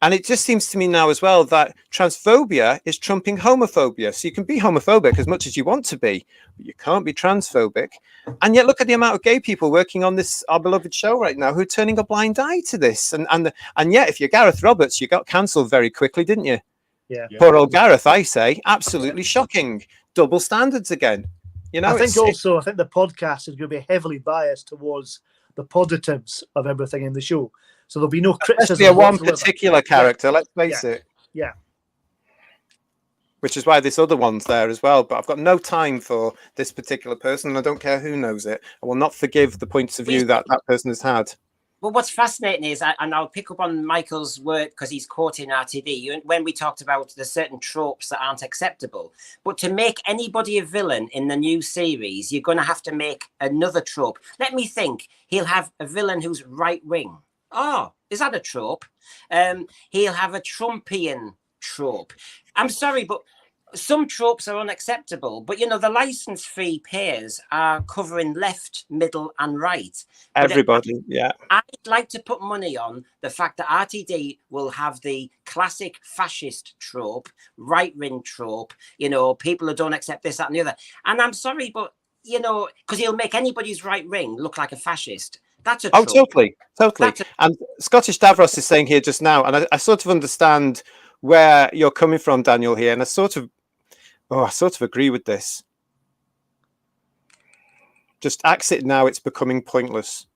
And it just seems to me now as well that transphobia is trumping homophobia. So you can be homophobic as much as you want to be, but you can't be transphobic. And yet look at the amount of gay people working on this, our beloved show right now, who are turning a blind eye to this. And yet if you're Gareth Roberts, you got cancelled very quickly, didn't you? Yeah. Poor old Gareth, I say. Absolutely shocking. Double standards again. You know, I think the podcast is going to be heavily biased towards the positives of everything in the show. So there'll be no criticism. Especially one particular character, let's face it. Yeah. Which is why this other one's there as well. But I've got no time for this particular person, and I don't care who knows it. I will not forgive the points of view that person has had. Well, what's fascinating is, and I'll pick up on Michael's word because he's quoting RTD, when we talked about the certain tropes that aren't acceptable. But to make anybody a villain in the new series, you're going to have to make another trope. Let me think. He'll have a villain who's right-wing. Oh, is that a trope? He'll have a Trumpian trope. I'm sorry, but some tropes are unacceptable. But, you know, the license fee payers are covering left, middle and right. Everybody, yeah. I'd like to put money on the fact that RTD will have the classic fascist trope, right-wing trope, you know, people who don't accept this, that and the other. And I'm sorry, but, you know, because he'll make anybody's right wing look like a fascist. That's a trope. Oh, totally. And Scottish Davros is saying here just now, and I sort of understand where you're coming from, Daniel, here, and I sort of agree with this. Just axe it now; it's becoming pointless.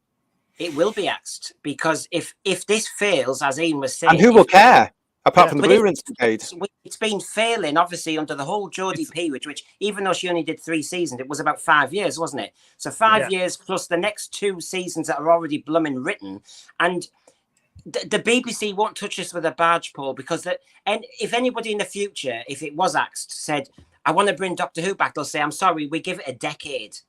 It will be axed because if this fails, as Ian was saying, and who will care? Apart from the Blue Rinse Brigade. It's been failing, obviously, under the whole Jodie P, which even though she only did 3 seasons, it was about 5 years, wasn't it? So 5 years plus the next 2 seasons that are already blooming written. And the BBC won't touch this with a barge pole because and if anybody in the future, if it was axed, said, I want to bring Doctor Who back, they'll say, I'm sorry, we give it a decade.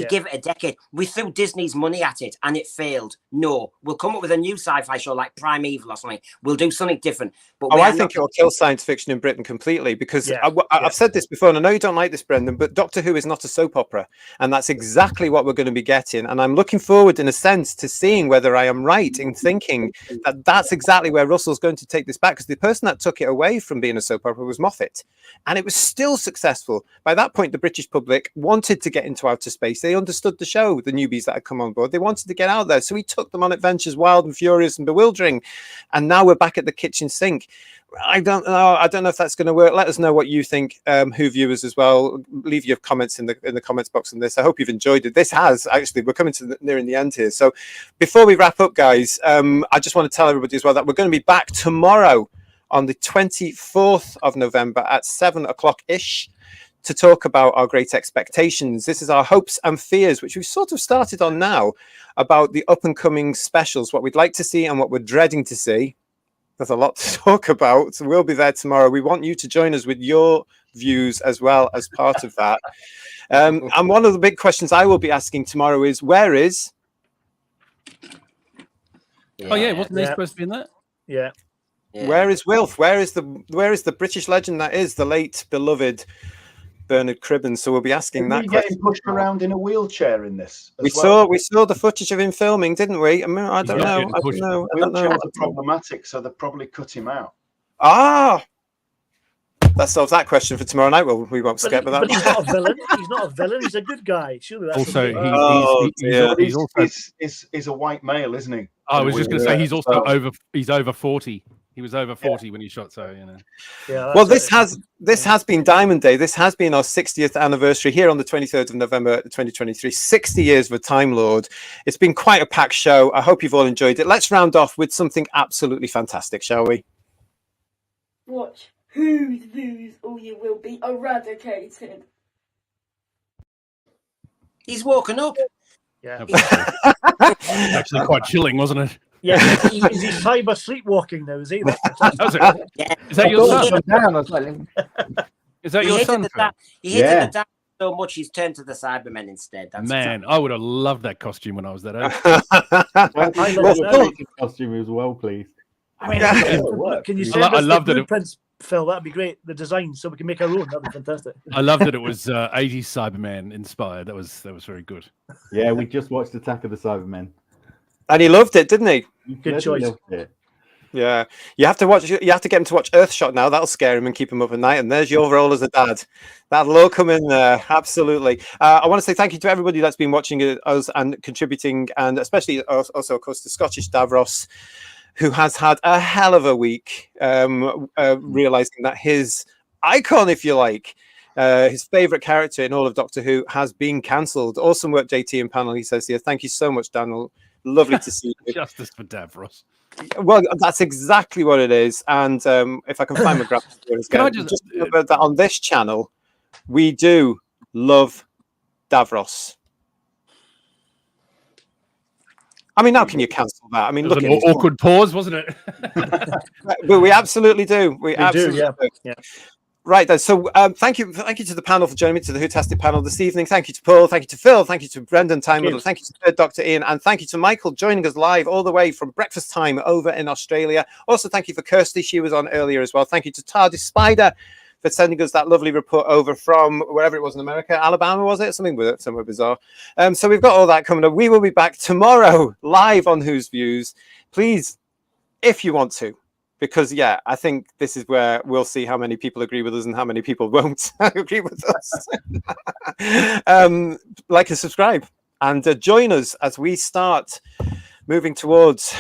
Give it a decade. We threw Disney's money at it and it failed. No, we'll come up with a new sci-fi show like Primeval or something. We'll do something different. But I think it will kill science fiction in Britain completely because I've said this before, and I know you don't like this, Brendan, but Doctor Who is not a soap opera, and that's exactly what we're going to be getting. And I'm looking forward, in a sense, to seeing whether I am right in thinking that that's exactly where Russell's going to take this back, because the person that took it away from being a soap opera was Moffat, and it was still successful. By that point, the British public wanted to get into outer space. They understood the show, the newbies that had come on board. They wanted to get out there. So he took them on adventures wild and furious and bewildering. And now we're back at the kitchen sink. I don't know. I don't know if that's going to work. Let us know what you think, Who viewers as well. Leave your comments in the comments box on this. I hope you've enjoyed it. This has actually, we're coming to nearing the end here. So before we wrap up, guys, I just want to tell everybody as well that we're going to be back tomorrow on the 24th of November at 7 o'clock-ish to talk about our great expectations. This is our hopes and fears, which we've sort of started on now, about the up-and-coming specials, what we'd like to see and what we're dreading to see. There's a lot to talk about, so we'll be there tomorrow. We want you to join us with your views as well as part of that. And one of the big questions I will be asking tomorrow is, where is... Oh, yeah, wasn't he supposed to be in that? Yeah. Where is Wilf? Where is the British legend that is the late, beloved Bernard Cribbins? So we'll be asking that question. Getting pushed around in a wheelchair in this. We saw the footage of him filming, didn't we? I mean, I don't know. Wheelchairs are problematic, so they probably cut him out. Ah, that solves that question for tomorrow night. Well, we won't skip that. But he's not a villain. He's not a villain. He's a good guy. Surely that's he's a white male, isn't he? I was just going to say he's also over 40. He was over 40 when he shot, so you know. Yeah. Well, this has been Diamond Day. This has been our 60th anniversary here on the 23rd of November 2023. 60 years of a Time Lord. It's been quite a packed show. I hope you've all enjoyed it. Let's round off with something absolutely fantastic, shall we? Watch whose views or you will be eradicated. He's woken up. Yeah. Actually quite chilling, wasn't it? Yeah, is he cyber sleepwalking now? Is he? Yeah. Is that your son? Is that your son? He hated the dad so much he's turned to the Cybermen instead. That's Man, I would have loved that costume when I was that age. I loved the costume as well, please. I mean, can you send us the blueprints Phil, that'd be great. The design, so we can make our own. That'd be fantastic. I love that it was 80s Cyberman inspired. That was very good. Yeah, we just watched Attack of the Cybermen. And he loved it, didn't he? Good choice. Yeah, you have to watch. You have to get him to watch Earthshot now. That'll scare him and keep him up at night. And there's your role as a dad. That'll all come in there. Absolutely. I want to say thank you to everybody that's been watching us and contributing, and especially also, of course, the Scottish Davros, who has had a hell of a week, realizing that his icon, if you like, his favorite character in all of Doctor Who has been cancelled. Awesome work, JT and panel. He says here. Thank you so much, Daniel. Lovely to see you. Justice for Davros. Well, that's exactly what it is. And if I can find my graphics, just remember that on this channel, we do love Davros. I mean, how can you cancel that? I mean, look, an awkward pause, wasn't it? But we absolutely do. We absolutely do. Yeah. Right then. So thank you to the panel for joining me, to the Whotastic panel this evening. Thank you to Paul. Thank you to Phil. Thank you to Brendan Time. Thank you to Third Doctor Ian, and thank you to Michael joining us live all the way from breakfast time over in Australia. Also, thank you for Kirsty. She was on earlier as well. Thank you to TARDIS Spider for sending us that lovely report over from wherever it was in America. Alabama, was it? Somewhere bizarre. So we've got all that coming up. We will be back tomorrow live on Who's Views. Please, if you want to, because, yeah, I think this is where we'll see how many people agree with us and how many people won't agree with us. Like and subscribe and join us as we start moving towards...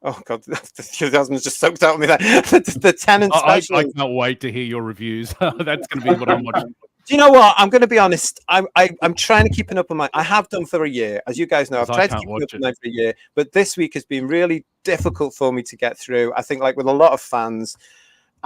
Oh, God, the enthusiasm is just soaked out of me there. The Tenant special. I can't wait to hear your reviews. That's going to be what I'm watching. Do you know what? I'm going to be honest. I'm trying to keep it up on my... I have done for a year. As you guys know, I've tried to keep it up on my for a year. But this week has been really difficult for me to get through. I think, like with a lot of fans.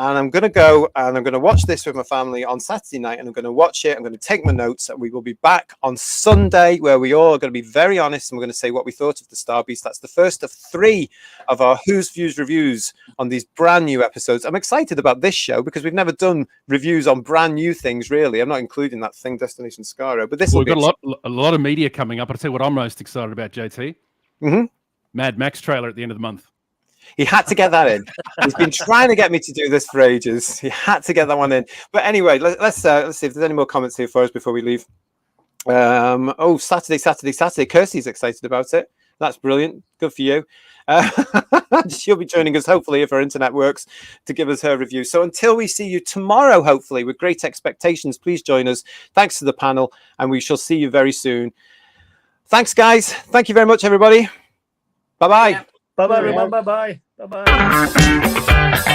And I'm going to go and I'm going to watch this with my family on Saturday night. And I'm going to watch it. I'm going to take my notes. And we will be back on Sunday, where we all are going to be very honest. And we're going to say what we thought of the Star Beast. That's the first of 3 of our Who's Views reviews on these brand new episodes. I'm excited about this show because we've never done reviews on brand new things, really. I'm not including that thing, Destination Skaro. But this will we've got a lot of media coming up. I'll tell you what I'm most excited about, JT. Mad Max trailer at the end of the month. He had to get that in. He's been trying to get me to do this for ages. He had to get that one in. But anyway, let's see if there's any more comments here for us before we leave. Saturday. Kirsty's excited about it. That's brilliant. Good for you. She'll be joining us, hopefully, if her internet works, to give us her review. So until we see you tomorrow, hopefully, with great expectations, please join us. Thanks to the panel, and we shall see you very soon. Thanks, guys. Thank you very much, everybody. Bye-bye. Bye-bye, everyone. Bye-bye. Bye-bye.